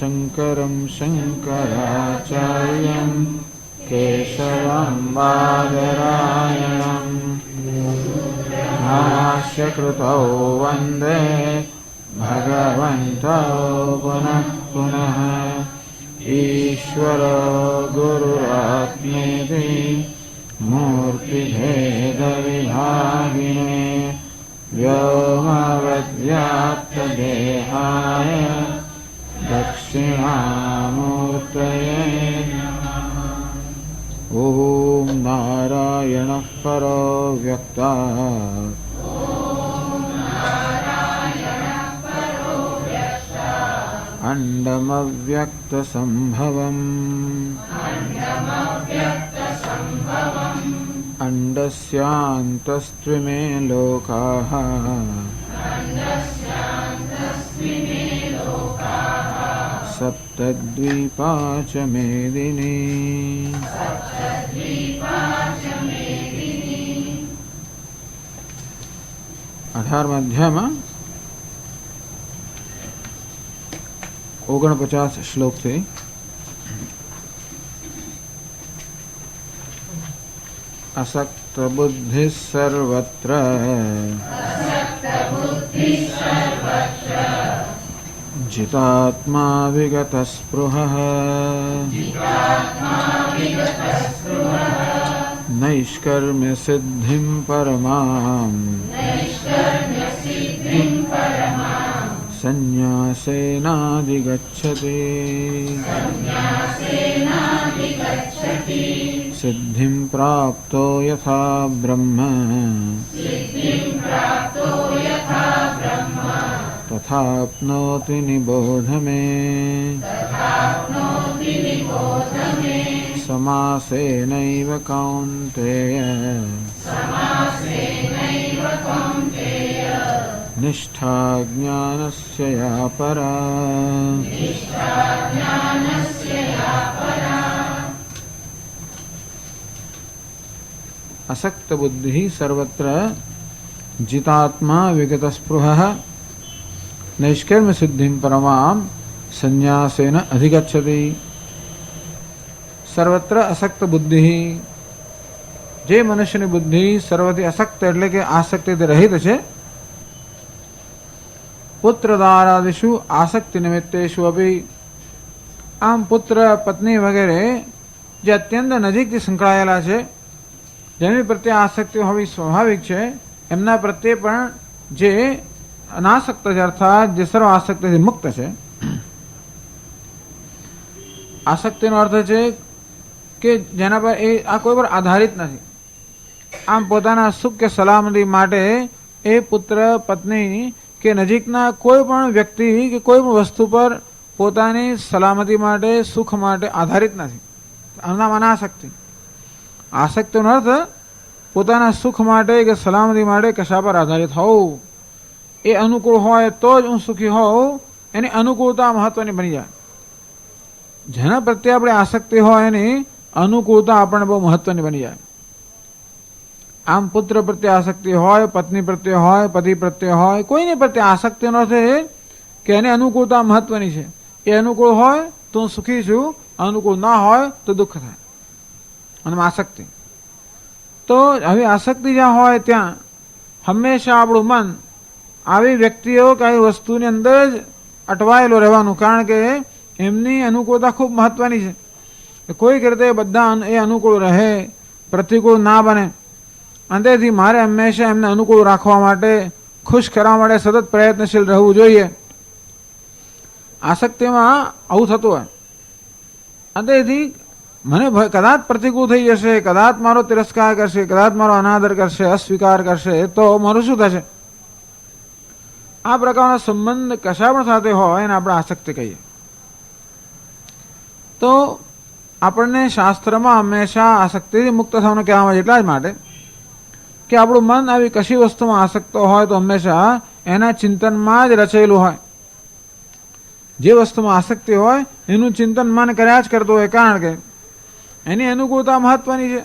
शङ्करं शङ्कराचार्यं केशवं बादरायणं भाष्य कृतौ वन्दे भगवन्तौ पुनः पुनः ईश्वरो गुरुरात्मेति मूर्तिभेदविभागिने व्योमवद्व्याप्तदेहाय दक्षिणामूर्तये नमः। ॐ नारायणः परो व्यक्तात् अण्डमव्यक्तसम्भवम् अण्डस्यान्तस्त्विमे लोकाः सप्तद्वीपा च मेदिनी। अठारहमा अध्यायમાં 49 શ્લોકથી असक्त बुद्धि सर्वत्र जितात्मा विगत स्पृहः नैष्कर्म्य सिद्धिं परमाम् संन्यासेनाधिगच्छति। सिद्धिं प्राप्तो यथा ब्रह्म तथाप्नोति निबोध मे। समासेनैव कौन्तेय निष्ठा ज्ञानस्य या परा। असक्त बुद्धि सर्वत्र जितात्मा विगत स्पृहः नैष्कर्म्य सिद्धिं परमां संन्यासेन अधिगच्छति। सर्वत्र असक्त बुद्धि जे मनुष्यની બુદ્ધિ સર્વથી અસક્ત એટલે કે આસક્તિથી રહિત છે. પુત્રદારાદિષુ આસક્તિ નિમિત્તેષુ અપી આમ પુત્ર પત્ની વગેરે જે અત્યંત નજીકથી સંકળાયેલા છે જેની પ્રત્યે આસક્તિ હોવી સ્વાભાવિક છે એમના પ્રત્યે પણ જે અનાસક્ત છે અર્થાત જે સર્વ આસક્તિથી મુક્ત છે. આસક્તિનો અર્થ છે કે જેના પર એ આ કોઈ પર આધારિત નથી. આમ પોતાના સુખ કે સલામતી માટે એ પુત્ર પત્ની કે નજીકના કોઈ પણ વ્યક્તિ કે કોઈ પણ વસ્તુ પર પોતાની સલામતી માટે સુખ માટે આધારિત નથી. આના અનાસક્તિ. આસક્તિનો અર્થ પોતાના સુખ માટે કે સલામતી માટે કશા પર આધારિત હોવું. એ અનુકૂળ હોય તો જ હું સુખી હોઉં એની અનુકૂળતા મહત્વની બની જાય. જેના પ્રત્યે આપણે આસક્તિ હોય એની અનુકૂળતા આપણને બહુ મહત્વની બની જાય. આમ પુત્ર પ્રત્યે આસક્તિ હોય, પત્ની પ્રત્યે હોય, પતિ પ્રત્યે હોય, કોઈની પ્રત્યે આસક્તિ નથી કે એની અનુકૂળતા મહત્વની છે. એ અનુકૂળ હોય તો હું સુખી છું, અનુકૂળ ના હોય તો દુઃખ થાય. અને આસક્તિ તો હવે આસક્તિ જ્યાં હોય ત્યાં હંમેશા આપણું મન આવી વ્યક્તિઓ કે આવી વસ્તુની અંદર જ અટવાયેલું રહેવાનું. કારણ કે એમની અનુકૂળતા ખૂબ મહત્વની છે. કોઈક રીતે બધા એ અનુકૂળ રહે, પ્રતિકૂળ ના બને. અંતેથી મારે હંમેશા એમને અનુકૂળ રાખવા માટે, ખુશ કરવા માટે સતત પ્રયત્નશીલ રહેવું જોઈએ. આસક્તિમાં આવું થતું હોય. અંતેથી મને કદાચ પ્રતિકૂળ થઈ જશે, કદાચ મારો તિરસ્કાર કરશે, કદાચ મારો અનાદર કરશે, અસ્વીકાર કરશે તો મારું શું થશે? આ પ્રકારનો સંબંધ કશા પણ સાથે હોય એને આપણે આસક્તિ કહીએ. તો આપણને શાસ્ત્રમાં હંમેશા આસક્તિથી મુક્ત થવાનું કહેવામાં એટલા જ માટે કે આપણું મન આવી કશી વસ્તુમાં આસક્ત હોય તો હંમેશા એના ચિંતનમાં જ રચેલું હોય. જે વસ્તુમાં આસક્તિ હોય એનું ચિંતન મન કર્યા જ કરતું હોય. કારણ કે એની અનુકૂળતા મહત્વની છે.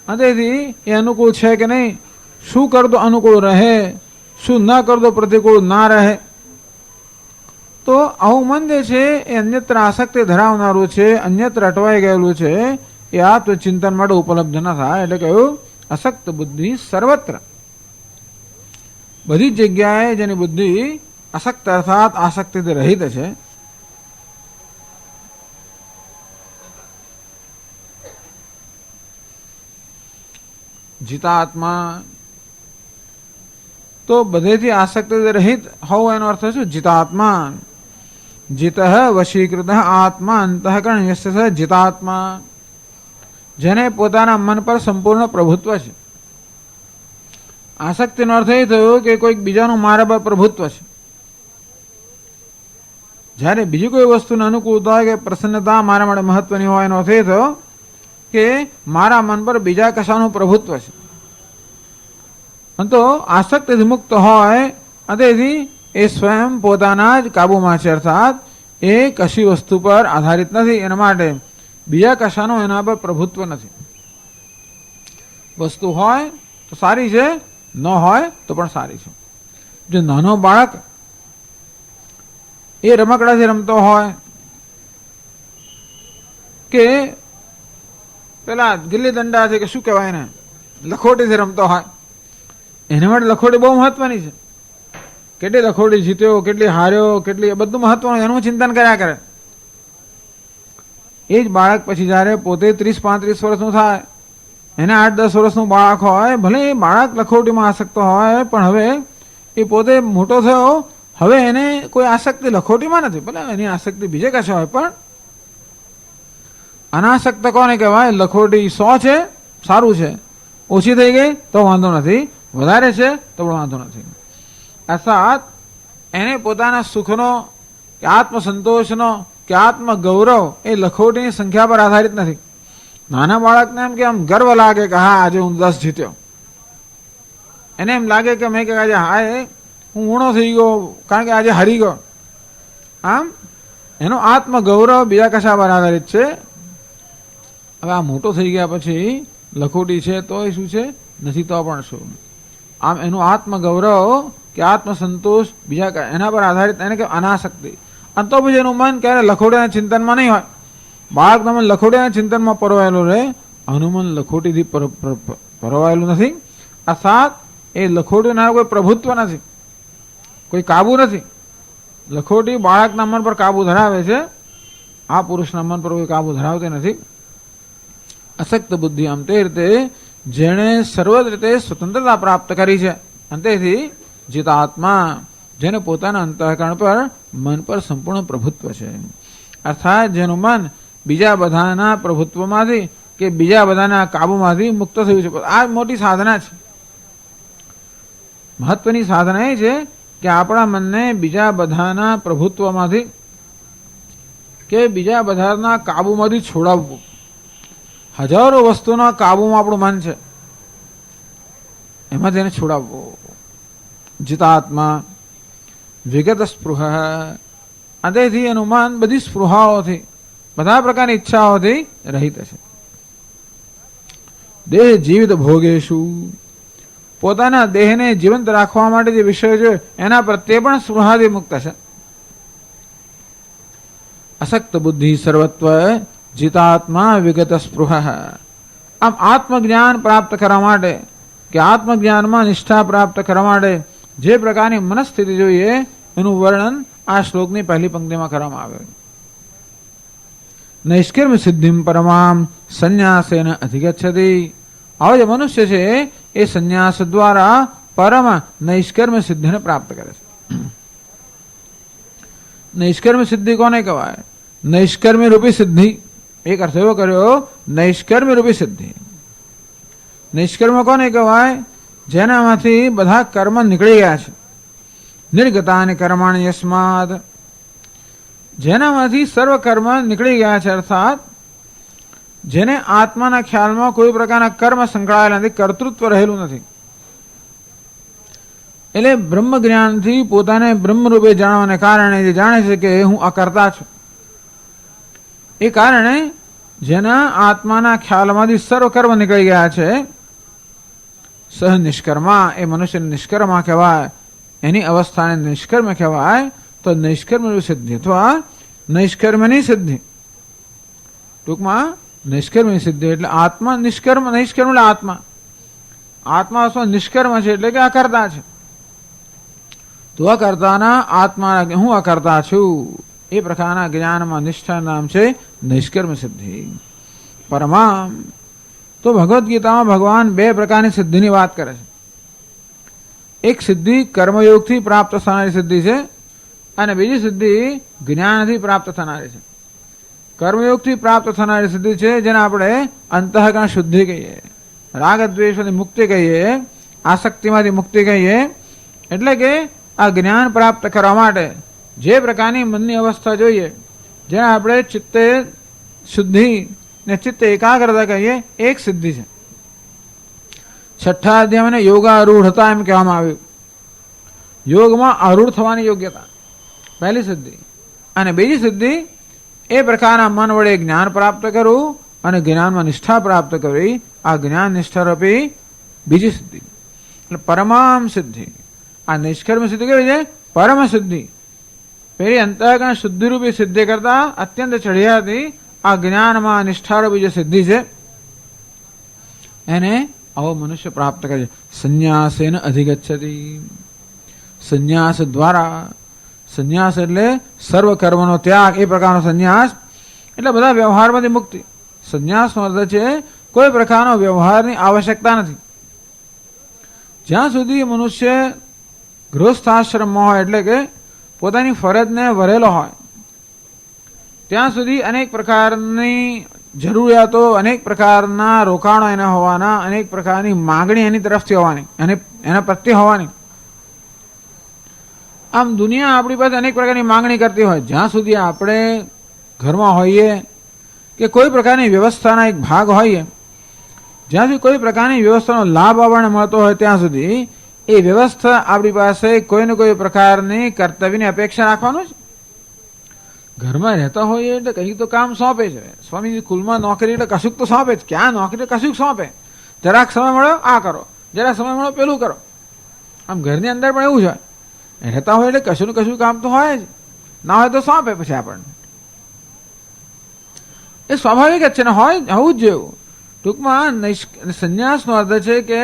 તેથી એ અનુકૂળ છે કે નહીં, શું કરતો અનુકૂળ રહે, શું ન કરતો પ્રતિકૂળ ના રહે. તો આવું મન જે છે એ અન્યત્ર આસક્તિ ધરાવનારું છે, અન્યત્ર અટવાઈ ગયેલું છે, એ આત્મચિંતન માટે ઉપલબ્ધ ન થાય. એટલે કહ્યું અસક્ત બુદ્ધિ સર્વત્ર, બધી જ જગ્યાએ જેની બુદ્ધિ અસક્ત અર્થાત આસક્તિથી રહિત છે. જીતાત્મા તો બધેથી આસક્તિથી રહિત હોવું એનો અર્થ શું? જીતાત્મા. જીત વશીકૃત આત્મા અંતઃકરણ યસ્ય જીતાત્મા, જેને પોતાના મન પર સંપૂર્ણ પ્રભુત્વ છે. આસક્તિનો અર્થ એ થયો કે કોઈક બીજાનું મારા પર પ્રભુત્વ છે. જ્યારે બીજી કોઈ વસ્તુને અનુકૂળતા હોય કે પ્રસન્નતા મારા માટે મહત્વની હોય એનો અર્થ એ થયો કે મારા મન પર બીજા કશાનું પ્રભુત્વ છે. તો આસક્તિથી મુક્ત હોય તેથી એ સ્વયં પોતાના જ કાબુમાં છે, અર્થાત એ કશી વસ્તુ પર આધારિત નથી. એના માટે બીજા કશાનું એના પર પ્રભુત્વ નથી. વસ્તુ હોય તો સારી છે, ન હોય તો પણ સારી છે. જો નાનો બાળક એ રમકડાથી રમતો હોય કે પેલા ગિલ્લી દંડાથી કે શું કહેવાય ને લખોટીથી રમતો હોય, એને માટે લખોટી બહુ મહત્વની છે. કેટલી લખોટી જીત્યો, કેટલી હાર્યો, કેટલી, બધું મહત્વનું, એનું ચિંતન કર્યા કરે. એ જ બાળક પછી જયારે પોતે 30-35 વર્ષનું થાય, એને 8-10 વર્ષનું બાળક હોય, ભલે એ બાળક લખોટીમાં આસક્ત હોય પણ હવે એ પોતે મોટો થયો, હવે એને કોઈ આસક્તિ લખોટીમાં નથી, ભલે એની આસક્તિ બીજે કશે હોય, પણ અનાસક્ત કોને કહેવાય? લખોટી 100 છે સારું છે, ઓછી થઈ ગઈ તો વાંધો નથી, વધારે છે તો પણ વાંધો નથી. અર્થાત એને પોતાના સુખનો કે આત્મસંતોષનો કે આત્મગૌરવ એ લખોટીની સંખ્યા પર આધારિત નથી. નાના બાળકને એમ કે આમ ગર્વ લાગે કે હા આજે હું 10 જીત્યો, એને એમ લાગે કે મેં કે આજે હાય હું ઊણો થઈ ગયો કારણ કે આજે હારી ગયો. આમ એનો આત્મગૌરવ બીજા કશા પર આધારિત છે. હવે આ મોટો થઈ ગયા પછી લખોટી છે તો એ શું છે, નથી તો પણ શું. આમ એનું આત્મગૌરવ કે આત્મસંતોષ બીજા એના પર આધારિત, એને કે અનાસક્તિ. અને તો પછી એનું મન ક્યારે લખોટીના ચિંતનમાં નહીં હોય. બાળક તમે લખોટીના ચિંતનમાં પરોવાયેલું રહે, હનુમાન લખોટીથી પરોવાયેલું નથી. અર્થાત એ લખોટીના કોઈ પ્રભુત્વ નથી, કોઈ કાબુ નથી. લખોટી બાળકના મન પર કાબુ ધરાવે છે, આ પુરુષના મન પર કોઈ કાબુ ધરાવતી નથી. અસક્ત બુદ્ધિ આમ તે રીતે જેણે સર્વ રીતે સ્વતંત્રતા પ્રાપ્ત કરી છે, અંતેથી જીતાત્મા, જેને પોતાના અંતઃકરણ પર મન પર સંપૂર્ણ પ્રભુત્વ છે. અર્થાત જેનું મન બીજા બધાના પ્રભુત્વમાંથી કે બીજા બધાના કાબુમાંથી મુક્ત થયું છે. આ મોટી સાધના છે. મહત્વની સાધના એ છે કે આપણા મનને બીજા બધાના પ્રભુત્વમાંથી કે બીજા બધાના કાબુમાંથી છોડાવવું. હજારો વસ્તુના કાબુમાં આપણું મન છે, એમાં તેને છોડાવવું. જીતાત્મા વિગત સ્પૃહ, અંતેથી એનું મન બધી સ્પૃહાઓથી, બધા પ્રકારની ઈચ્છાઓથી રહિત છે. દેહ જીવિત ભોગેશુ, પોતાના દેહને જીવંત રાખવા માટે જે વિષય છે એના પ્રત્યે પણ સ્પૃહાથી મુક્ત છે. અસક્ત બુદ્ધિ સર્વત્વ જીતાત્મા વિગત સ્પૃહ. આમ આત્મજ્ઞાન પ્રાપ્ત કરવા માટે કે આત્મજ્ઞાનમાં નિષ્ઠા પ્રાપ્ત કરવા માટે જે પ્રકારની મનસ્થિતિ જોઈએ એનું વર્ણન આ શ્લોકની પહેલી પંક્તિમાં કરવામાં આવ્યું. નૈષ્કર્મ સિદ્ધિમ પરમામ સંન્યાસેન અધિગચ્છતિ. આવો જે મનુષ્ય છે એ સંન્યાસ દ્વારા પરમ નૈષ્કર્મ સિદ્ધિને પ્રાપ્ત કરે છે. નૈષ્કર્મ સિદ્ધિ કોને કહેવાય? નૈષ્કર્મી રૂપી સિદ્ધિ. એક અર્થ એવો કર્યો નૈષ્કર્મી રૂપી સિદ્ધિ. નિષ્કર્મ કોને કહેવાય? જેનામાંથી બધા કર્મ નીકળી ગયા છે. નિર્ગતાની કર્માણી યસ્માદ, જેનામાંથી સર્વ કર્મ નીકળી ગયા છે. અર્થાત જેને આત્માના ખ્યાલમાં કોઈ પ્રકારના કર્મ સંકળાયેલા નથી, કર્તૃત્વ રહેલું નથી. એટલે બ્રહ્મ જ્ઞાનથી પોતાને બ્રહ્મરૂપે જાણવાને કારણે જે જાણે છે કે હું અકર્તા છું, એ કારણે જેના આત્માના ખ્યાલમાંથી સર્વ કર્મ નીકળી ગયા છે, સહ નિષ્કર્મા, એ મનુષ્ય નિષ્કર્મા કહેવાય. એની અવસ્થાને નિષ્કર્મ કહેવાય. તો નૈષ્કર્મ સિદ્ધિ અથવા નૈષ્કર્મની સિદ્ધિ. ટૂંકમાં નૈષ્કર્મની સિદ્ધિ એટલે આત્મા નિષ્કર્મ. નૈષ્કર્મ એટલે આત્મા. આત્મા અથવા નિષ્કર્મ છે એટલે કે અકર્તા છે. તો અકર્તાના આત્મા હું અકર્તા છું એ પ્રકારના જ્ઞાનમાં નિષ્ઠા નામ છે નૈષ્કર્મ સિદ્ધિ. પરમામ તો ભગવદ્ ગીતામાં ભગવાન બે પ્રકારની સિદ્ધિની વાત કરે છે. એક સિદ્ધિ કર્મયોગથી પ્રાપ્ત થનારી સિદ્ધિ છે અને બીજી સિદ્ધિ જ્ઞાનથી પ્રાપ્ત થનારી છે. કર્મયોગથી પ્રાપ્ત થનારી સિદ્ધિ છે જેને આપણે અંતઃકરણ શુદ્ધિ કહીએ, રાગ દ્વેષની મુક્તિ કહીએ, આસક્તિમાંથી મુક્તિ કહીએ. એટલે કે આ જ્ઞાન પ્રાપ્ત કરવા માટે જે પ્રકારની મનની અવસ્થા જોઈએ, જેને આપણે ચિત્તે શુદ્ધિ ને ચિત્તે એકાગ્રતા કહીએ, એક સિદ્ધિ છે. છઠ્ઠા અધ્યાયને યોગારૂઢતા એમ કહેવામાં આવ્યું. યોગમાં આરૂઢ થવાની યોગ્યતા પહેલી સિદ્ધિ. અને બીજી સિદ્ધિ એ પ્રકારના મન વડે જ્ઞાન પ્રાપ્ત કરવું અને જ્ઞાનમાં નિષ્ઠા પ્રાપ્ત કરવી. આ જ્ઞાન નિષ્ઠા રૂપી બીજી સિદ્ધિ એટલે પરમામ સિદ્ધિ. આ નિષ્કર્મ સિદ્ધિ કેવી છે? પરમ સિદ્ધિ. પેલી અંતઃકરણ શુદ્ધિ રૂપી સિદ્ધિ કરતા અત્યંત ચઢિયાતી આ જ્ઞાનમાં નિષ્ઠારૂપી જે સિદ્ધિ છે એને આવો મનુષ્ય પ્રાપ્ત કરે છે. સંન્યાસેન અધિગચ્છતિ. સંન્યાસ દ્વારા, સંન્યાસ એટલે સર્વ કર્મનો ત્યાગ, એ પ્રકારનો સંન્યાસ એટલે બધા વ્યવહારમાંથી મુક્તિ. સંન્યાસનો અર્થ છે કોઈ પ્રકારનો વ્યવહારની આવશ્યકતા નથી. જ્યાં સુધી મનુષ્ય ગૃહસ્થાશ્રમમાં હોય એટલે કે પોતાની ફરજને વરેલો હોય ત્યાં સુધી અનેક પ્રકારની જરૂરિયાતો, અનેક પ્રકારના રોકાણો એના હોવાના, અનેક પ્રકારની માગણી એની તરફથી હોવાની, એના પ્રત્યે હોવાની. આમ દુનિયા આપણી પાસે અનેક પ્રકારની માંગણી કરતી હોય. જ્યાં સુધી આપણે ઘરમાં હોઈએ કે કોઈ પ્રકારની વ્યવસ્થાના એક ભાગ હોઈએ, જ્યાં સુધી કોઈ પ્રકારની વ્યવસ્થાનો લાભ આપણને મળતો હોય ત્યાં સુધી એ વ્યવસ્થા આપણી પાસે કોઈ ને કોઈ પ્રકારની કર્તવ્યની અપેક્ષા રાખવાનું છે. ઘરમાં રહેતા હોઈએ એટલે કંઈક તો કામ સોંપે છે. સ્વામીજી સ્કૂલમાં નોકરી એટલે કશુંક તો સોંપે છે. ક્યાં નોકરી કશુંક સોંપે. જરાક સમય મળ્યો આ કરો, જરાક સમય મળ્યો પેલું કરો. આમ ઘરની અંદર પણ એવું છે. રહેતા હોય એટલે કશું ને કશું કામ તો હોય જ. ના હોય તો સોંપે પછી આપણને. એ સ્વાભાવિક જ છે ને, હોય હોવું જ જેવું. ટૂંકમાં સંન્યાસનો અર્થ છે કે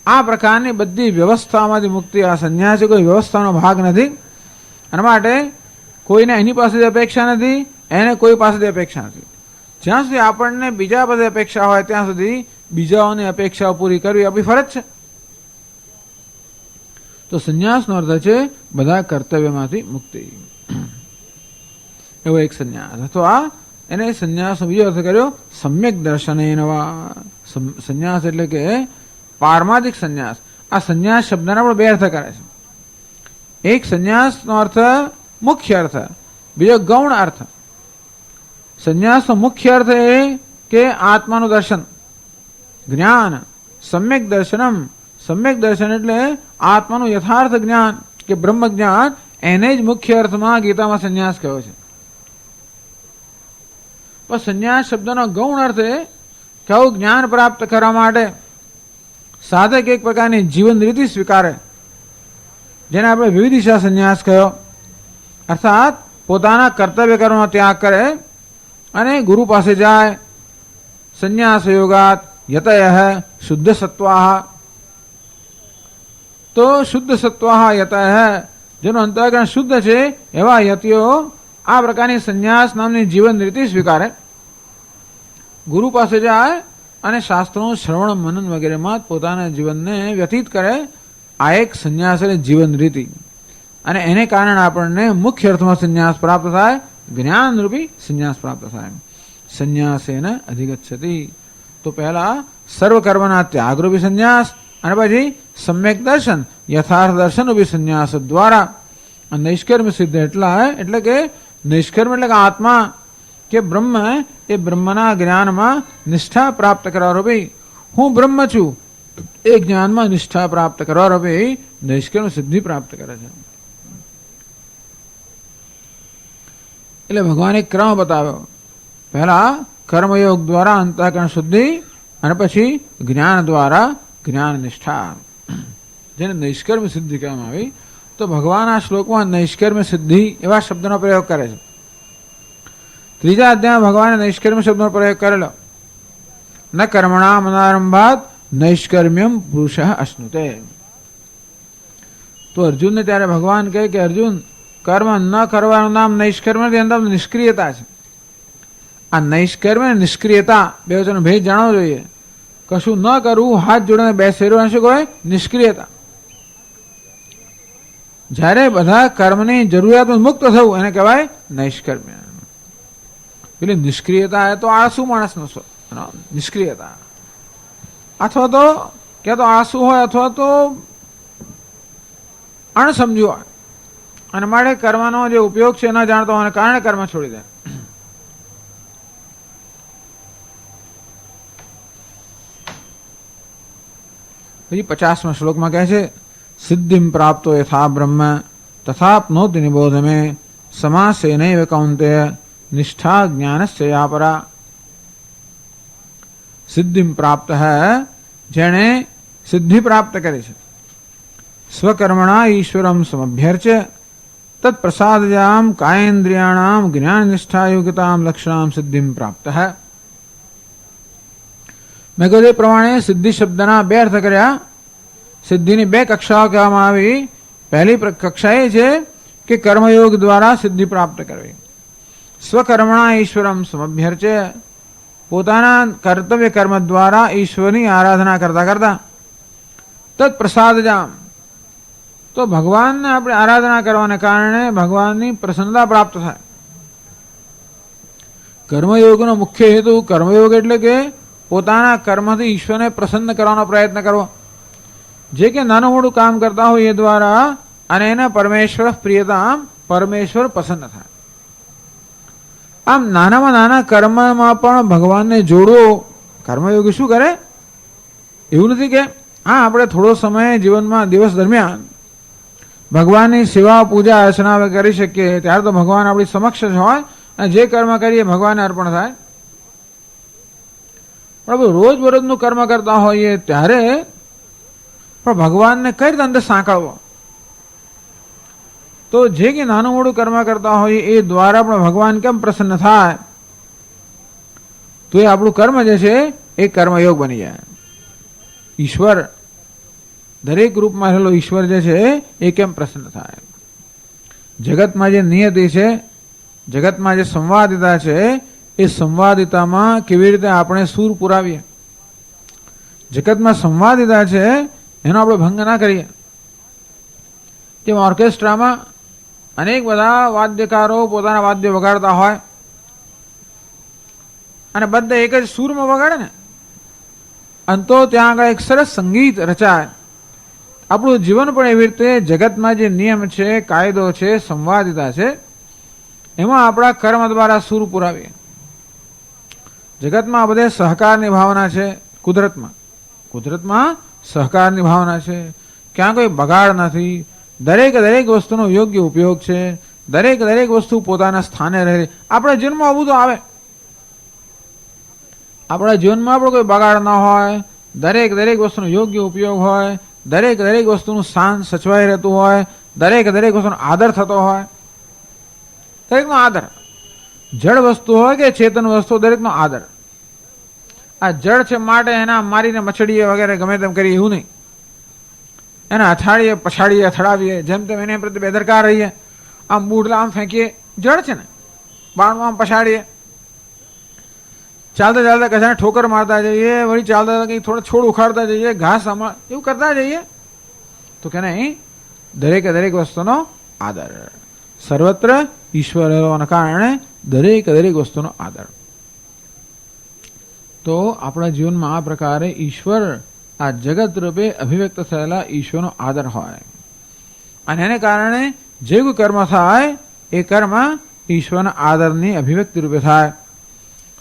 આ પ્રકારની બધી વ્યવસ્થામાંથી મુક્તિ. આ સંન્યાસ કોઈ વ્યવસ્થાનો ભાગ નથી. એના માટે કોઈને એની પાસેથી અપેક્ષા નથી, એને કોઈ પાસેથી અપેક્ષા નથી. જ્યાં સુધી આપણને બીજા પાસે અપેક્ષા હોય ત્યાં સુધી બીજાઓની અપેક્ષાઓ પૂરી કરવી આપણી ફરજ છે. તો સંન્યાસનો અર્થ છે બધા કર્તવ્યમાંથી મુક્તિ. એવો એક સંન્યાસ. તો આ એને સંન્યાસનો બીજો અર્થ કર્યો સમ્યક દર્શનેનવા. સંન્યાસ એટલે કે પારમાર્થિક સંન્યાસ. આ સંન્યાસ શબ્દના પણ બે અર્થ કરે છે. એક સંન્યાસનો અર્થ મુખ્ય અર્થ, બીજો ગૌણ અર્થ. સંન્યાસનો મુખ્ય અર્થ એ કે આત્માનું દર્શન, જ્ઞાન. સમ્યક દર્શનમ. સમ્યક દર્શન એટલે આત્માનું યથાર્થ જ્ઞાન કે બ્રહ્મ જ્ઞાન. એને જ મુખ્ય અર્થમાં ગીતામાં સંન્યાસ કહ્યો છે. પણ સંન્યાસ શબ્દનો ગૌણ અર્થ એ કે આવું જ્ઞાન પ્રાપ્ત કરવા માટે સાધક એક પ્રકારની જીવન રીતિ સ્વીકારે, જેને આપણે વિવિધિશા સંન્યાસ કહ્યો. અર્થાત પોતાના કર્તવ્ય કર્મનો ત્યાગ કરે અને ગુરુ પાસે જાય. સંન્યાસ યોગાત યતયઃ શુદ્ધ સત્વાહ. તો શુદ્ધ સત્વાહ યતયઃ, જેનો અંતઃકરણ શુદ્ધ છે એવા યતિઓ આ પ્રકારની સંન્યાસ નામની જીવન રીતિ સ્વીકારે, ગુરુ પાસે જાય અને શાસ્ત્રોનું શ્રવણ મનન વગેરેમાં પોતાના જીવનને વ્યતીત કરે. આ એક સંન્યાસ એટલે જીવન રીતિ. અને એને કારણે આપણને મુખ્ય અર્થમાં સંન્યાસ પ્રાપ્ત થાય, જ્ઞાનરૂપી સંન્યાસ પ્રાપ્ત થાય. સંન્યાસેન અધિગચ્છતિ. તો પહેલા સર્વ કર્મના ત્યાગરૂપી સંન્યાસ અને પછી સમ્યક દર્શન, યથાર્થ દર્શન રૂપી સંન્યાસ દ્વારા નૈષ્કર્મ સિદ્ધ એટલે કે નૈષ્કર્મ એટલે કે આત્મા કે બ્રહ્મ, એ બ્રહ્મના જ્ઞાનમાં નિષ્ઠા પ્રાપ્ત કરવા રૂપી હું બ્રહ્મ છું એ જ્ઞાનમાં નિષ્ઠા પ્રાપ્ત કરવા રૂપી નૈષ્કર્મ સિદ્ધિ પ્રાપ્ત કરે છે. એટલે ભગવાને ક્રમ બતાવ્યો. પહેલા કર્મયોગ દ્વારા અંતઃકરણ શુદ્ધિ અને પછી જ્ઞાન દ્વારા જ્ઞાન નિષ્ઠા, જેને નૈષ્કર્મ સિદ્ધિ કહેવામાં આવી. તો ભગવાન આ શ્લોકમાં નૈષ્કર્મ્ય સિદ્ધિ એવા શબ્દનો પ્રયોગ કરે છે. ત્રીજા અધ્યાયમાં ભગવાને નૈષ્કર્મ્ય શબ્દનો પ્રયોગ કરેલો. ન કર્મણામ અનારંભાત નૈષ્કર્મ્યમ પુરુષ અશ્નુતે. તો અર્જુનને ત્યારે ભગવાન કહે કે અર્જુન, કર્મ ન કરવાનું નામ નૈષ્કર્મ્યની અંદર નિષ્ક્રિયતા છે. આ નૈષ્કર્મ્ય નિષ્ક્રિયતા બે વચ્ચેનો ભેદ જાણવો જોઈએ. કશું ન કરવું, હાથ જોડીને બેસેલું શું કહેવાય? નિષ્ક્રિયતા. જ્યારે બધા કર્મની જરૂરિયાત મુક્ત થવું એને કહેવાય નૈષ્કર્મ્ય. એટલે નિષ્ક્રિયતા એ તો આળસુ માણસનો નિષ્ક્રિયતા, અથવા તો ક્યાં તો આળસુ હોય અથવા તો અણસમજુ હોય અને માટે કર્મનો જે ઉપયોગ છે ન જાણતો હોવાને કારણે કર્મ છોડી દે. પછી 50મા શ્લોકમાં કહે છે, સિદ્ધિમ પ્રાપ્તો યથા બ્રહ્મ તથાપ્નોતિ નિબોધ મે સમાસેનૈવ કૌંતેય નિષ્ઠા જ્ઞાનસ્ય યા પરા. સિદ્ધિમ પ્રાપ્ત હૈ, જેણે સિદ્ધિ પ્રાપ્ત કરી છે, સ્વકર્મણા ઈશ્વરમ સમભ્યર્ચ્ય તત્પ્રસાદજામ કાયેન્દ્રિયાણામ જ્ઞાન નિષ્ઠા યોગ્યતામ લક્ષણામ સિદ્ધિમ પ્રાપ્ત હૈ. મેં કહ્યું એ પ્રમાણે સિદ્ધિ શબ્દના બે અર્થ કર્યા. સિદ્ધિની બે કક્ષાઓ કહેવામાં આવી. પહેલી કક્ષા એ છે કે કર્મયોગ દ્વારા સિદ્ધિ પ્રાપ્ત કરવી. સ્વકર્મણા ઈશ્વરમ સમભ્યર્ચ્ય, પોતાના કર્તવ્ય કર્મ દ્વારા ઈશ્વરની આરાધના કરતા કરતા તત્પ્રસાદજામ, તો ભગવાનને આપણે આરાધના કરવાને કારણે ભગવાનની પ્રસન્નતા પ્રાપ્ત થાય. કર્મયોગનો મુખ્ય હેતુ, કર્મયોગ એટલે કે પોતાના કર્મથી ઈશ્વરને પ્રસન્ન કરવાનો પ્રયત્ન કરવો. જે કે નાનું મોટું કામ કરતા હોય એ દ્વારા અને એને પરમેશ્વર પ્રિયતા, પરમેશ્વર પસંદ થાય. આમ નાનામાં નાના કર્મમાં પણ ભગવાનને જોડવો. કર્મયોગી શું કરે? એવું નથી કે હા આપણે થોડો સમય જીવનમાં દિવસ દરમિયાન ભગવાનની સેવા પૂજા અર્ચના કરી શકીએ, ત્યારે તો ભગવાન આપણી સમક્ષ જ હોય અને જે કર્મ કરીએ ભગવાનને અર્પણ થાય. પણ રોજ બરોજનું કર્મ કરતા હોઈએ ત્યારે પણ ભગવાનને કઈ રીતે અંદર સાંકળવો? તો જે કે નાનું મોટું કર્મ કરતા હોઈએ એ દ્વારા પણ ભગવાન કેમ પ્રસન્ન થાય? તો એ આપણું કર્મ જે છે એ કર્મયોગ બની જાય. ઈશ્વર, દરેક રૂપમાં રહેલો ઈશ્વર જે છે એ કેમ પ્રસન્ન થાય? જગતમાં જે નિયતિ છે, જગતમાં જે સંવાદિતા છે, એ સંવાદિતામાં કેવી રીતે આપણે સૂર પુરાવીએ? જગતમાં સંવાદિતા છે એનો આપણે ભંગ ના કરીએ. જેમ ઓર્કેસ્ટ્રામાં અનેક બધા વાદ્યકારો પોતાના વાદ્ય વગાડતા હોય અને બધા એક જ સૂરમાં વગાડે ને, અને તો ત્યાં આગળ એક સરસ સંગીત રચાય. આપણું જીવન પણ એવી રીતે જગતમાં જે નિયમ છે, કાયદો છે, સંવાદિતા છે, એમાં આપણા કર્મ દ્વારા સૂર પુરાવીએ. જગતમાં બધે સહકારની ભાવના છે. કુદરતમાં સહકારની ભાવના છે. ક્યાં કોઈ બગાડ નથી. દરેક વસ્તુનો યોગ્ય ઉપયોગ છે. દરેક વસ્તુ પોતાના સ્થાને રહે. આપણા જીવનમાં આવું તો આવે. આપણા જીવનમાં આપણો કોઈ બગાડ ન હોય, દરેક વસ્તુનો યોગ્ય ઉપયોગ હોય, દરેક વસ્તુનું સ્થાન સચવાઈ રહેતું હોય, દરેક વસ્તુનો આદર થતો હોય. દરેકનો આદર, જળ વસ્તુ હોય કે ચેતન વસ્તુ, દરેકનો આદર. આ જળ છે માટે એના મારીને મચડીએ વગેરે ગમે તેમ કરીએ એવું નહીં. એને અથાડીએ, પછાડીએ, અથડાવીએ, જેમ તેમ એને પ્રત્યે બેદરકાર રહીએ. આમ બૂઢલા આમ ફેંકીએ, જળ છે ને, બાણમાં આમ પછાડીએ. ચાલતા ચાલતા કશાને ઠોકર મારતા જઈએ, વળી ચાલતા કંઈક થોડા છોડ ઉખાડતા જઈએ, ઘાસ એવું કરતા જઈએ. તો કે નહીં, દરેક વસ્તુનો આદર. સર્વત્ર ઈશ્વર હોવાના કારણે દરેક વસ્તુનો આદર. તો આપણા જીવનમાં આ પ્રકારે ઈશ્વર, આ જગત રૂપે અભિવ્યક્ત થયેલા ઈશ્વરનો આદર હોય અને એને કારણે જે કોઈ કર્મ થાય એ કર્મ ઈશ્વરના આદરની અભિવ્યક્તિ રૂપે થાય.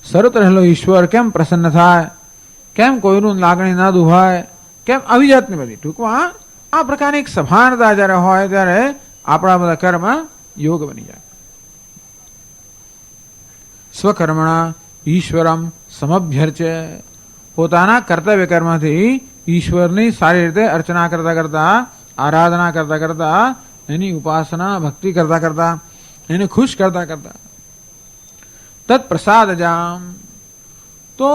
સર્વત્ર રહેલો ઈશ્વર કેમ પ્રસન્ન થાય? કેમ કોઈનું લાગણી ના દુભાય? કેમ આવી જાતની બધી ટૂંકમાં આ પ્રકારની એક સભાનતા જ્યારે હોય ત્યારે આપણા બધા કર્મ યોગ બની જાય. સ્વકર્મણા ઈશ્વરમ સમભ્યર્ચ્ય, પોતાના કર્તવ્ય કર્મથી ઈશ્વરની સારી રીતે અર્ચના કરતા કરતા, આરાધના કરતા કરતા એની ઉપાસના ભક્તિ કરતા કરતા, એને ખુશ કરતા કરતા તત્ પ્રસાદ જામ, તો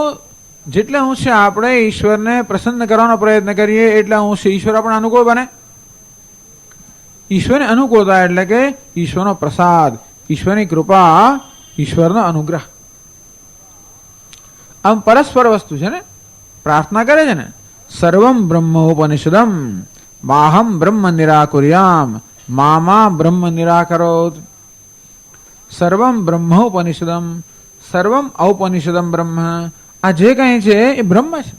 જેટલા અંશે આપણે ઈશ્વરને પ્રસન્ન કરવાનો પ્રયત્ન કરીએ એટલા અંશે ઈશ્વર આપણે અનુકૂળ બને. ઈશ્વરની અનુકૂળતા એટલે કે ઈશ્વરનો પ્રસાદ, ઈશ્વરની કૃપા, ઈશ્વરનો અનુગ્રહ. આમ પરસ્પર વસ્તુ છે ને. પ્રાર્થના કરે છે ને, સર્વમ બ્રહ્મોપનિષદમ માહમ બ્રહ્મ નિરાકુર્યામ મામા બ્રહ્મ નિરાકરોત. સર્વમ બ્રહ્મોપનિષદમ, સર્વમ ઔપનિષદમ બ્રહ્મ. આ જે કંઈ છે એ બ્રહ્મ છે.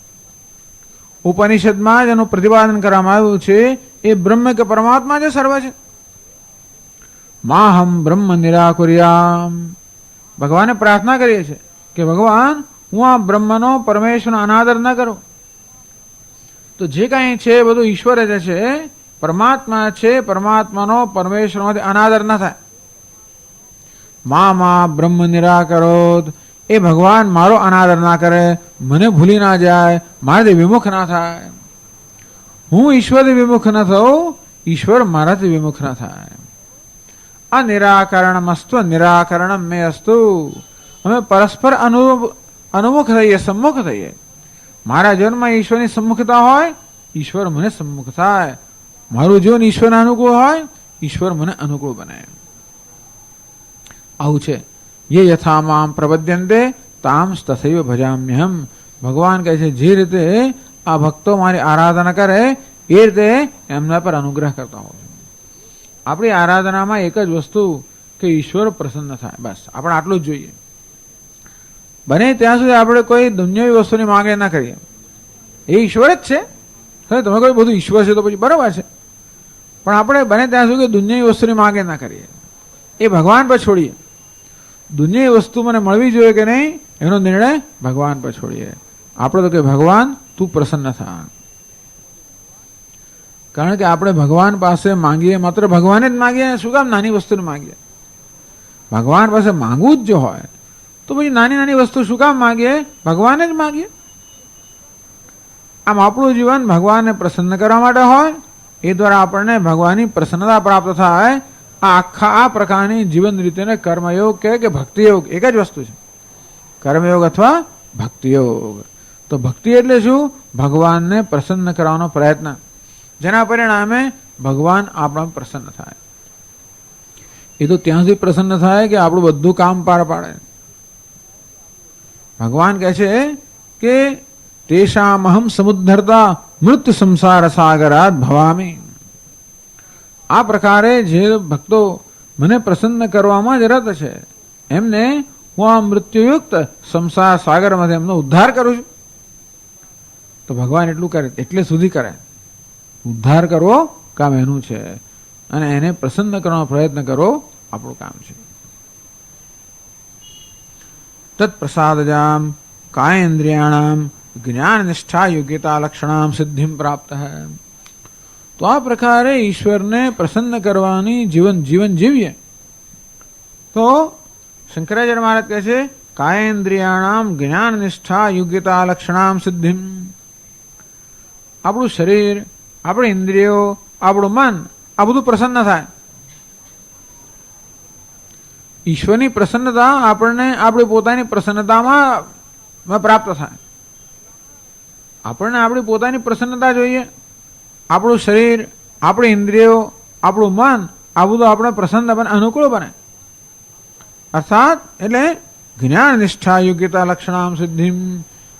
ઉપનિષદમાં જેનું પ્રતિપાદન કરવામાં આવ્યું છે એ બ્રહ્મ કે પરમાત્મા જે સર્વ છે. માહમ બ્રહ્મ નિરાકુર્યામ, ભગવાને પ્રાર્થના કરીએ છીએ કે ભગવાન હું આ બ્રહ્મનો, પરમેશ્વરનો અનાદર ન કરું. તો જે કાંઈ છે બધું ઈશ્વર જ છે, પરમાત્મા છે, પરમાત્માનો પરમેશ્વરમાંથી અનાદર ન થાય. મા બ્રહ્મ નિરાકરોત, એ ભગવાન મારો અનાદર ના કરે, મને ભૂલી ના જાય, મારાથી વિમુખ ના થાય. હું ઈશ્વરથી વિમુખ ન થઉં, ઈશ્વર મારાથી વિમુખ ન થાય. અનિરાકરણ મસ્તુ નિરાકરણ મે અસ્તુ. અમે પરસ્પર અનુમુખ થઈએ, સમ્મુખ થઈએ. મારા જીવનમાં ઈશ્વરની સમ્મુખતા હોય, ઈશ્વર મને સમ્મુખ થાય. મારું જીવન ઈશ્વરના અનુકૂળ હોય, ઈશ્વર મને અનુકૂળ બને. આવું છે. યે યથા મામ પ્રપદ્યન્તે તામ તથૈવ ભજામ્યહમ. ભગવાન કહે છે જે રીતે આ ભક્તો મારી આરાધના કરે એ રીતે એમના પર અનુગ્રહ કરતા હોય. આપણી આરાધનામાં એક જ વસ્તુ કે ઈશ્વર પ્રસન્ન થાય, બસ આપણે આટલું જ જોઈએ. બને ત્યાં સુધી આપણે કોઈ દુનિયાવી વસ્તુની માંગે ના કરીએ. એ ઈશ્વર જ છે. હવે તમે કોઈ બધું ઈશ્વર છે તો પછી બરાબર છે, પણ આપણે બને ત્યાં સુધી દુનિયાવી વસ્તુની માંગે ના કરીએ. એ ભગવાન પર છોડીએ. દુનિયાવી વસ્તુ મને મળવી જોઈએ કે નહીં એનો નિર્ણય ભગવાન પર છોડીએ. આપણે તો કે ભગવાન તું પ્રસન્ન થા. કારણ કે આપણે ભગવાન પાસે માંગીએ, માત્ર ભગવાને જ માંગીએ. શું કામ નાની વસ્તુને માંગીએ? ભગવાન પાસે માંગવું જ જો હોય તો પછી નાની નાની વસ્તુ શું કામ માંગીએ? ભગવાને જ માંગીએ. આમ આપણું જીવન ભગવાનને પ્રસન્ન કરવા માટે હોય, એ દ્વારા આપણને ભગવાનની પ્રસન્નતા પ્રાપ્ત થાય. આ પ્રકારની જીવન રીતેને કર્મયોગ કે ભક્તિયોગ એક જ વસ્તુ છે. કર્મયોગ અથવા ભક્તિયોગ. તો ભક્તિ એટલે શું? ભગવાનને પ્રસન્ન કરવાનો પ્રયત્ન, જેના પરિણામે ભગવાન આપણા પ્રસન્ન થાય. એ તો ત્યાં સુધી પ્રસન્ન થાય કે આપણું બધું કામ પાર પાડે. ભગવાન કહે છે કે તેષામહમ સમુદ્ધરતા મૃત્યુ સંસાર સાગરાત ભવામી. આ પ્રકારે જે ભક્તો મને પ્રસન્ન કરવામાં જ રત છે એમને હું આ મૃત્યુયુક્ત સંસાર સાગરમાંથી એમનો ઉદ્ધાર કરું છું. તો ભગવાન એટલું કરે, એટલે સુધી કરે. ઉદ્ધાર કરવો કામ એનું છે અને એને પ્રસન્ન કરવાનો પ્રયત્ન કરો આપણું કામ છે. તત્પ્રસાદજામ કાયેન્દ્રિયાણામ જ્ઞાન નિષ્ઠા યોગ્યતા લક્ષણામ સિદ્ધિમ પ્રાપ્ત હૈ. તો આ પ્રકારે ઈશ્વરને પ્રસન્ન કરવાની જીવન જીવીએ તો શંકરાચાર્ય મહારાજ કહે છે કાયેન્દ્રિયાણામ જ્ઞાન નિષ્ઠા યોગ્યતા લક્ષણામ સિદ્ધિમ. આપણું શરીર, આપણી ઇન્દ્રિયો, આપણું મન આ બધું પ્રસન્ન થાય. ઈશ્વરની પ્રસન્નતા આપણને આપણી પોતાની પ્રસન્નતામાં પ્રાપ્ત થાય. આપણને આપણી પોતાની પ્રસન્નતા જોઈએ. આપણું શરીર, આપણી ઇન્દ્રિયો, આપણું મન આ બધું આપણે પ્રસન્ન બને, અનુકૂળ બને. અર્થાત એટલે જ્ઞાન નિષ્ઠા યોગ્યતા લક્ષણામ સિદ્ધિમ.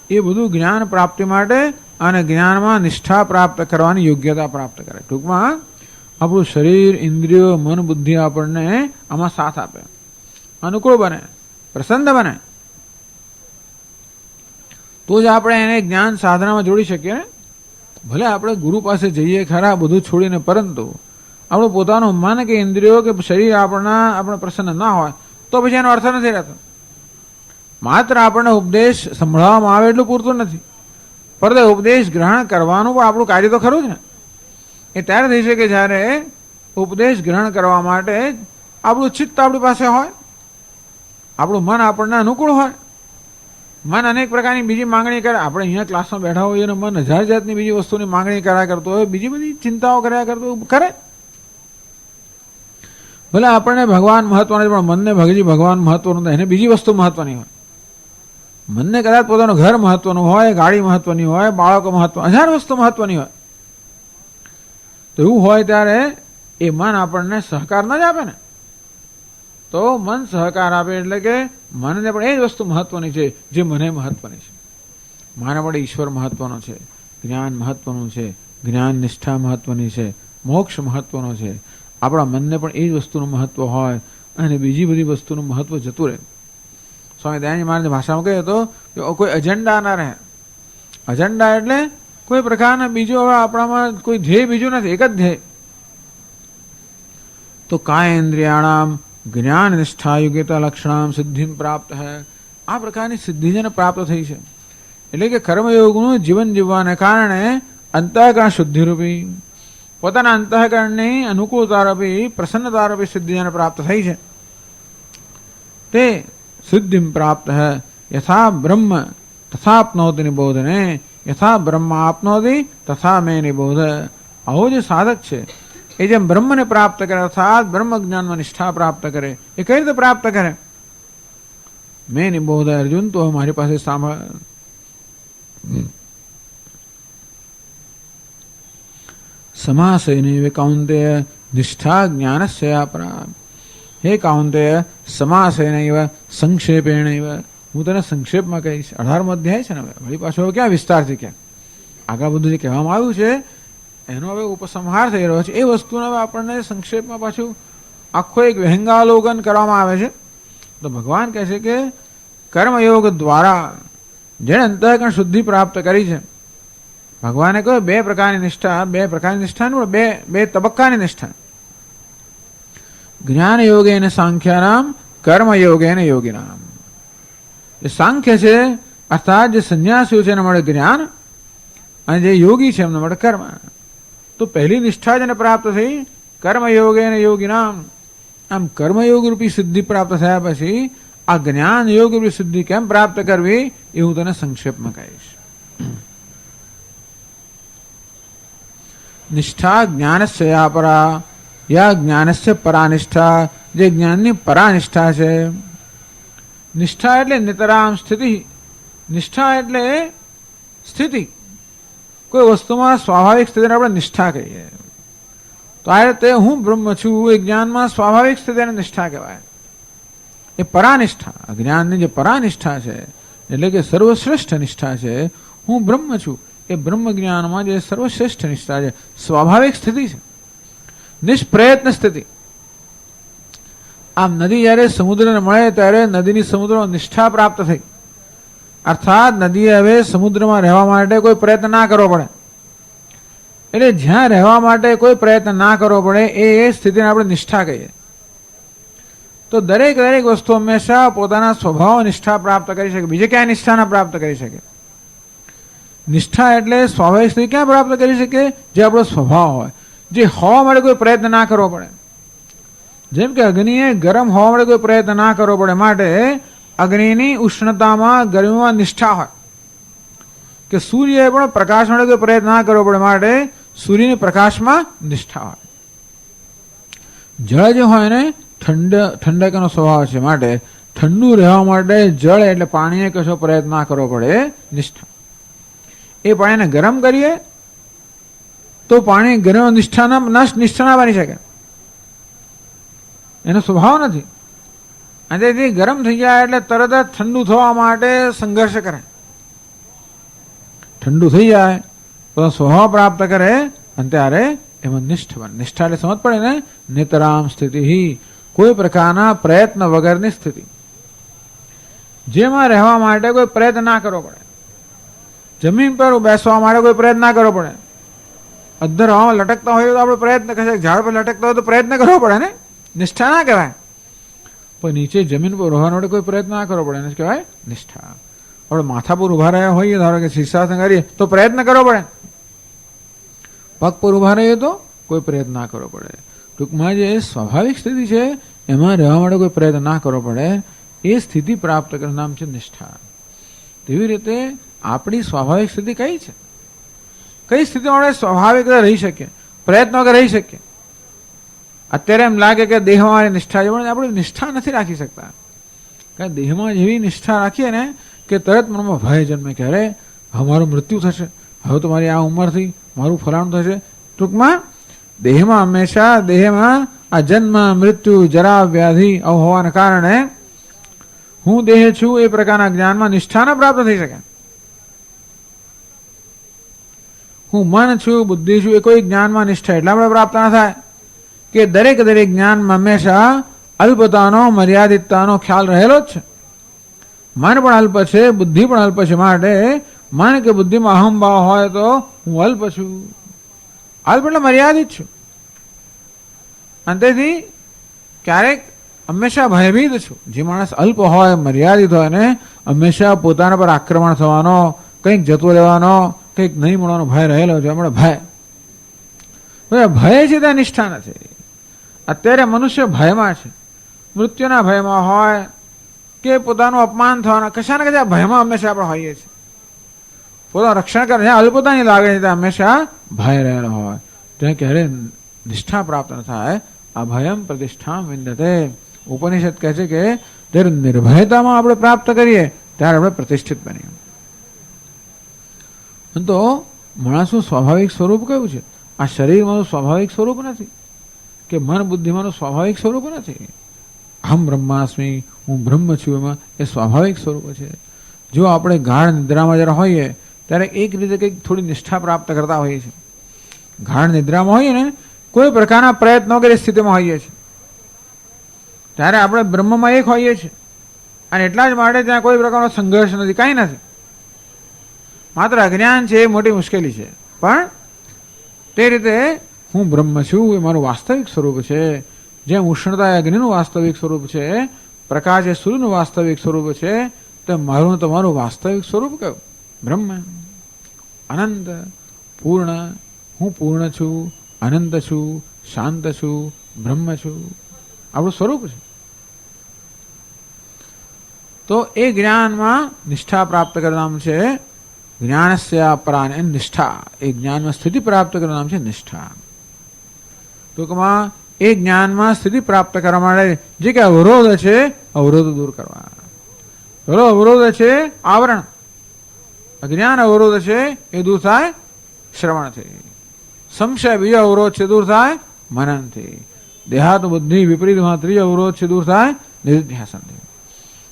એ બધું જ્ઞાન પ્રાપ્તિ માટે અને જ્ઞાનમાં નિષ્ઠા પ્રાપ્ત કરવાની યોગ્યતા પ્રાપ્ત કરે. ટૂંકમાં આપણું શરીર, ઇન્દ્રિયો, મન, બુદ્ધિ આપણને આમાં સાથ આપે, અનુકૂળ બને, પ્રસન્ન બને. તો જ આપણે એને જ્ઞાન સાધનામાં જોડી શકીએ ને. ભલે આપણે ગુરુ પાસે જઈએ ખરા બધું છોડીને, પરંતુ આપણું પોતાનું મન કે ઇન્દ્રિયો કે શરીર આપણે પ્રસન્ન ના હોય તો પછી એનો અર્થ નથી રહેતો. માત્ર આપણને ઉપદેશ સંભળાવવામાં આવે એટલું પૂરતું નથી, પરંતુ ઉપદેશ ગ્રહણ કરવાનું પણ આપણું કાર્ય તો ખરું જ ને. એ ત્યારે થઈ શકે જ્યારે ઉપદેશ ગ્રહણ કરવા માટે આપણું ચિત્ત આપણી પાસે હોય, આપણું મન આપણને અનુકૂળ હોય. મન અનેક પ્રકારની બીજી માંગણી કરે. આપણે અહીંયા ક્લાસમાં બેઠા હોઈએ અને મન હજાર જાતની બીજી વસ્તુની માંગણી કર્યા કરતો હોય, બીજી બધી ચિંતાઓ કર્યા કરતો કરે. ભલે આપણને ભગવાન મહત્વનું છે, પણ મનને ભગવાન મહત્વનું નથી, એને બીજી વસ્તુ મહત્વની હોય. મનને કદાચ પોતાનું ઘર મહત્વનું હોય, ગાડી મહત્વની હોય, બાળકો મહત્વ, 1000 વસ્તુ મહત્વની હોય. તો એવું હોય ત્યારે એ મન આપણને સહકાર ન જ આપે ને. તો મન સહકાર આપે એટલે કે મનને પણ એ જ વસ્તુ મહત્વની છે જે મને મહત્વની છે. મારા માટે ઈશ્વર મહત્વનો છે, જ્ઞાન મહત્વનું છે, જ્ઞાન નિષ્ઠા મહત્વની છે, મોક્ષ મહત્વનો છે. આપણા મનને પણ એ જ વસ્તુનું મહત્વ હોય અને બીજી બધી વસ્તુનું મહત્વ જતું રહે. સ્વામી દયાનંદ મહારાજની ભાષામાં કહ્યું હતો કે કોઈ અજંડા ના રહે. અજંડા એટલે કોઈ પ્રકારના બીજો હવે આપણામાં કોઈ ધ્યેય બીજું નથી, એક જ ધ્યેય. તો કાયેન્દ્રિયાણામ જ્ઞાન નિષ્ઠા યોગ્યતા લક્ષણામ સિદ્ધિ પ્રાપ્ત હૈ. આ પ્રકારની સિદ્ધિ જેને પ્રાપ્ત થઈ છે એટલે કે કર્મયોગનું જીવન જીવવાને કારણે અંતઃકરણ શુદ્ધિરૂપી, પોતાના અંતઃકરણની અનુકૂળતારૂપી, પ્રસન્નતારૂપી સિદ્ધિ જેને પ્રાપ્ત થઈ છે તે સિદ્ધિ પ્રાપ્ત હૈ. યથા બ્રહ્મ તથાપ્નોતિ નિબોધને, યથા બ્રહ્મ આપનોતિ તથા મેં નિબોધ. આવો જે સાધક છે એ જેમ બ્રહ્મને પ્રાપ્ત કરે અર્થાત બ્રહ્મ જ્ઞાનમાં નિષ્ઠા પ્રાપ્ત કરે, એ કઈ રીતે પ્રાપ્ત કરે? મેં નિબોધ અર્જુન, તો મારી પાસે સાંભળ. સમાસેનૈવ કૌંતેય નિષ્ઠા જ્ઞાનસ્ય પરા. હે કૌંતેય, સમાસેનૈવ સંક્ષેપેણૈવ, હું તને સંક્ષેપમાં કહીશ. 18મો અધ્યાય છે ને, વળી પાછો ક્યાં વિસ્તારથી ક્યાં આગળ બધું જે કહેવામાં આવ્યું છે એનો હવે ઉપસંહાર થઈ રહ્યો છે. એ વસ્તુને હવે આપણને સંક્ષેપમાં પાછું આખો એક વ્યંગાવલોકન કરવામાં આવે છે. તો ભગવાન કહે છે કે કર્મયોગ દ્વારા જેણે અંતઃકરણ શુદ્ધિ પ્રાપ્ત કરી છે, ભગવાને કહ્યું 2 પ્રકારની નિષ્ઠા, 2 પ્રકારની નિષ્ઠા બે તબક્કાની નિષ્ઠા. જ્ઞાન યોગેન સાંખ્યાનામ, કર્મયોગેન યોગીનામ. જે સાંખ્ય છે અર્થાત જે સંન્યાસીઓ છે એના માટે જ્ઞાન, અને જે યોગી છે એમના માટે કર્મ. તો પહેલી નિષ્ઠા જેને પ્રાપ્ત થઈ કર્મયોગેન યોગીનામ. આમ કર્મયોગ રૂપી સિદ્ધિ પ્રાપ્ત થયા પછી આ જ્ઞાન યોગ રૂપી સિદ્ધિ કેમ પ્રાપ્ત કરવી એ હું તને સંક્ષેપમાં કહીશ. નિષ્ઠા જ્ઞાનસ્ય પરા, યા જ્ઞાનસ્ય પરાનિષ્ઠા, જે જ્ઞાનની પરાનિષ્ઠા છે. નિષ્ઠા એટલે નિતરામ સ્થિતિ. નિષ્ઠા એટલે સ્થિતિ. કોઈ વસ્તુમાં સ્વાભાવિક સ્થિતિને આપણે નિષ્ઠા કહીએ. તો આ રીતે હું બ્રહ્મ છું એ જ્ઞાનમાં સ્વાભાવિક સ્થિતિને નિષ્ઠા કહેવાય. એ પરાનિષ્ઠા, જ્ઞાનની જે પરાનિષ્ઠા છે એટલે કે સર્વશ્રેષ્ઠ નિષ્ઠા છે, હું બ્રહ્મ છું એ બ્રહ્મ જ્ઞાનમાં જે સર્વશ્રેષ્ઠ નિષ્ઠા છે, સ્વાભાવિક સ્થિતિ છે, નિષ્પ્રયત્ન સ્થિતિ. આમ નદી જ્યારે સમુદ્રને મળે ત્યારે નદીની સમુદ્રમાં નિષ્ઠા પ્રાપ્ત થઈ. અર્થાત નદીએ હવે સમુદ્રમાં રહેવા માટે કોઈ પ્રયત્ન ના કરવો પડે. એટલે જ્યાં રહેવા માટે કોઈ પ્રયત્ન ના કરવો પડે એ સ્થિતિને આપણે નિષ્ઠા કહીએ. તો દરેક વસ્તુ હંમેશા પોતાના સ્વભાવ નિષ્ઠા પ્રાપ્ત કરી શકે, બીજે ક્યાંય નિષ્ઠા ના પ્રાપ્ત કરી શકે. નિષ્ઠા એટલે સ્વાભાવિક સ્થિતિ ક્યાં પ્રાપ્ત કરી શકે? જે આપણો સ્વભાવ હોય, જે હોવા માટે કોઈ પ્રયત્ન ના કરવો પડે. જેમ કે અગ્નિએ ગરમ હોવા માટે કોઈ પ્રયત્ન ના કરવો પડે માટે અગ્નિની ઉષ્ણતામાં ગરમીમાં નિષ્ઠા હોય. કે સૂર્ય પણ પ્રકાશ માટે કોઈ પ્રયત્ન ના કરવો પડે માટે સૂર્યની પ્રકાશમાં નિષ્ઠા હોય. જળ જે હોય ને ઠંડકનો સ્વભાવ છે માટે ઠંડુ રહેવા માટે જળ એટલે પાણીએ કશો પ્રયત્ન ના કરવો પડે, નિષ્ઠા. એ પાણીને ગરમ કરીએ તો પાણી ગરમ નિષ્ઠા ના બની શકે, એનો સ્વભાવ નથી. અને તેથી ગરમ થઈ જાય એટલે તરત જ ઠંડુ થવા માટે સંઘર્ષ કરે. ઠંડુ થઈ જાય તો સ્વભાવ પ્રાપ્ત કરે અને ત્યારે એમાં નિષ્ઠ બને. નિષ્ઠા એટલે સમજ પડે ને, નિતરામ સ્થિતિ, કોઈ પ્રકારના પ્રયત્ન વગરની સ્થિતિ, જેમાં રહેવા માટે કોઈ પ્રયત્ન ના કરવો પડે. જમીન પર બેસવા માટે કોઈ પ્રયત્ન ના કરવો પડે. અધ્ધર હવામાં લટકતા હોય તો આપણે પ્રયત્ન કરીએ, ઝાડ પર લટકતા હોય તો પ્રયત્ન કરવો પડે ને, નિષ્ઠા ના કહેવાય. પણ નીચે જમીન પર ઉભા માટે કોઈ પ્રયત્ન ના કરવો પડે એને કહેવાય નિષ્ઠા. આપણે માથા પર ઉભા રહ્યા હોઈએ, ધારો કે શીર્ષાસન કરીએ તો પ્રયત્ન કરવો પડે. પગ પર ઉભા રહીએ તો કોઈ પ્રયત્ન ના કરવો પડે. ટૂંકમાં જે સ્વાભાવિક સ્થિતિ છે એમાં રહેવા માટે કોઈ પ્રયત્ન ના કરવો પડે, એ સ્થિતિ પ્રાપ્ત કરવાનું નામ છે નિષ્ઠા. તેવી રીતે આપણી સ્વાભાવિક સ્થિતિ કઈ છે? કઈ સ્થિતિમાં આપણે સ્વાભાવિક રહી શકીએ, પ્રયત્ન વગર રહી શકીએ? અત્યારે એમ લાગે કે દેહમાં મારી નિષ્ઠા છે, પણ આપણે નિષ્ઠા નથી રાખી શકતા. કારણ દેહમાં જેવી નિષ્ઠા રાખીએ ને કે તરત મનમાં ભય જન્મે કે અરે હવે મારું મૃત્યુ થશે, હવે તો મારી આ ઉંમરથી મારું ફલાણું થશે. ટૂંકમાં દેહમાં હંમેશા દેહમાં આ જન્મ મૃત્યુ જરા વ્યાધિ આવું હોવાના કારણે હું દેહ છું એ પ્રકારના જ્ઞાનમાં નિષ્ઠા ન પ્રાપ્ત થઈ શકે. હું મન છું બુદ્ધિ છું એ કોઈ જ્ઞાનમાં નિષ્ઠા એટલા માટે પ્રાપ્ત ના થાય કે દરેક દરેક જ્ઞાનમાં હંમેશા અલ્પતાનો મર્યાદિતતાનો ખ્યાલ રહેલો જ છે. મન પણ અલ્પ છે, બુદ્ધિ પણ અલ્પ છે, માટે મન કે બુદ્ધિમાં અહમભાવ હોય તો હું અલ્પ છું. અલ્પ એટલે મર્યાદિત છું. અને તેથી ક્યારેક હંમેશા ભયભીત છું. જે માણસ અલ્પ હોય મર્યાદિત હોય ને હંમેશા પોતાના પર આક્રમણ થવાનો, કંઈક જતો રહેવાનો, કંઈક નહીં મળવાનો ભય રહેલો છે. હમણાં ભય છે ત્યાં નિષ્ઠા નથી. અત્યારે મનુષ્ય ભયમાં છે, મૃત્યુના ભયમાં હોય કે પોતાનું અપમાન થવાના કશા ને કશા ભયમાં હંમેશા આપણે હોઈએ છીએ. પોતાનું રક્ષણ કરે જ્યાં અલ્પતાની લાગે છે ત્યાં હંમેશા ભય રહેલો હોય. ત્યાં ક્યારે નિષ્ઠા પ્રાપ્ત ન થાય. અભયમ પ્રતિષ્ઠા વિંદતે. ઉપનિષદ કહે છે કે જ્યારે નિર્ભયતામાં આપણે પ્રાપ્ત કરીએ ત્યારે આપણે પ્રતિષ્ઠિત બનીએ. તો માણસનું સ્વાભાવિક સ્વરૂપ કયું છે? આ શરીરમાંનું સ્વાભાવિક સ્વરૂપ નથી કે મન બુદ્ધિમાંનું સ્વાભાવિક સ્વરૂપ નથી. અહમ બ્રહ્માસ્મિ, હું બ્રહ્મ છું, એમાં એ સ્વાભાવિક સ્વરૂપ છે. જો આપણે ગાઢ નિદ્રામાં જ્યારે હોઈએ ત્યારે એક રીતે કંઈક થોડી નિષ્ઠા પ્રાપ્ત કરતા હોઈએ છીએ. ગાઢ નિદ્રામાં હોઈએ ને કોઈ પ્રકારના પ્રયત્નો કરી સ્થિતિમાં હોઈએ છીએ ત્યારે આપણે બ્રહ્મમાં એક હોઈએ છીએ. અને એટલા જ માટે ત્યાં કોઈ પ્રકારનો સંઘર્ષ નથી, કાંઈ નથી. માત્ર અજ્ઞાન છે એ મોટી મુશ્કેલી છે. પણ તે રીતે હું બ્રહ્મ છું એ મારું વાસ્તવિક સ્વરૂપ છે. જેમ ઉષ્ણતા એ અગ્નિનું વાસ્તવિક સ્વરૂપ છે, પ્રકાશ એ સૂર્યનું વાસ્તવિક સ્વરૂપ છે, તો મારું તમારું વાસ્તવિક સ્વરૂપ કયું? બ્રહ્મ. અનંત પૂર્ણ. હું પૂર્ણ છું, અનંત છું, શાંત છું, બ્રહ્મ છું. આપણું સ્વરૂપ છે. તો એ જ્ઞાનમાં નિષ્ઠા પ્રાપ્ત કરવાનું નામ છે જ્ઞાનસ્ય પરાન નિષ્ઠા. એ જ્ઞાનમાં સ્થિતિ પ્રાપ્ત કરવાનું નામ છે નિષ્ઠા. ટૂંકમાં એ જ્ઞાનમાં સ્થિતિ પ્રાપ્ત કરવા માટે જે કે અવરોધ છે અવરોધ દૂર કરવા. પેલો અવરોધ છે આવરણ, અજ્ઞાન અવરોધ છે એ દૂર થાય શ્રવણથી. સંશય બીજો અવરોધ છે દૂર થાય મનનથી. દેહાત બુદ્ધિ વિપરીતમાં ત્રીજો અવરોધ છે દૂર થાય નિધિધ્યાસનથી.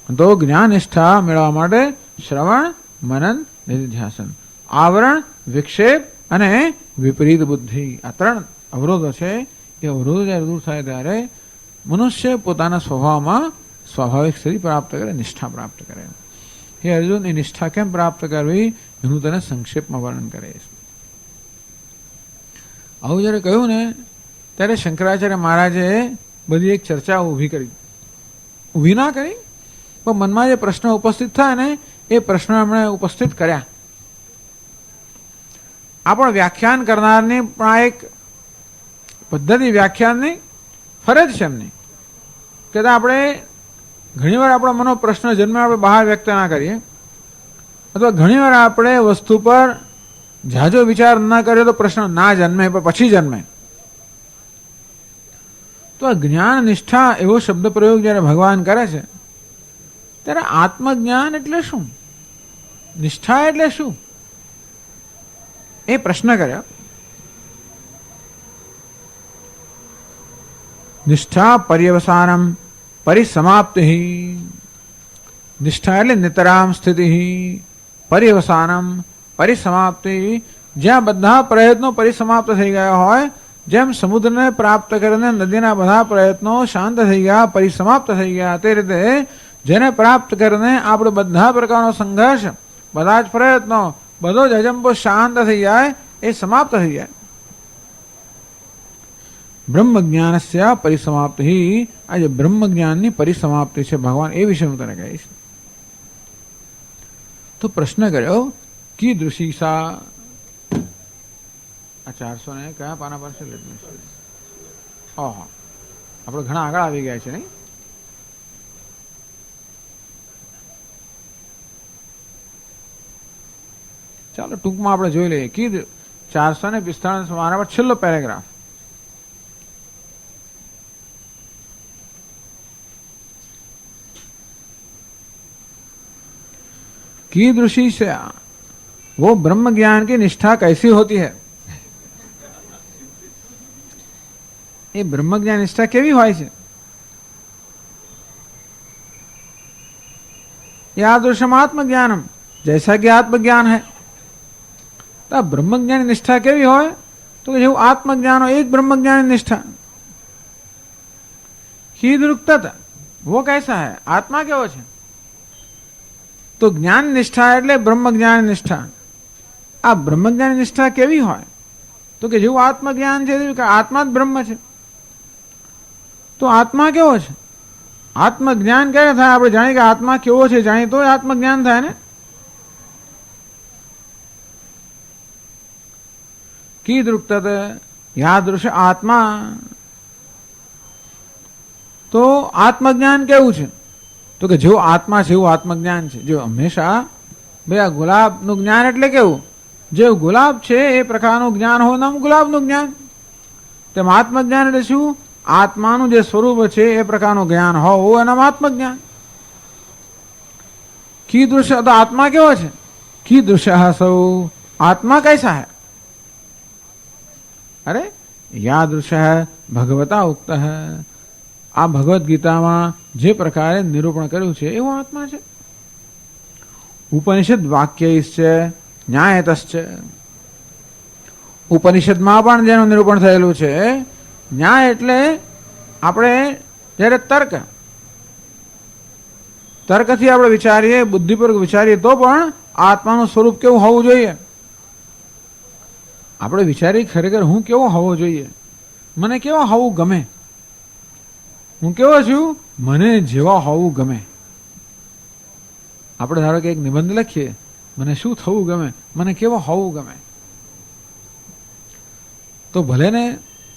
તો જ્ઞાન નિષ્ઠા મેળવવા માટે શ્રવણ, મનન, નિધિધ્યાસન, આવરણ, વિક્ષેપ અને વિપરીત બુદ્ધિ આ ત્રણ અવરોધો છે. એ અવરોધો જ્યારે દૂર થાય ત્યારે મનુષ્ય પોતાના સ્વભાવમાં સ્વાભાવિક સ્થિતિ પ્રાપ્ત કરે, નિષ્ઠા પ્રાપ્ત કરે. હે અર્જુન, એ નિષ્ઠા કેમ પ્રાપ્ત કરવી એનું તને સંક્ષેપમાં વર્ણન કરે છે. આવું જ્યારે કહ્યું ને ત્યારે શંકરાચાર્ય મહારાજે બધી એક ચર્ચા ઊભી ના કરી, પણ મનમાં જે પ્રશ્ન ઉપસ્થિત થાય ને એ પ્રશ્ન એમણે ઉપસ્થિત કર્યા. આ પણ વ્યાખ્યાન કરનારની પણ આ એક પદ્ધતિ, વ્યાખ્યાનની ફરજ છે એમની કે આપણે ઘણીવાર આપણા મનો પ્રશ્ન જન્મે આપણે બહાર વ્યક્ત ના કરીએ, અથવા ઘણીવાર આપણે વસ્તુ પર ઝાઝો વિચાર ના કરીએ તો પ્રશ્ન ના જન્મે પણ પછી જન્મે. તો આ જ્ઞાન નિષ્ઠા એવો શબ્દ પ્રયોગ જ્યારે ભગવાન કરે છે ત્યારે આત્મજ્ઞાન એટલે શું, નિષ્ઠા એટલે શું એ પ્રશ્ન કર્યા. નિષ્ઠા પર્યવસાનમ પરિસમાપ્તિ. નિષ્ઠા એટલે નિતરામ સ્થિતિ, પર્યવસાનમ પરિસમાપ્તિ. જ્યાં બધા પ્રયત્નો પરિસમાપ્ત થઈ ગયા હોય, જેમ સમુદ્રને પ્રાપ્ત કરીને નદીના બધા પ્રયત્નો શાંત થઈ ગયા, પરિસમાપ્ત થઈ ગયા, તે રીતે જેને પ્રાપ્ત કરીને આપણે બધા પ્રકારનો સંઘર્ષ, બધા જ પ્રયત્નો, બધો જ અજંબો શાંત થઈ જાય, એ સમાપ્ત થઈ જાય. બ્રહ્મ જ્ઞાનસ્ય પરિસમાપ્તિ. આજે બ્રહ્મ જ્ઞાનની પરિસમાપ્તિ છે ભગવાન એ વિશે હું તને કહીશ. તો પ્રશ્ન કર્યો કીદૃશી સા. આ 400 ને કયા પાના પર છે? ઓહો, આપણે ઘણા આગળ આવી ગયા છે નહીં? ચાલો ટૂંકમાં આપણે જોઈ લઈએ. કીદ 445 પાના પર છેલ્લો પેરેગ્રાફ. कीदृशी से वो ब्रह्म ज्ञान की निष्ठा कैसी होती है? ये ब्रह्म ज्ञान निष्ठा केवी होय छे? यादृशम आत्मज्ञानम, जैसा कि आत्मज्ञान है। तो ब्रह्म ज्ञान निष्ठा केवी होय? तो जो आत्मज्ञान हो एक ब्रह्म ज्ञान निष्ठा। कीदृक्तत, वो कैसा है? आत्मा केवो छे? तो ज्ञान निष्ठा एटले ब्रह्म ज्ञान निष्ठा। आ ब्रह्म ज्ञान निष्ठा केवी होय? तो कि जो आत्मज्ञान छे आत्मा ज ब्रह्म छे। तो आत्मा केवो छे? आत्मज्ञान क्यारे थाय? आपणे जाणीए के आत्मा केवो छे, जाणीए तो आत्मज्ञान थाय ने। कीदृक्तत यादृश आत्मा। तो आत्मज्ञान केवुं छे? तो कि जो आत्मा छे एवुं आत्मज्ञान छे। जो हमेशा भाई आ गुलाबनुं ज्ञान एटले केवुं? जे गुलाब छे ए प्रकारनुं ज्ञान हो नाम गुलाबनुं ज्ञान। तेम आत्मज्ञान एटले शुं? आत्मानुं जे स्वरूप छे ए प्रकारनुं ज्ञान हो एनुं नाम आत्मज्ञान। कीदृश, तो आत्मा केवो छे? कीदृशः सौ, आत्मा कैसा है? अरे यादृशः भगवता उक्त है। आ भगवत गीता में जे प्रकारे निरूपण कर्युं छे एवो आत्मा छे। उपनिषद वाक्यैश्च न्यायतश्च, उपनिषद में पण जेनुं निरूपण थयेलुं छे। न्याय एटले आपणे ज्यारे तर्कथी आपणे विचारीए, बुद्धिपूर्वक विचारीए तो पण आत्मानुं स्वरूप केवुं होवुं जोईए। આપણે વિચારી ખરેખર હું કેવો હોવો જોઈએ, મને કેવા હોવું ગમે, હું કેવો છું, મને જેવા હોવું ગમે. આપણે ધારો કે એક નિબંધ લખીએ, મને શું થવું ગમે, મને કેવા હોવું ગમે. તો ભલે ને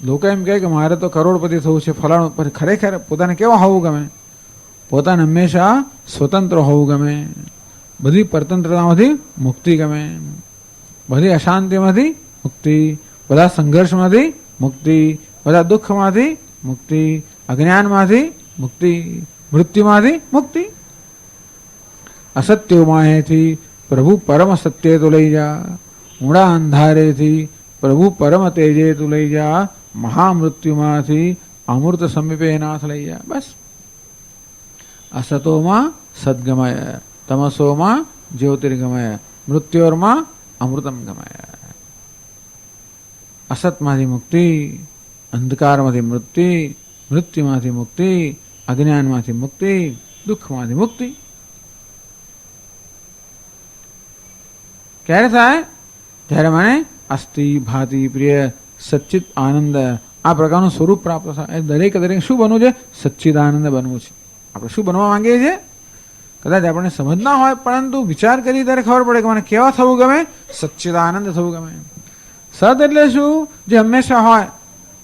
લોકો એમ કહે કે મારે તો કરોડપતિ થવું છે ફલાણું, પણ ખરેખર પોતાને કેવા હોવું ગમે? પોતાને હંમેશા સ્વતંત્ર હોવું ગમે, બધી પરતંત્રતામાંથી મુક્તિ ગમે, બધી અશાંતિમાંથી મુક્તિ, બધા સંઘર્ષમાંથી મુક્તિ, બધા દુઃખમાંથી મુક્તિ, અજ્ઞાનમાંથી મુક્તિ, મૃત્યુમાંથી મુક્તિ. અસત્યોમાંયથી પ્રભુ પરમ સત્ય તો લઈ જા, ઊંડા અંધારેથી પ્રભુ પરમ તેજે તું લઈ જા, મહામૃત્યુમાંથી અમૃત સમીપે નાથ લઈ જા. બસ અસતોમાં સદગમય, તમસોમાં જ્યોતિર્ગમય, મૃત્યોર્માં અમૃતમ ગમય. અસતમાંથી મુક્તિ, અંધકારમાંથી મુક્તિ, મૃત્યુમાંથી મુક્તિ, અજ્ઞાનમાંથી મુક્તિ, દુઃખમાંથી મુક્તિ. ક્યારે થાય? ત્યારે મને અસ્થિ ભાતિ પ્રિય સચ્ચિત આનંદ આ પ્રકારનું સ્વરૂપ પ્રાપ્ત થાય. દરેક શું બનવું છે? સચ્ચિદાનંદ બનવું છે. આપણે શું બનવા માંગીએ છીએ? કદાચ આપણને સમજ ના હોય, પરંતુ વિચાર કરી ત્યારે ખબર પડે કે મને કેવા થવું ગમે? સચ્ચિદાનંદ થવું ગમે. સત એટલે શું? જે હંમેશા હોય.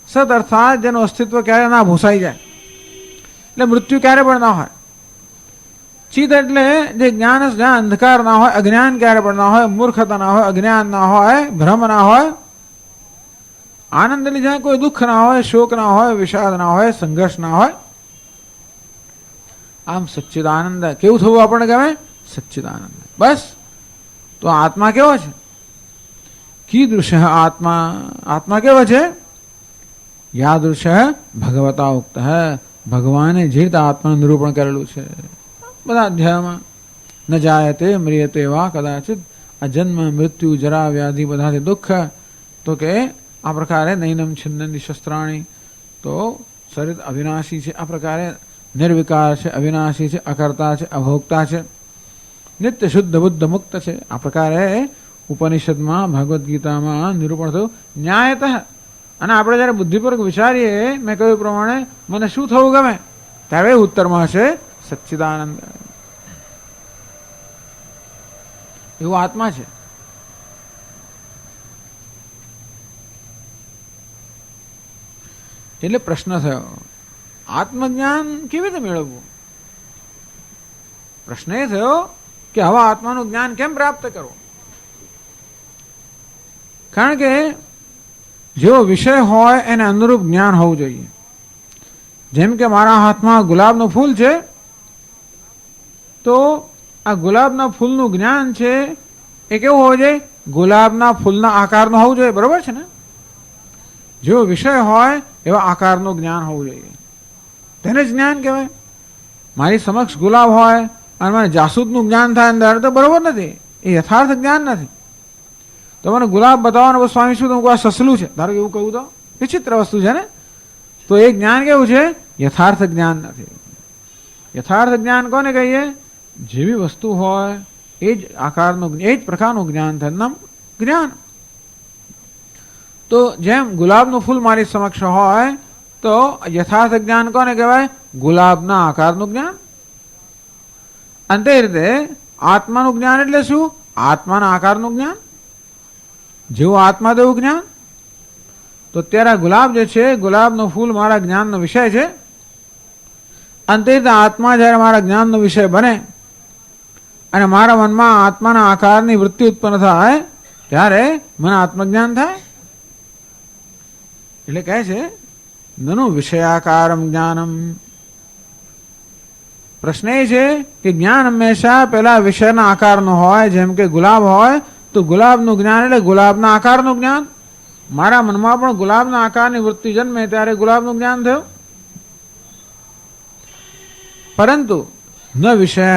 સત અર્થાત જેનું અસ્તિત્વ ક્યારે ના ભૂસાઈ જાય, એટલે મૃત્યુ ક્યારે પણ ના હોય. ચિત એટલે જે જ્ઞાન, જ્યાં અંધકાર ના હોય, અજ્ઞાન ક્યારે પણ ના હોય, મૂર્ખતા ના હોય, અજ્ઞાન ના હોય, ભ્રમ ના હોય. આનંદ એટલે જ્યાં કોઈ દુઃખ ના હોય, શોક ના હોય, વિષાદ ના હોય, સંઘર્ષ ના હોય. આમ સચ્ચિદાનંદ કેવું થવું આપણને ગમે? સચ્ચિદાનંદ. બસ તો આત્મા કેવો છે? कीदृश आत्मा, आत्मा केवो छे? यादृश भगवता उक्त है. भगवाने जे रीते आत्मानुं निरूपण करेलुं छे बधा अध्यायमां. न जायते म्रियते वा कदाचित, आ जन्म मृत्यु जरा व्याधि बधाथी दुख. तो के आ प्रकारे नैनम छिन्नन्ति शस्त्राणि. तो शरीर अविनाशी छे. आ प्रकारे निर्विकार छे, अविनाशी छे, अकर्ता छे, अभोक्ता छे, नित्य शुद्ध बुद्ध मुक्त छे. आ प्रकारे ઉપનિષદમાં ભગવદ્ ગીતામાં નિરૂપણ થયું ન્યાયતઃ. અને આપણે જ્યારે બુદ્ધિપૂર્વક વિચારીએ, મેં કહ્યું પ્રમાણે મને શું થવું ગમે, ત્યારે ઉત્તરમાં હશે સચ્ચિદાનંદ. એવું આત્મા છે. એટલે પ્રશ્ન થયો, આત્મજ્ઞાન કેવી રીતે મેળવવું? પ્રશ્ન એ થયો કે આવા આત્માનું જ્ઞાન કેમ પ્રાપ્ત કરવું? કારણ કે જેવો વિષય હોય એને અનુરૂપ જ્ઞાન હોવું જોઈએ. જેમ કે મારા હાથમાં ગુલાબનું ફૂલ છે, તો આ ગુલાબના ફૂલનું જ્ઞાન છે એ કેવું હોવું જોઈએ? ગુલાબના ફૂલના આકારનું હોવું જોઈએ, બરોબર છે ને? જેવો વિષય હોય એવા આકારનું જ્ઞાન હોવું જોઈએ, તેને જ જ્ઞાન કહેવાય. મારી સમક્ષ ગુલાબ હોય અને મને જાસૂદનું જ્ઞાન થાય અંદર, તો બરોબર નથી, એ યથાર્થ જ્ઞાન નથી. તો મને ગુલાબ બતાવવાનો સ્વામી શું આ સસલું છે, ધારો કે એવું કહું તો વિચિત્ર વસ્તુ છે ને, તો એ જ્ઞાન કેવું છે? યથાર્થ જ્ઞાન નથી. યથાર્થ જ્ઞાન કોને કહીએ? જેવી વસ્તુ હોય એ જ આકારનું, એ જ પ્રકારનું જ્ઞાન થાય, નામ જ્ઞાન. તો જેમ ગુલાબનું ફૂલ મારી સમક્ષ હોય તો યથાર્થ જ્ઞાન કોને કહેવાય? ગુલાબના આકારનું જ્ઞાન. અને તે રીતે આત્માનું જ્ઞાન એટલે શું? આત્માના આકારનું જ્ઞાન, જેવું આત્મા તેવું જ્ઞાન. તો ત્યારે ગુલાબ જે છે, ગુલાબનું ફૂલ મારા જ્ઞાનનો વિષય છે. અને તે રીતે આત્મા જ્યારે મારા જ્ઞાનનો વિષય બને અને મારા મનમાં આત્માના આકારની વૃત્તિ ઉત્પન્ન થાય ત્યારે મને આત્મજ્ઞાન થાય. એટલે કહે છે નનુ વિષયાકારમ જ્ઞાનમ. પ્રશ્ન એ છે કે જ્ઞાન હંમેશા પેલા વિષયના આકારનો હોય. જેમ કે ગુલાબ હોય તો ગુલાબનું જ્ઞાન એટલે ગુલાબના આકારનું જ્ઞાન. મારા મનમાં પણ ગુલાબના આકારની વૃત્તિ જન્મે ત્યારે ગુલાબનું જ્ઞાન થયું. પરંતુ ન વિષય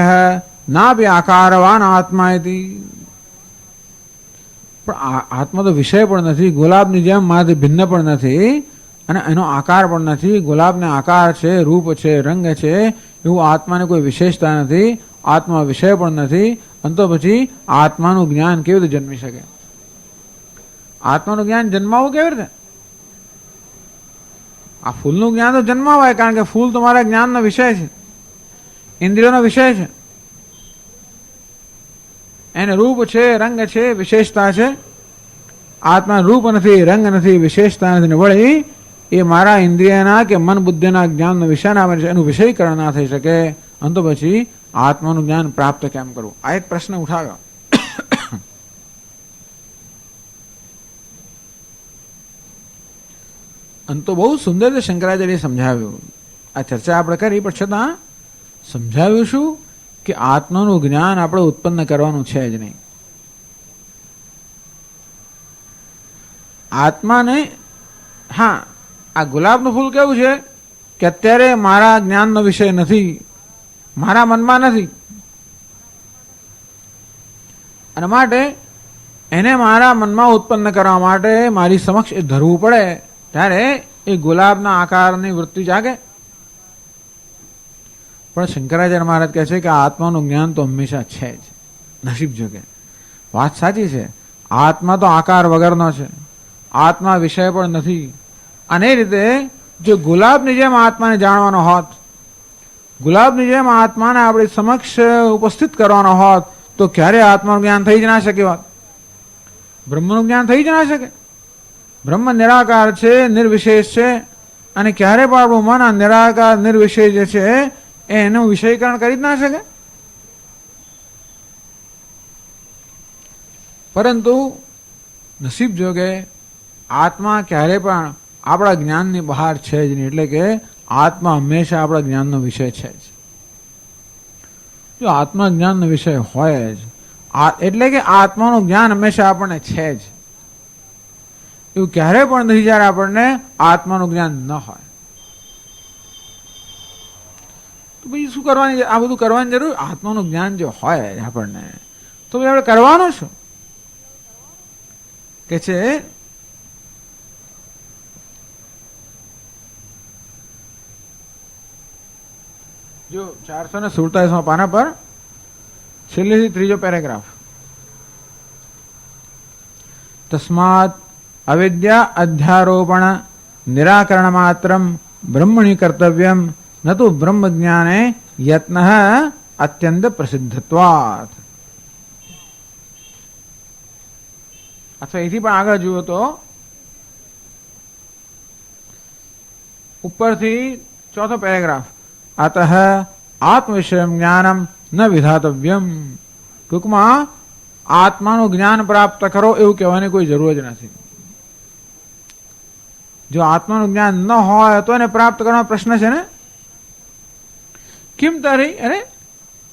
ના બી આકારવાન આત્મા હતી. પણ આત્મા તો વિષય પણ નથી, ગુલાબની જેમ મારાથી ભિન્ન પણ નથી અને એનો આકાર પણ નથી. ગુલાબને આકાર છે, રૂપ છે, રંગ છે, એવું આત્માને કોઈ વિશેષતા નથી. આત્મા વિષય પણ નથી. અને તો પછી આત્માનું જ્ઞાન કેવી રીતે જન્મી શકે? આત્માનું જ્ઞાન જન્માવું કેવી રીતે? આ ફૂલનું જ્ઞાન તો જન્માવાય, કારણ કે ફૂલ તો મારા જ્ઞાનનો વિષય છે, ઇન્દ્રિયોનો વિષય છે. એને રૂપ છે, રંગ છે, વિશેષતા છે. આત્મા રૂપ નથી, રંગ નથી, વિશેષતા નથી. વળી એ મારા ઇન્દ્રિયના કે મન બુદ્ધિના જ્ઞાનનો વિષય ના બને છે, એનું વિષયકરણ ના થઈ શકે. અને તો પછી આત્માનું જ્ઞાન પ્રાપ્ત કેમ કરવું? આ એક પ્રશ્ન ઉઠાવ્યો. અને તો બહુ સુંદર રીતે શંકરાચાર્ય સમજાવ્યું. આ ચર્ચા આપણે કરી, પણ છતાં સમજાવ્યું શું કે આત્માનું જ્ઞાન આપણે ઉત્પન્ન કરવાનું છે જ નહીં. આત્માને, હા, આ ગુલાબનું ફૂલ કેવું છે કે અત્યારે મારા જ્ઞાનનો વિષય નથી, મારા મનમાં નથી. અને માટે એને મારા મનમાં ઉત્પન્ન કરવા માટે મારી સમક્ષ એ ધરવું પડે ત્યારે એ ગુલાબના આકારની વૃત્તિ જાગે. પણ શંકરાચાર્ય મહારાજ કહે છે કે આત્માનું જ્ઞાન તો હંમેશા છે જ. નસીબ જોગે વાત સાચી છે. આત્મા તો આકાર વગરનો છે, આત્મા વિષય પણ નથી. અને એ રીતે જો ગુલાબની જેમ આત્માને જાણવાનો હોત, ગુલાબની જેમ આત્માને આપણી સમક્ષ ઉપસ્થિત કરવાનો હોત તો ક્યારે આત્માનું જ્ઞાન થઈ જ ના શકે હોત. બ્રહ્મનું જ્ઞાન થઈ જ ના શકે. બ્રહ્મ નિરાકાર છે, નિર્વિશેષ છે. અને ક્યારે પણ આપણું મન આ નિરાકાર નિર્વિશેષ જે છે એનું વિષયકરણ કરી જ ના શકે. પરંતુ નસીબ જોગે આત્મા ક્યારે પણ આપણા જ્ઞાનની બહાર છે જ નહીં. એટલે કે આત્મા હંમેશા આપણા જ્ઞાનનો વિષય છે જ. જો આત્મા જ્ઞાનનો વિષય હોય જ, એટલે કે આત્માનું જ્ઞાન હંમેશા આપણને છે જ. એવું ક્યારે પણ નથી જ્યારે આપણને આત્માનું જ્ઞાન ન હોય. તો પછી શું કરવાની, આ બધું કરવાની જરૂર? આત્માનું જ્ઞાન જો હોય આપણને તો પછી આપણે કરવાનું શું કે છે? જો 447 પાના પર છેલ્લેથી ત્રીજો પેરેગ્રાફ. તસ્માત અવિદ્યા અધ્યારોપણ નિરાકરણ માત્રમ બ્રહ્મણી કર્તવ્યમ ન તો બ્રહ્મ જ્ઞાને યત્ન અત્યંત પ્રસિદ્ધત્વાત. અથવા એથી પણ આગળ જુઓ તો ઉપરથી ચોથો પેરેગ્રાફ. અતઃ આત્મવિષય જ્ઞાનમ ન વિધાતવ્યમ. ટૂંકમાં આત્માનું જ્ઞાન પ્રાપ્ત કરો એવું કહેવાની કોઈ જરૂર જ નથી. જો આત્માનું જ્ઞાન ન હોય તો એને પ્રાપ્ત કરવાનો પ્રશ્ન છે ને? કેમ તારી? અરે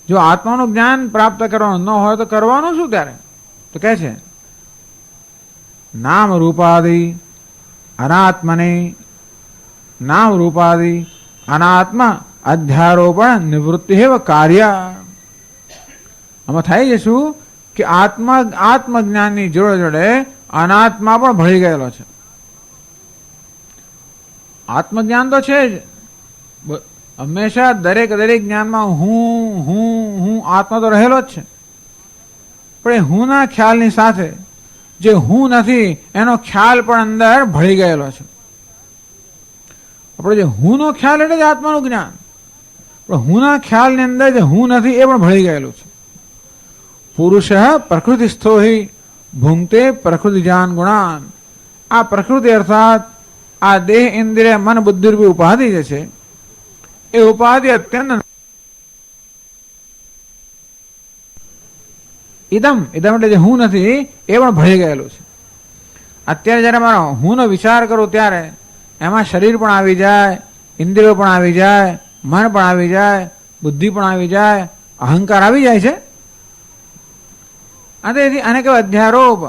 જો આત્માનું જ્ઞાન પ્રાપ્ત કરવાનું ન હોય તો કરવાનું શું ત્યારે? તો કહે છે નામ રૂપાદિ અનાત્મને નામ રૂપાદિ અનાત્મા અધ્યારોપણ નિવૃત્તિ હેવ કાર્ય. આમાં થાય છે શું કે આત્મજ્ઞાનની જોડે જોડે અનાત્મા પણ ભળી ગયેલો છે. આત્મજ્ઞાન તો છે જ, હંમેશા દરેક જ્ઞાનમાં હું આત્મા તો રહેલો જ છે, પણ એ હું ના ખ્યાલની સાથે જે હું નથી એનો ખ્યાલ પણ અંદર ભળી ગયેલો છે. આપણે જે હું નો ખ્યાલ એટલે જ આત્માનું જ્ઞાન, પણ હું ના ખ્યાલની અંદર જે હું નથી એ પણ ભળી ગયેલું છે. પુરુષ પ્રકૃતિસ્થો હિ ભૂંગતે પ્રકૃતિજાન ગુણાન. આ પ્રકૃતિ અર્થાત આ દેહ ઇન્દ્રિય મન બુદ્ધિ રૂપી ઉપાધિ જે છે એ ઉપાધિ અત્યંત ઇદમ એટલે જે હું નથી એ પણ ભળી ગયેલું છે. અત્યારે જયારે મારો હું નો વિચાર કરું ત્યારે એમાં શરીર પણ આવી જાય, ઇન્દ્રિયો પણ આવી જાય, મન પણ આવી જાય, બુદ્ધિ પણ આવી જાય, અહંકાર આવી જાય છે. આને કહેવાય અધ્યારોપ.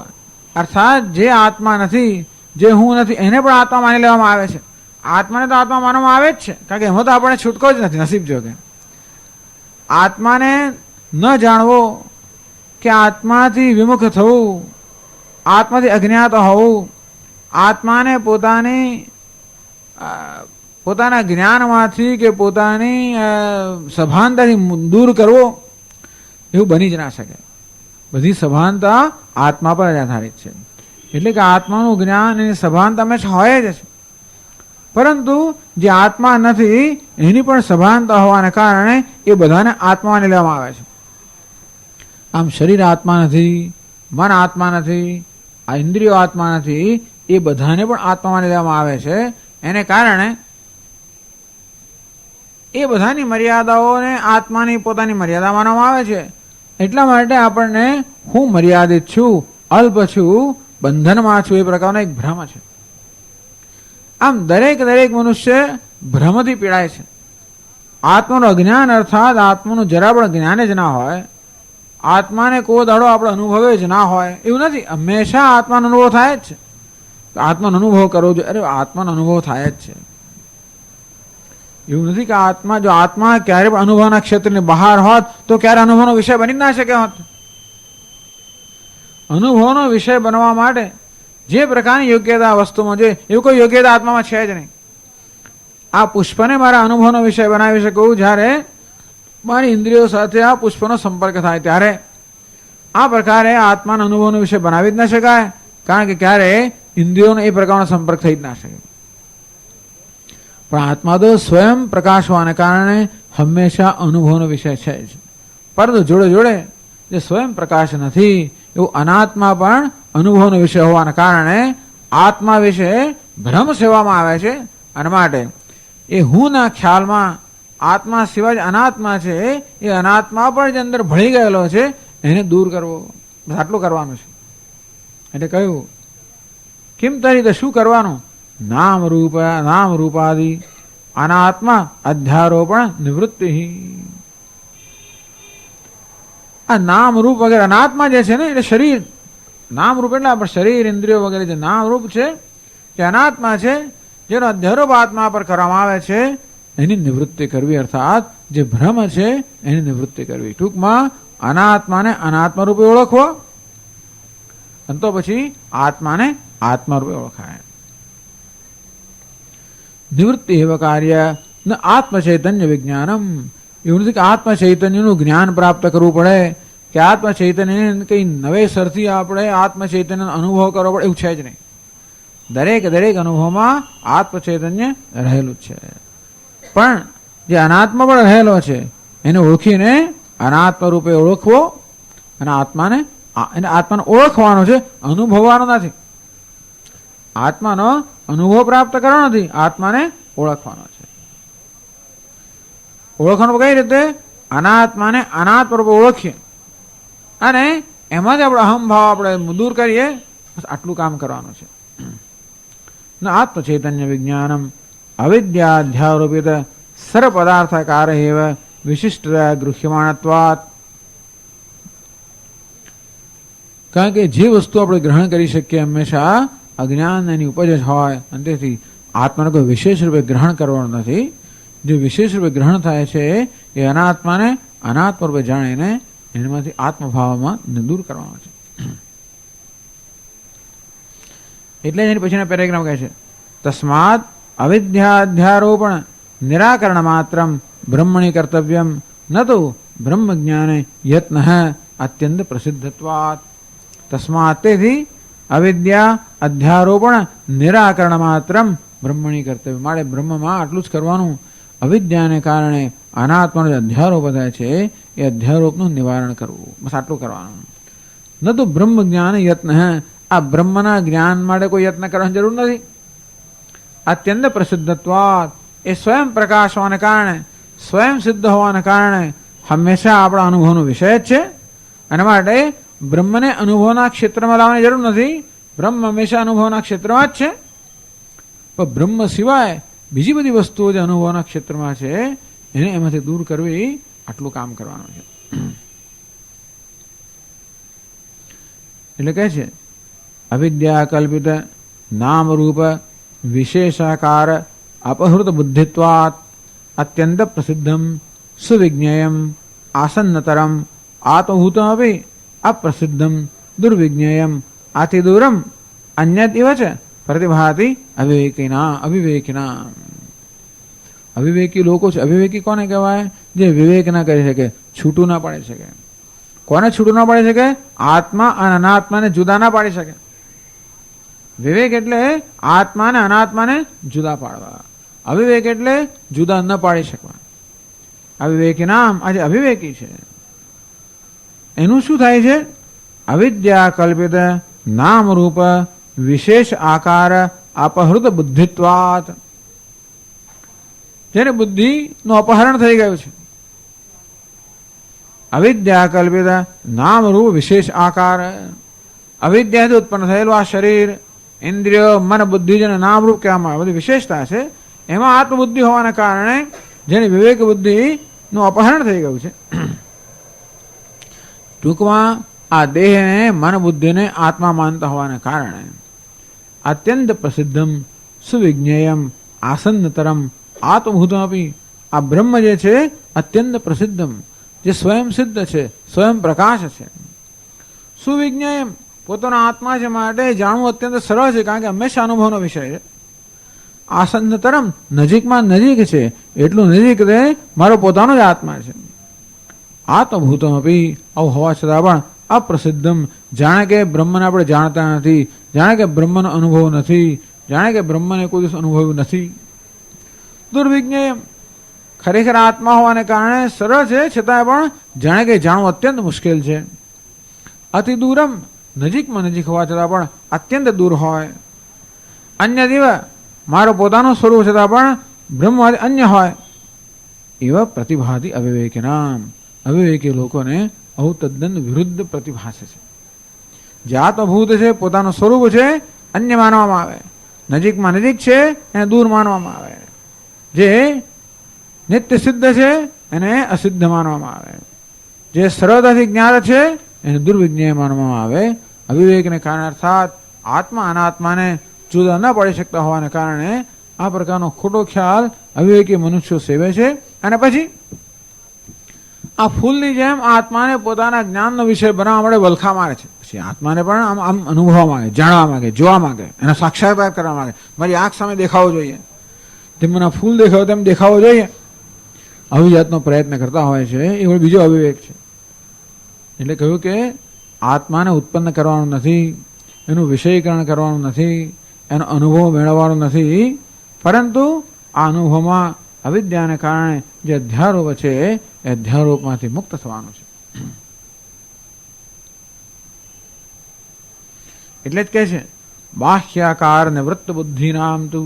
અર્થાત જે આત્મા નથી, જે હું નથી એને પણ આત્મા માની લેવામાં આવે છે. આત્માને તો આત્મા માનવામાં આવે જ છે, કારણ કે એમાં તો આપણે છૂટકો જ નથી. નસીબ જો કે આત્માને ન જાણવો કે આત્માથી વિમુખ થવું, આત્માથી અજ્ઞાત હોવું, આત્માને પોતાના જ્ઞાનમાંથી કે પોતાની સભાનતાથી દૂર કરવો, એવું બની જ ના શકે. બધી સભાનતા આત્મા પર જ આધારિત છે. એટલે કે આત્માનું જ્ઞાન એની સભાનતા હંમેશા હોય જ છે, પરંતુ જે આત્મા નથી એની પણ સભાનતા હોવાને કારણે એ બધાને આત્માને લેવામાં આવે છે. આમ શરીર આત્મા નથી, મન આત્મા નથી, આ ઇન્દ્રિયો આત્મા નથી, એ બધાને પણ આત્માને લેવામાં આવે છે. એને કારણે એ બધાની મર્યાદાઓને આત્માની પોતાની મર્યાદા માનવામાં આવે છે. એટલા માટે આપણને હું મર્યાદિત છું, અલ્પ છું, બંધનમાં છું, એ પ્રકારનો એક ભ્રમ છે. આમ દરેક મનુષ્ય ભ્રમથી પીડાય છે. આત્માનું અજ્ઞાન અર્થાત આત્માનું જરા પણ જ્ઞાન જ ના હોય, આત્માને કોઈ દાડો આપણે અનુભવે જ ના હોય એવું નથી. હંમેશા આત્માનો અનુભવ થાય જ છે. આત્માનો અનુભવ કરવો જોઈએ. અરે આત્માનો અનુભવ થાય જ છે. એવું નથી કે જો આત્મા ક્યારે પણ અનુભવના ક્ષેત્રની બહાર હોત તો ક્યારે અનુભવનો વિષય બની ના શકે હોત. અનુભવનો વિષય બનવા માટે જે પ્રકારની યોગ્યતા વસ્તુમાં જોઈએ એવું કોઈ યોગ્યતા આત્મામાં છે જ નહીં. આ પુષ્પને મારા અનુભવનો વિષય બનાવી શકું જ્યારે મારી ઇન્દ્રિયો સાથે આ પુષ્પનો સંપર્ક થાય ત્યારે. આ પ્રકારે આત્માના અનુભવનો વિષય બનાવી જ ના શકાય, કારણ કે ક્યારે ઇન્દ્રિયોનો એ પ્રકારનો સંપર્ક થઈ જ ના શકે. પણ આત્મા તો સ્વયં પ્રકાશ હોવાને કારણે હંમેશા અનુભવનો વિષય છે જ. પરંતુ જોડે જોડે જે સ્વયં પ્રકાશ નથી એવું અનાત્મા પણ અનુભવનો વિષય હોવાના કારણે આત્મા વિશે ભ્રમ સેવામાં આવે છે. અને માટે એ હું ના ખ્યાલમાં આત્મા સિવાય અનાત્મા છે, એ અનાત્મા પણ જે અંદર ભળી ગયેલો છે એને દૂર કરવો, આટલું કરવાનું છે. એટલે કહ્યું કેમ તરીકે શું કરવાનું? નામ રૂપાદિ અનાત્મા અધ્યારોપણ નિવૃત્તિ. આ નામ રૂપ વગેરે અનાત્મા જે છે ને એટલે શરીર, નામ રૂપ એટલે આપણે શરીર ઇન્દ્રિયો વગેરે જે નામ રૂપ છે જે અનાત્મા છે, જેનો અધ્યારોપ આત્મા પર કરવામાં આવે છે એની નિવૃત્તિ કરવી. અર્થાત જે ભ્રમ છે એની નિવૃત્તિ કરવી. ટૂંકમાં અનાત્માને અનાત્મા રૂપે ઓળખવો અને તો પછી આત્માને આત્મા રૂપે ઓળખાય. નિવૃત્તિ એવ કાર્ય ન આત્મ ચૈતન્ય વિજ્ઞાનમ. એવું નથી કે આત્મ ચૈતન્યનું જ્ઞાન પ્રાપ્ત કરવું પડે કે આત્મ ચૈતન્ય કઈ નવેસરથી આપણે આત્મ ચૈતન્યનો અનુભવ કરવો પડે એવું છે જ નહીં. દરેક અનુભવમાં આત્મ ચૈતન્ય રહેલું જ છે. પણ જે અનાત્મા પણ રહેલો છે એને ઓળખીને અનાત્મ રૂપે ઓળખવો અને આત્માને ઓળખવાનો છે, અનુભવવાનો નથી. આત્માનો અનુભવ પ્રાપ્ત કરવાનો નથી, આત્માને ઓળખવાનો છે. ઓળખવાનું કઈ રીતે? અનાત્માને અનાત્મ રૂપે ઓળખીએ અને એમાંથી આપણે અહમભાવ આપણે દૂર કરીએ, આટલું કામ કરવાનું છે. આત્મ ચૈતન્ય વિજ્ઞાનમ અવિદ્યાધ્યારોપિત સર્વ પદાર્થકાર એવ વિશિષ્ટતા ગૃહ્યમાણત્વાત. કારણ કે જે વસ્તુ આપણે ગ્રહણ કરી શકીએ હંમેશા અજ્ઞાન એની ઉપજ જ હોય, અને તેથી આત્માને કોઈ વિશેષ રૂપે ગ્રહણ કરવાનું નથી. જે વિશેષ રૂપે ગ્રહણ થાય છે એ અનાત્માને અનાત્મ રૂપે જાણીને એનામાંથી આત્મભાવમાં દૂર કરવાનો છે. એટલે જ એની પછીના પેરેગ્રાફ કહે છે તસ્માત અવિદ્યાધ્યારોપણ નિરાકરણ માત્રમ બ્રહ્મણી કર્તવ્યમ ન તો બ્રહ્મ જ્ઞાને યત્ન અત્યંત પ્રસિદ્ધત્વાત. તસ્માત તેથી અવિદ્યા અધ્યારોપણ નિરાકરણ માત્રમ બ્રહ્મણી કર્તવ્ય. મારે બ્રહ્મમાં આટલું જ કરવાનું. અવિદ્યાને કારણે અનાત્માનો જે અધ્યારોપ થાય છે એ અધ્યારોપનું નિવારણ કરવું, બસ આટલું કરવાનું. ન તો બ્રહ્મ જ્ઞાન યત્ન. આ બ્રહ્મના જ્ઞાન માટે કોઈ યત્ન કરવાની જરૂર નથી. અત્યંત પ્રસિદ્ધત્વાત. એ સ્વયં પ્રકાશ હોવાને કારણે, સ્વયં સિદ્ધ હોવાને કારણે હંમેશા આપણા અનુભવનો વિષય જ છે. અને માટે બ્રહ્મને અનુભવના ક્ષેત્રમાં લાવવાની જરૂર નથી. બ્રહ્મ હંમેશા અનુભવના ક્ષેત્રમાં જ છે. પણ બ્રહ્મ સિવાય બીજી બધી વસ્તુઓ જે અનુભવના ક્ષેત્રમાં છે એને એમાંથી દૂર કરવી, આટલું કામ કરવાનું છે. એટલે કહે છે અવિદ્યા કલ્પિત નામ રૂપ વિશેષાકાર અપહૃત બુદ્ધિત્વાત અત્યંત પ્રસિદ્ધમ સુવિજ્ઞેયમ આસન્નતરમ આત્મભૂતમ અપી અપ્રસિદ્ધમ દુર્વિજ્ઞેયમ આથી દૂરમ અન્યત ઇવ ચ પ્રતિભાતિ અવિવેકિના. અવિવેકી લોકો છે. અવિવેકી કોને કહેવાય? જે વિવેક ના કરી શકે, છૂટું ના પાડી શકે. કોને છૂટું ના પાડી શકે? આત્મા અને અનાત્માને જુદા ના પાડી શકે. વિવેક એટલે આત્મા અને અનાત્માને જુદા પાડવા. અવિવેક એટલે જુદા ન પાડી શકવા. અવિવેકી નામ આજે અવિવેકી છે. એનું શું થાય છે? અવિદ્યા કલ્પિત નામ રૂપ વિશેષ આકાર અપહૃત બુદ્ધિત્વાત. જેને બુદ્ધિનું અપહરણ થઈ ગયું છે. અવિદ્યા કલ્પિત નામ રૂપ વિશેષ આકાર. અવિદ્યાથી ઉત્પન્ન થયેલું આ શરીર, ઇન્દ્રિયો, મન, બુદ્ધિ જેને નામરૂપ કહેવામાં આવે, બધી વિશેષતા છે. એમાં આત્મબુદ્ધિ હોવાને કારણે જેની વિવેક બુદ્ધિનું અપહરણ થઈ ગયું છે. ટૂંકમાં આ દેહને, મન, બુદ્ધિને આત્મા માનતા હોવાને કારણે અત્યંત પ્રસિદ્ધમ સુવિજ્ઞેયમ આસન્નતરમ આત્મભૂતમ અપી. આ બ્રહ્મ જે છે અત્યંત પ્રસિદ્ધમ, જે સ્વયં સિદ્ધ છે, સ્વયં પ્રકાશ છે. સુવિજ્ઞેયમ પોતાના આત્મા છે માટે જાણવું અત્યંત સરળ છે, કારણ કે હંમેશા અનુભવનો વિષય છે. આસન્નતરમ નજીકમાં નજીક છે, એટલું નજીક રહે મારો પોતાનો જ આત્મા છે. આત્મભૂતમ અપી આવું હોવા છતાં પણ અપ્રસિદ્ધમ, જાણે કે બ્રહ્મને આપણે જાણતા નથી, જાણે કે બ્રહ્મનો અનુભવ નથી, જાણે કે બ્રહ્મને કોઈ દિવસ અનુભવ્યું નથી. દુર્વિજ્ઞેયમ ખરેખર આત્મા હોવાને કારણે સરળ છે, છતાં પણ જાણે કે જાણવું અત્યંત મુશ્કેલ છે. અતિ દૂરમ નજીકમાં નજીક હોવા છતાં પણ અત્યંત દૂર હોય. અન્ય દેવ મારો પોતાનો સ્વરૂપ છતાં પણ બ્રહ્મ અન્ય હોય. એવા પ્રતિભાતી અવિવેકી નામ. અવિવેકી લોકોને આવું તદ્દન વિરુદ્ધ પ્રતિભાસે છે. જે આત્મભૂત છે, પોતાનું સ્વરૂપ છે, અન્ય માનવામાં આવે. નજીકમાં નજીક છે એને દૂર માનવામાં આવે. જે નિત્ય સિદ્ધ છે એને અસિદ્ધ માનવામાં આવે. જે સરળતાથી જ્ઞાત છે એને દુર્વિજ્ઞેય માનવામાં આવે. અવિવેકને કારણે અર્થાત આત્મા અનાત્માને જુદા ન પાડી શકતા હોવાને કારણે આ પ્રકારનો ખોટો ખ્યાલ અવિવેકી મનુષ્યો સેવે છે. અને પછી આ ફૂલની જેમ આત્માને પોતાના જ્ઞાનનો વિષય બનાવવા માટે વલખા મારે છે. પછી આત્માને પણ આમ અનુભવવા માંગે, જાણવા માંગે, જોવા માંગે, એનો સાક્ષાત્કાર કરવા માંગે. મારી આંખ સામે દેખાવો જોઈએ, જેમ મને ફૂલ દેખાવ તેમ દેખાવો જોઈએ. આવી જાતનો પ્રયત્ન કરતા હોય છે. એ બીજો અવિવેક છે. એટલે કહ્યું કે આત્માને ઉત્પન્ન કરવાનું નથી, એનું વિષયીકરણ કરવાનું નથી, એનો અનુભવ મેળવવાનો નથી, પરંતુ આ અનુભવમાં અવિદ્યાને કારણે જે અધ્યારોપ છે એ અધ્યારોપમાંથી મુક્ત થવાનું છે. એટલે જ કહે છે બાહ્યાકાર નિવૃત્ત બુદ્ધિનામ તુ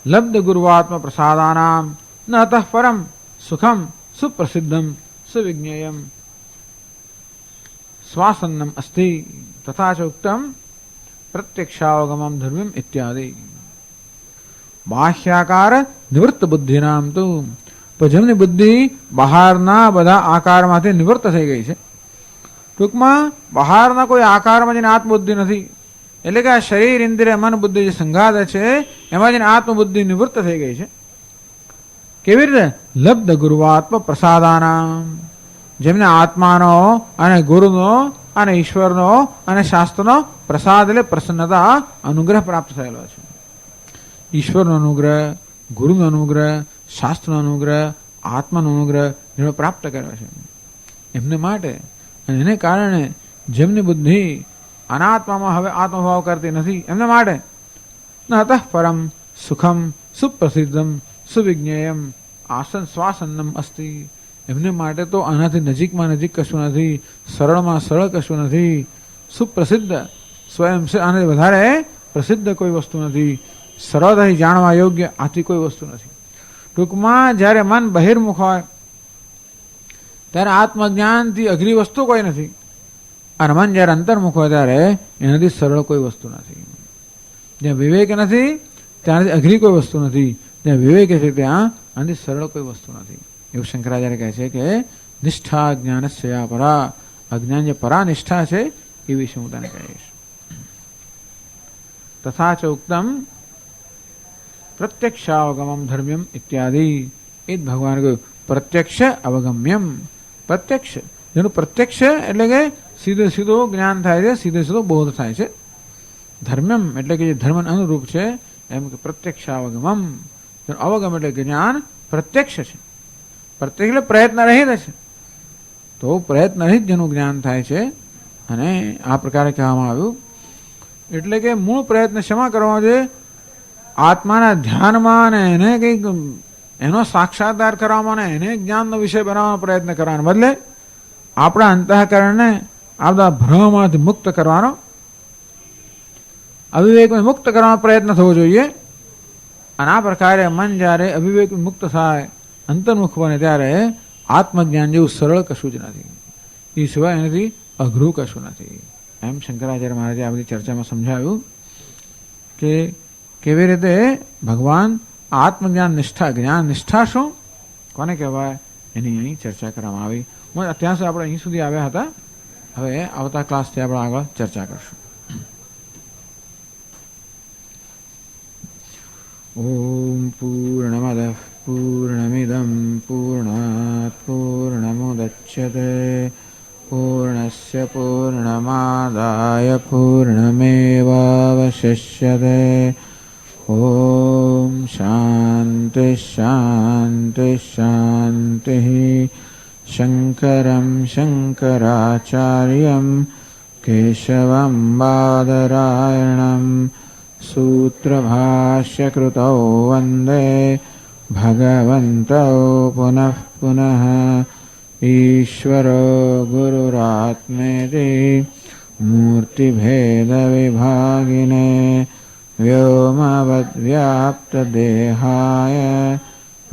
લબ્ધ ગુરુવાત્મ પ્રસાદાનામ ન અતઃ પરમ સુખમ સુપ્રસિદ્ધમ સુવિજ્ઞેયમ શ્વાસન્નમ અસ્તિ તથા ચ ઉક્તમ પ્રત્યક્ષાવગમમ ધર્મ્યમ ઇત્યાદિ. બાહ્યાકાર નિવૃત્ત બુદ્ધિનામ તુ પણ જેમની બુદ્ધિ બહારના બધા આકારમાંથી નિવૃત્ત થઈ ગઈ છે, ટૂંકમાં બહારના કોઈ આકારમાં જેની આત્મબુદ્ધિ નથી, એટલે કે આ શરીર ઇન્દ્રિય મન બુદ્ધિ જે સંઘાત છે એમાં જેની આત્મબુદ્ધિ નિવૃત્ત થઈ ગઈ છે. કેવી રીતે? લબ્ધ ગુરુવાત્મ પ્રસાદાના, જેમને આત્માનો અને ગુરુનો અને ઈશ્વરનો અને શાસ્ત્રનો પ્રસાદ એટલે પ્રસન્નતા અનુગ્રહ પ્રાપ્ત થયેલો છે. ઈશ્વરનો અનુગ્રહ, ગુરુનો અનુગ્રહ, શાસ્ત્રનો અનુગ્રહ, આત્માનો અનુગ્રહ જેનો પ્રાપ્ત કર્યો છે એમને માટે, અને એને કારણે જેમની બુદ્ધિ અનાત્મામાં હવે આત્મભાવ કરતી નથી એમને માટે ન અતઃ પરમ સુખમ સુપ્રસિદ્ધમ સુવિજ્ઞેયમ આસન શ્વાસન્નમ અસ્તિ, એમને માટે તો આનાથી નજીકમાં નજીક કશું નથી, સરળમાં સરળ કશું નથી, સુપ્રસિદ્ધ સ્વયં આનાથી વધારે પ્રસિદ્ધ કોઈ વસ્તુ નથી, સરળતાથી જાણવા યોગ્ય આથી કોઈ વસ્તુ નથી. ટૂંકમાં જ્યારે મન બહિર્મુખ હોય ત્યારે આત્મજ્ઞાનથી અઘરી વસ્તુ કોઈ નથી, અને મન જ્યારે અંતર્મુખ હોય ત્યારે એનાથી સરળ કોઈ વસ્તુ નથી. જ્યાં વિવેક નથી ત્યાંથી અઘરી કોઈ વસ્તુ નથી, જ્યાં વિવેક છે ત્યાં આનાથી સરળ કોઈ વસ્તુ નથી. એવું શંકરાચાર્ય કહે છે કે નિષ્ઠા જ્ઞાનસ્ય પરા, અજ્ઞાન જે પરા નિષ્ઠા છે એ વિશે હું તને કહીશ. તથા ચ ઉક્તમ પ્રત્યક્ષાવગમમ ધર્મ્યમ ઇત્યાદિ, એ જ ભગવાન કહ્યું પ્રત્યક્ષ અવગમ્યમ. પ્રત્યક્ષ જેનું પ્રત્યક્ષ એટલે કે સીધે સીધો જ્ઞાન થાય છે, સીધે સીધો બોધ થાય છે. ધર્મ્યમ એટલે કે જે ધર્મ અનુરૂપ છે એમ કે પ્રત્યક્ષાવગમમ, અવગમ એટલે જ્ઞાન પ્રત્યક્ષ છે, પ્રત્યક્ષ એટલે પ્રયત્ન રહિત છે, તો પ્રયત્ન રહિત જેનું જ્ઞાન થાય છે. અને આ પ્રકારે કહેવામાં આવ્યું એટલે કે મૂળ પ્રયત્ન શેમાં કરવાનો છે? આત્માના ધ્યાનમાં અને એને કંઈક એનો સાક્ષાત્કાર કરવામાં અને એને જ્ઞાનનો વિષય બનાવવાનો પ્રયત્ન કરવાનો બદલે આપણા અંતઃકરણને આ બધા ભ્રમમાંથી મુક્ત કરવાનો, અવિવેકને મુક્ત કરવાનો પ્રયત્ન થવો જોઈએ. અને આ પ્રકારે મન જ્યારે અવિવેક મુક્ત થાય, અંતર્મુખ બને ત્યારે આત્મજ્ઞાન જેવું સરળ કશું જ નથી, એ સિવાય એનાથી અઘરું કશું નથી. એમ શંકરાચાર્ય મહારાજે આ બધી ચર્ચામાં સમજાવ્યું કે કેવી રીતે ભગવાન આત્મજ્ઞાન નિષ્ઠા, જ્ઞાન નિષ્ઠા શું કોને કહેવાય એની અહીં ચર્ચા કરવામાં આવી. અત્યાર સુધી આપણે અહીં સુધી આવ્યા હતા, હવે આવતા ક્લાસથી આપણે આગળ ચર્ચા કરશું. ઓમ પૂર્ણમદ પૂર્ણમિદમ પૂર્ણાત પૂર્ણમુદચ્યતે પૂર્ણસ્ય પૂર્ણમાદાય પૂર્ણમેવાવશિષ્યતે. ઓમ શાંતિ શાંતિ શાંતિ. શંકરં શંકરાચાર્યં કેશવં બાદરાયણં સૂત્રભાષ્યકૃતૌ વંદે ભગવन्तौ પુનઃ પુનઃ. ઈશ્વરો ગુરુરાત્મેતિ મૂર્તિભેદવિભાગિને વ્યોમવદ્વ્યાપ્તદેહાય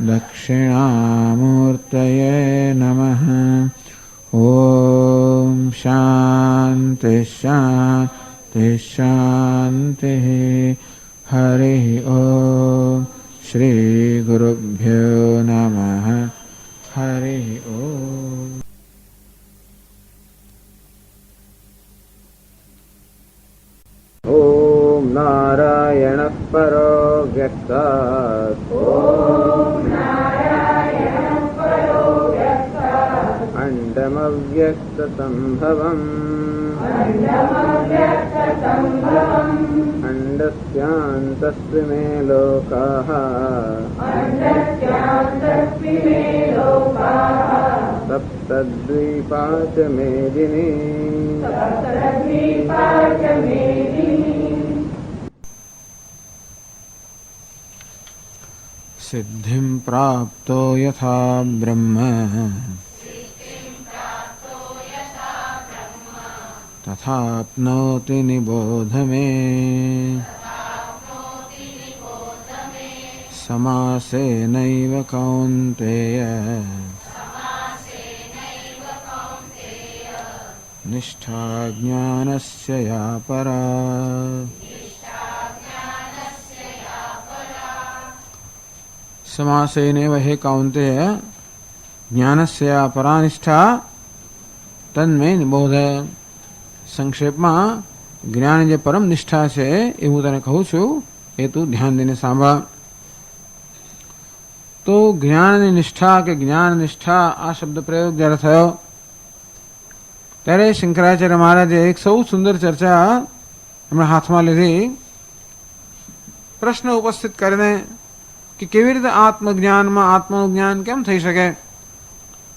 દક્ષિણામૂર્તયે નમઃ. ઓમ શાંતિ શાંતિ શાંતિ. હરિ ઓમ. શ્રી ગુરુભ્યો નમઃ. હરિ ઓમ. ઓમ નારાયણ પરો વ્યક્તાત. અંડમવ્યક્ત સંભવમ. અંડસ્યાંતસ્મિ મે લોકાઃ. સપ્તદ્વીપા ચ મેદિની. સિદ્ધિં પ્રાપ્તો યથા બ્રહ્મ તથાપ્નોતિ નિબોધ મે. સમાસેનૈવ કૌન્તેય નિષ્ઠા જ્ઞાનસ્ય યા પરા. समासेनैव हे कौन्तेय ज्ञानस्य परानिष्ठा તન્મે નિબોધ. સંક્ષેપમાં જ્ઞાન જે પરમ નિષ્ઠા છે એ હું તને કહું છું, એ તું ધ્યાન દઈને સાંભળ. તો જ્ઞાનની નિષ્ઠા કે જ્ઞાન નિષ્ઠા આ શબ્દ પ્રયોગ જ્યારે થયો ત્યારે શંકરાચાર્ય મહારાજે એક સૌ સુંદર ચર્ચા એમણે હાથમાં લીધી. પ્રશ્ન ઉપસ્થિત કરીને કે કેવી રીતે આત્મજ્ઞાનમાં આત્માનું જ્ઞાન કેમ થઈ શકે,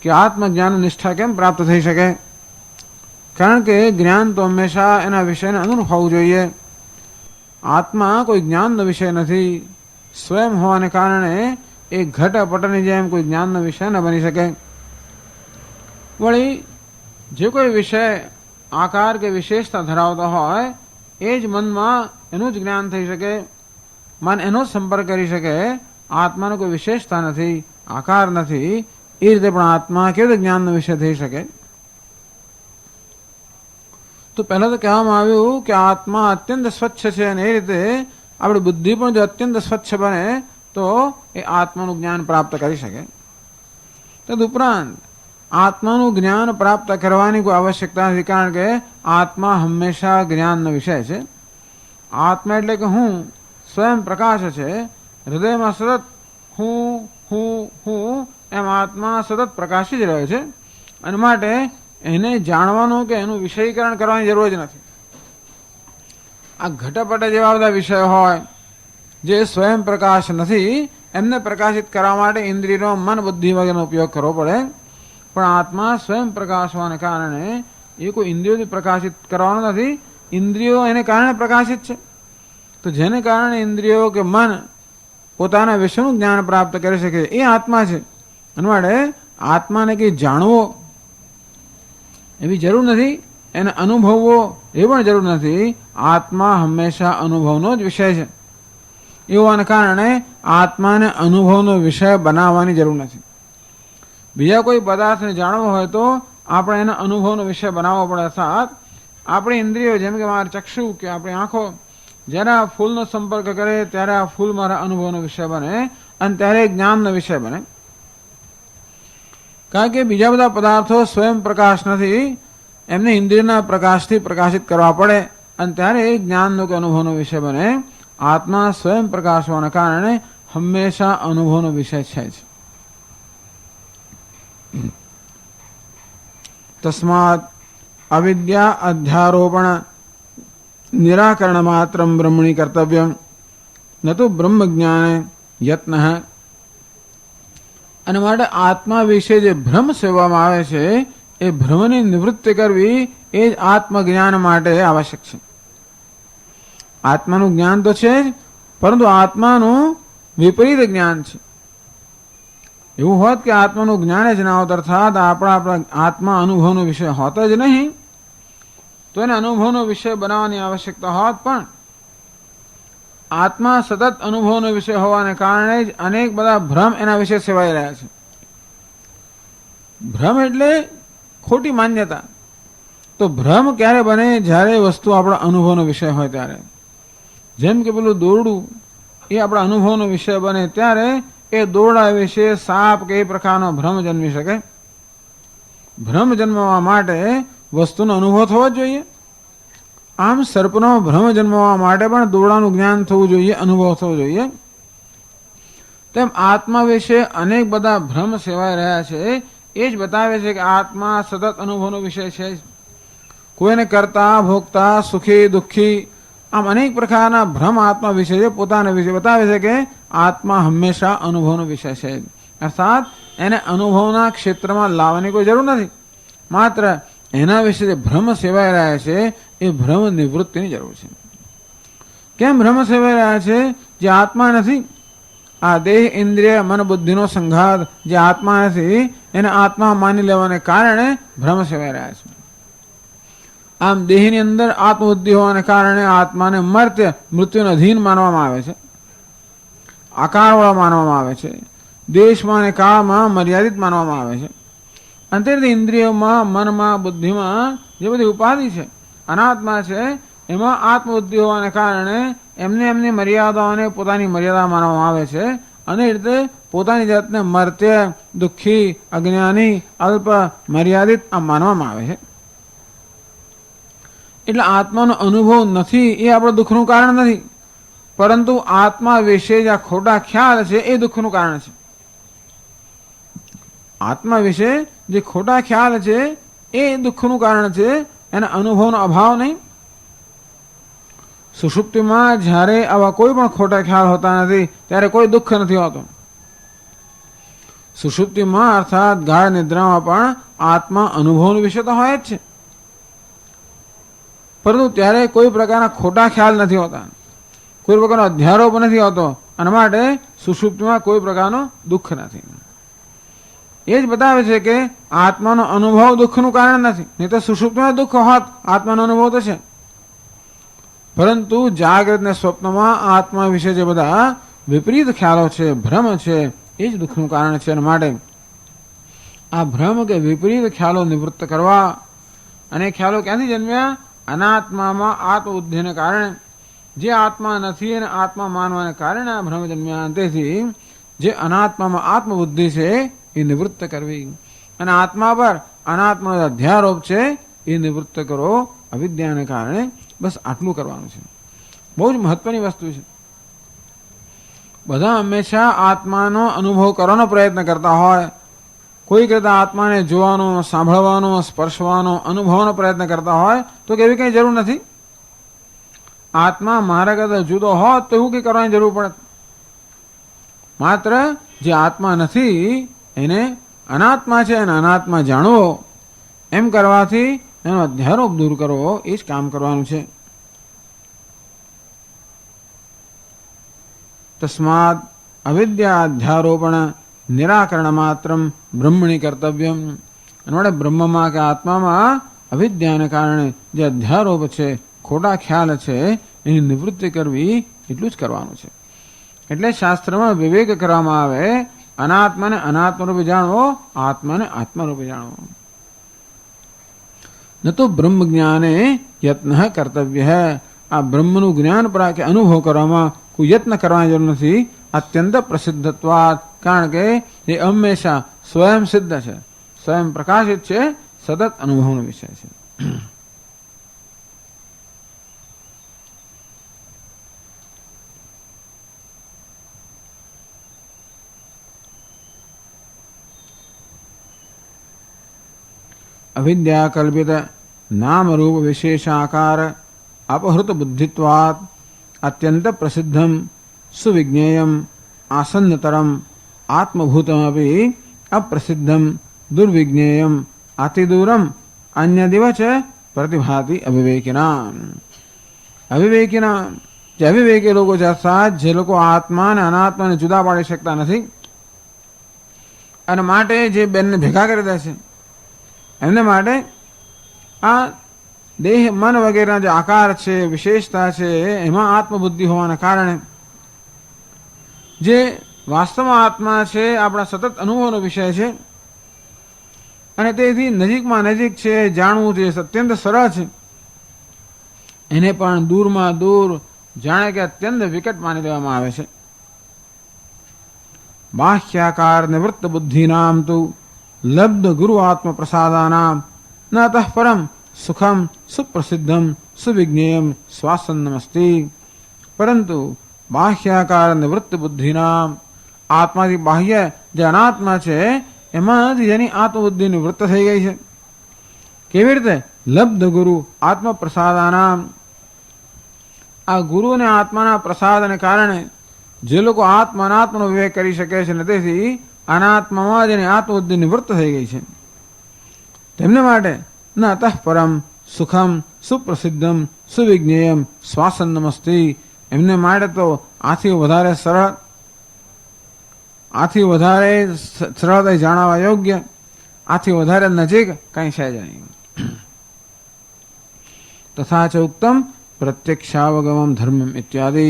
કે આત્મજ્ઞાન નિષ્ઠા કેમ પ્રાપ્ત થઈ શકે. કારણ કે જ્ઞાન તો હંમેશા એના વિષયને અનુરૂપ હોવું જોઈએ. આત્મા કોઈ જ્ઞાનનો વિષય નથી. સ્વયં હોવાને કારણે એ ઘટપટની જેમ કોઈ જ્ઞાનનો વિષય ન બની શકે. વળી જે કોઈ વિષય આકાર કે વિશેષતા ધરાવતો હોય એ જ મનમાં એનું જ જ્ઞાન થઈ શકે, મન એનો જ સંપર્ક કરી શકે. આત્માનો કોઈ વિશેષતા નથી, આકાર નથી, એ રીતે પણ આત્મા કેવી રીતે જ્ઞાનનો વિષય થઈ શકે. તો પહેલા તો કહેવામાં આવ્યું કે આત્મા અત્યંત સ્વચ્છ છે, અને એ રીતે આપણી બુદ્ધિ પણ જો અત્યંત સ્વચ્છ બને તો એ આત્માનું જ્ઞાન પ્રાપ્ત કરી શકે. તદુપરાંત આત્માનું જ્ઞાન પ્રાપ્ત કરવાની કોઈ આવશ્યકતા નથી, કારણ કે આત્મા હંમેશા જ્ઞાનનો વિષય છે. આત્મા એટલે કે હું સ્વયં પ્રકાશ છે. હૃદયમાં સતત હું હું હું એમ આત્મા સતત પ્રકાશી જ રહ્યો છે, અને માટે એને જાણવાનું કે એનું વિષયીકરણ કરવાની જરૂર જ નથી. આ ઘટપટ જેવા બધા વિષયો હોય જે સ્વયં પ્રકાશ નથી, એમને પ્રકાશિત કરવા માટે ઇન્દ્રિયો, મન, બુદ્ધિ વગેરેનો ઉપયોગ કરવો પડે. પણ આત્મા સ્વયં પ્રકાશ હોવાને કારણે એ કોઈ ઇન્દ્રિયોથી પ્રકાશિત કરવાનો નથી. ઇન્દ્રિયો એને કારણે પ્રકાશિત છે. તો જેને કારણે ઇન્દ્રિયો કે મન પોતાના વિષયનું જ્ઞાન પ્રાપ્ત કરી શકે એ આત્મા છે. એના માટે આત્માને કંઈ જાણવો એવી જરૂર નથી, એને અનુભવવો એ પણ જરૂર નથી. આત્મા હંમેશા અનુભવનો જ વિષય છે. એ હોવાને કારણે આત્માને અનુભવનો વિષય બનાવવાની જરૂર નથી. બીજા કોઈ પદાર્થને જાણવો હોય તો આપણે એને અનુભવનો વિષય બનાવવો પડે. અર્થાત આપણી ઇન્દ્રિયો, જેમ કે મારા ચક્ષુ કે આપણી આંખો, જ્યારે આ ફૂલનો સંપર્ક કરે ત્યારે આ ફૂલ મારા અનુભવનો વિષય બને, અને ત્યારે જ્ઞાનનો વિષય બને. કારણ કે બીજા બધા પદાર્થો સ્વયં પ્રકાશ નથી, એમને ઇન્દ્રિયના પ્રકાશથી પ્રકાશિત કરવા પડે, અને ત્યારે એ જ્ઞાનનો કે અનુભવનો વિષય બને. આત્મા સ્વયં પ્રકાશ હોવાના કારણે હંમેશા અનુભવનો વિષય છે જ. તસ્માત અવિદ્યા અધ્યારોપણ નિરાકરણ માત્ર બ્રહ્મણી કર્તવ્યમ ન તો બ્રહ્મ જ્ઞાને યત્ન. અને માટે આત્મા વિશે જે ભ્રમ સેવવામાં આવે છે એ ભ્રમની નિવૃત્તિ કરવી એ જ આત્મજ્ઞાન માટે આવશ્યક છે. આત્માનું જ્ઞાન તો છે જ, પરંતુ આત્માનું વિપરીત જ્ઞાન છે. એવું હોત કે આત્માનું જ્ઞાન જ ના હોત, અર્થાત આપણા આત્મા અનુભવનો વિષય હોત જ નહીં, તો એને અનુભવનો વિષય બનાવવાની આવશ્યકતા હોત. પણ આત્મા સતત અનુભવનો વિષય હોવાને કારણે જ અનેક બધા ભ્રમ એના વિશે સેવાઈ રહ્યા છે. ભ્રમ એટલે ખોટી માન્યતા. તો ભ્રમ ક્યારે બને? જ્યારે વસ્તુ આપણા અનુભવનો વિષય હોય ત્યારે. જેમ કે પેલું દોરડું એ આપણા અનુભવનો વિષય બને ત્યારે એ દોરડા વિશે સાપ કે એ પ્રકારનો ભ્રમ જન્મી શકે. ભ્રમ જન્મવા માટે વસ્તુનો અનુભવ થવો જ જોઈએ. આમ સર્પનો ભ્રમ જન્મવા માટે પણ દોરડાનું જ્ઞાન થવું જોઈએ, અનુભવ થવો જોઈએ. તેમ આત્મા વિશે અનેક બધા ભ્રમ સેવાઈ રહ્યા છે. એ જ બતાવે છે કે આત્મા સતત અનુભવનો વિષય છે. કોઈને કરતા, ભોગતા, સુખી, દુઃખી, આમ અનેક પ્રકારના ભ્રમ આત્મા વિશે છે. પોતાના વિશે બતાવે છે કે આત્મા હંમેશા અનુભવનો વિષય છે. અર્થાત એને અનુભવના ક્ષેત્રમાં લાવવાની કોઈ જરૂર નથી. માત્ર એના વિશે જે ભ્રમ સેવાઈ રહ્યા છે એ ભ્રમ નિવૃત્તિની જરૂર છે. કેમ ભ્રમ સેવાઈ રહ્યા છે? જે આત્મા નથી, આ દેહ, ઇન્દ્રિય, મન, બુદ્ધિનો સંઘાત જે આત્મા નથી, એને આત્મા માની લેવાને કારણે ભ્રમ સેવાઈ રહ્યા છે. આમ દેહની અંદર આત્મબુદ્ધિ હોવાને કારણે આત્માને મૃત્યુને અધીન માનવામાં આવે છે, આકારવાળા માનવામાં આવે છે, દેશમાં અને કાળમાં મર્યાદિત માનવામાં આવે છે. અંતે ઇન્દ્રિયોમાં, મનમાં, બુદ્ધિમાં જે બધી ઉપાધિ છે, અનાત્મા છે, એમાં આત્મબુદ્ધિ હોવાને કારણે એમને એમની મર્યાદાઓને પોતાની મર્યાદા માનવામાં આવે છે. અને એ રીતે પોતાની જાતને મર્ત્ય, દુઃખી, અજ્ઞાની, અલ્પ, મર્યાદિત આ માનવામાં આવે છે. એટલે આત્માનો અનુભવ નથી એ આપણું દુઃખનું કારણ નથી, પરંતુ આત્મા વિશે જે આ ખોટા ખ્યાલ છે એ દુઃખનું કારણ છે. આત્મા વિશે જે ખોટા ખ્યાલ છે એ દુઃખનું કારણ છે, એના અનુભવનો અભાવ નહીં. સુષુપ્તિમાં જ્યારે આવા કોઈ પણ ખોટા ખ્યાલ હોતા નથી ત્યારે કોઈ દુઃખ નથી હોતું. સુષુપ્તિમાં અર્થાત ગાઢ નિદ્રામાં પણ આત્મા અનુભવનો વિષય તો હોય જ છે, પરંતુ ત્યારે કોઈ પ્રકારના ખોટા ખ્યાલ નથી હોતા, કોઈ પ્રકારનો અધ્યારોપ નથી હોતો, અને માટે સુષુપ્તિમાં કોઈ પ્રકારનું દુઃખ નથી. એ જ બતાવે છે કે આત્માનો અનુભવ દુઃખનું કારણ નથી. નહીં તો સુષુપ્તિમાં દુઃખ હોત, આત્માનો અનુભવ તો છે, પરંતુ જાગ્રત ને સ્વપ્નમાં આત્મા વિશે જે બધા વિપરીત ખ્યાલો છે, ભ્રમ છે, એ જ દુઃખનું કારણ છે. અને માટે આ ભ્રમ કે વિપરીત ખ્યાલો નિવૃત્ત કરવા, અને ખ્યાલો ક્યાંથી જન્મ્યા? અનાત્મામાં આત્મબુદ્ધિને કારણે. જે આત્મા નથી અને આત્મા માનવાને કારણે આ ભ્રમ જન્મ્યા. તેથી જે અનાત્મામાં આત્મબુદ્ધિ છે એ નિવૃત્ત કરવી, અને આત્મા પર અનાત્માનો અધ્યારોપ છે એ નિવૃત્ત કરો અવિદ્યાને કારણે. બસ આટલું કરવાનું છે. બહુ જ મહત્વની વસ્તુ છે. બધા હંમેશા આત્માનો અનુભવ કરવાનો પ્રયત્ન કરતા હોય, કોઈ કરતા આત્માને જોવાનો, સાંભળવાનો, સ્પર્શવાનો, અનુભવવાનો પ્રયત્ન કરતા હોય તો કેવી કંઈ જરૂર નથી. આત્મા મારા કરતા જુદો હોત તો એવું કંઈ કરવાની જરૂર પડે. માત્ર જે આત્મા નથી એને અનાત્મા છે અને અનાત્મા જાણવો, એમ કરવાથી એનો અધ્યારોપ દૂર કરવો, એ જ કામ કરવાનું છે. તસ્માદ અવિદ્યા અધ્યારોપણ નિરાકરણ માત્ર બ્રહ્મણી કર્તવ્યમ. અને બ્રહ્મમાં કે આત્મામાં અવિદ્યાને કારણે જે અધ્યારોપ છે, ખોટા ખ્યાલ છે, એની નિવૃત્તિ કરવી, એટલું જ કરવાનું છે. એટલે શાસ્ત્રમાં વિવેક કરવામાં આવે, અનાત્માને અનાત્મ રૂપે જાણવો, આત્માને આત્મા રૂપે જાણવો. ન તો બ્રહ્મ જ્ઞાને યત્ન કર્તવ્ય હૈ. આ બ્રહ્મનું જ્ઞાન પર કે અનુભવ કરવામાં કોઈ યત્ન કરવાની જરૂર નથી. અત્યંત પ્રસિદ્ધત્વાત, કારણ કે એ હંમેશા સ્વયં સિદ્ધ છે, સ્વયં પ્રકાશિત છે, સતત અનુભવનો વિષય છે. અવિદ્યા કલ્પિત નામ રૂપ વિશેષાકાર અપહૃત બુદ્ધિત્વાત અત્યંત પ્રસિદ્ધમ સુવિજ્ઞેયમ આસન્નતરમ આત્મભૂતમપી અપ્રસિદ્ધમ દુર્વિજ્ઞેયમ અતિદૂરમ અન્યદિવ ચ પ્રતિભાતિ અવિવેકિના. અવિવેકીના જે અવિવેકી લોકો છે, અર્થાત જે લોકો આત્મા અને અનાત્માને જુદા પાડી શકતા નથી, અને માટે જે બેનને ભેગા કરી દે છે, એમને માટે આ દેહ, મન વગેરેના જે આકાર છે, વિશેષતા છે, એમાં આત્મબુદ્ધિ હોવાના કારણે જે વાસ્તવમાં આત્મા છે, આપણા સતત અનુભવનો વિષય છે, અને તેથી નજીકમાં નજીક છે, જાણવું છે, અત્યંત સરળ છે, એને પણ દૂરમાં દૂર જાણે કે અત્યંત વિકટ માની લેવામાં આવે છે. બાહ્યાકાર નિવૃત્ત બુદ્ધિનામ તુ લબ્ધ ગુરુ આત્મ પ્રસાદાનામ ન અતઃ પરમ સુખમ સુપ્રસિદ્ધમ સુવિજ્ઞેયમ શ્વાસન્નમસ્તિ. પરંતુ બાહ્યાકાર નિવૃત્ત બુદ્ધિનામ, આત્માથી બાહ્ય જે અનાત્મા છે એમાંથી જેની આત્મબુદ્ધિ નિવૃત્ત થઈ ગઈ છે. કેવી રીતે? લબ્ધ ગુરુ આત્મ પ્રસાદાનામ. આ ગુરુ અને આત્માના પ્રસાદને કારણે જે લોકો આત્મા અનાત્માનો વિવેક કરી શકે છે, ને તેથી અનાત્મામાં જેની આત્મબુદ્ધિ નિવૃત્ત થઈ ગઈ છે, તેમને માટે ન અતઃ પરમ સુખમ સુપ્રસિદ્ધમ સુવિજ્ઞેયમ શ્વાસન્નમસ્તિ. એમને માટે તો આથી વધારે સરળ, આથી વધારે સરળતાથી જાણવા યોગ્ય, આથી વધારે નજીક કંઈ છે જ નહીં. તથા ચ ઉક્તમ પ્રત્યક્ષાવગમમ ધર્મમ ઇત્યાદિ.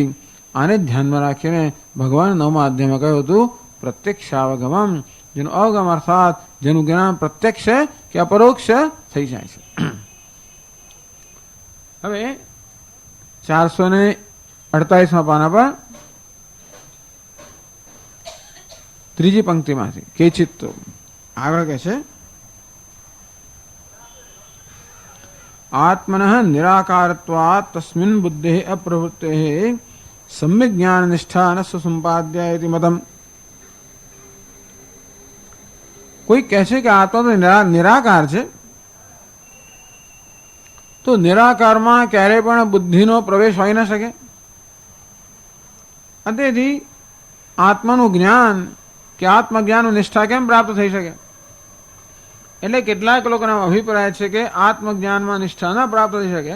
આને ધ્યાનમાં રાખીને ભગવાન નવમા અધ્યાયમાં કહ્યું હતું પ્રત્યક્ષાવગમમ, જેનું અવગમ અર્થાત જેનું જ્ઞાન પ્રત્યક્ષ કે અપરોક્ષ થઈ જાય છે. હવે 448માં પાના પર ત્રીજી પંક્તિમાંથી કેચિત તો આગળ કહે છે આત્મનઃ નિરાકારત્વાत् તસ્મિન બુદ્ધિ અપ્રવૃત્તે સમ્યક જ્ઞાન નિષ્ઠા ન સંપાદ્યા ઇતિ મતમ. કોઈ કહે છે કે આત્મા તો નિરાકાર છે, તો નિરાકારમાં ક્યારેય પણ બુદ્ધિનો પ્રવેશ હોઈ ન શકે. તેથી આત્માનું જ્ઞાન કે આત્મજ્ઞાનનું નિષ્ઠા કેમ પ્રાપ્ત થઈ શકે? એટલે કેટલાક લોકોનો અભિપ્રાય છે કે આત્મજ્ઞાનમાં નિષ્ઠા ન પ્રાપ્ત થઈ શકે,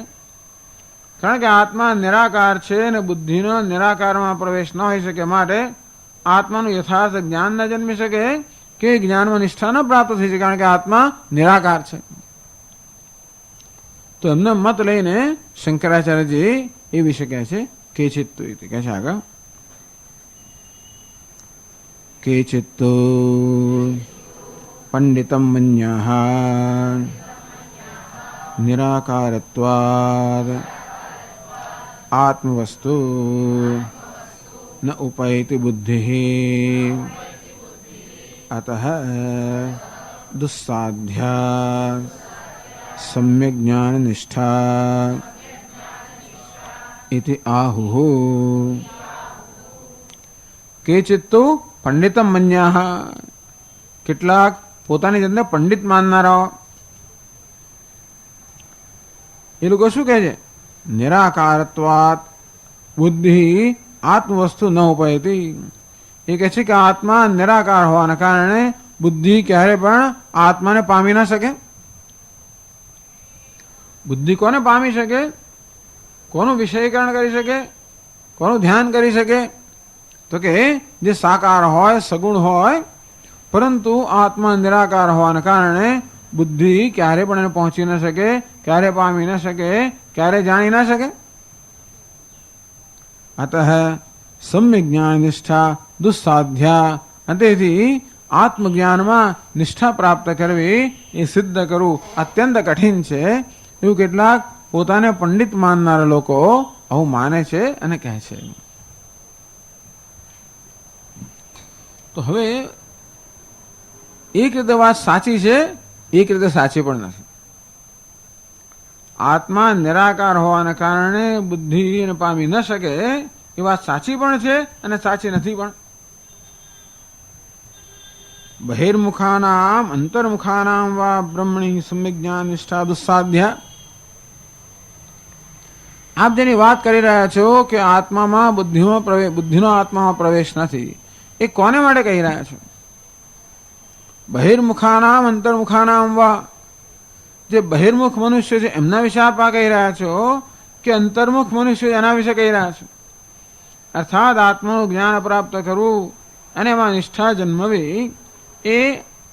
કારણ કે આત્મા નિરાકાર છે અને બુદ્ધિનો નિરાકારમાં પ્રવેશ ન હોઈ શકે, માટે આત્માનું યથાર્થ જ્ઞાન ન જન્મી શકે કે જ્ઞાનમાં નિષ્ઠા ન પ્રાપ્ત થઈ શકે, કારણ કે આત્મા નિરાકાર છે. તો એમનો મત લઈને શંકરાચાર્યજી એ વિશે કહે છે કેચિત કહે છે આગળ કેચિત પંડિતમ મન્યઃ નિરાકારત્વાદ આત્મવસ્તુ ન ઉપૈતિ બુદ્ધિ અતઃ દુસ્સાધ્યા સમ્યક જ્ઞાન નિષ્ઠા ઇતિ આહુઃ. કેચિત તો પંડિતમ મન્યઃ, કેટલાક પોતાની જાતને પંડિત માનનારાઓ એ લોકો શું કહે છે? નિરાકારત્વાત બુદ્ધિ આત્મવસ્તુ ન ઉપયતી. એ કહે છે કે આત્મા નિરાકાર હોવાના કારણે બુદ્ધિ ક્યારે પણ આત્માને પામી ન શકે. બુદ્ધિ કોને પામી શકે? કોનું વિષયીકરણ કરી શકે? કોનું ધ્યાન કરી શકે? તો કે જે સાકાર હોય, સગુણ હોય, પરંતુ આત્મા નિરાકાર હોવાના કારણે બુદ્ધિ ક્યારે પણ એને પહોંચી ન શકે, ક્યારે પામી ન શકે, ક્યારે જાણી ન શકે. અતઃ સમ્યક જ્ઞાન નિષ્ઠા દુસ્સાધ્યા. તેથી આત્મજ્ઞાનમાં નિષ્ઠા પ્રાપ્ત કરવી એ સિદ્ધ કરવું અત્યંત કઠિન છે, એવું કેટલાક પોતાને પંડિત માનનારા લોકો આવું માને છે અને કહે છે. તો હવે એક રીતે વાત સાચી છે, એક રીતે સાચી પણ નથી. આત્મા નિરાકાર હોવાના કારણે બુદ્ધિ એને પામી ન શકે એ વાત સાચી પણ છે અને સાચી નથી પણ. બહિર્મુખાનામ અંતર્મુખાનામ વા બ્રહ્મણી સમ્યક જ્ઞાન નિષ્ઠા દુસ્સાધ્યા. આપ જેની વાત કરી રહ્યા છો કે આત્મામાં બુદ્ધિનો આત્મામાં પ્રવેશ નથી, એ કોને માટે કહી રહ્યા છો? બહિર્મુખાનામ અંતર્મુખાનામ વા, જે બહિર્મુખ મનુષ્ય છે એમના વિશે આપ આ કહી રહ્યા છો કે અંતર્મુખ મનુષ્ય એના વિશે કહી રહ્યા છો? અર્થાત આત્માનું જ્ઞાન પ્રાપ્ત કરવું અને એમાં નિષ્ઠા જન્મવી એ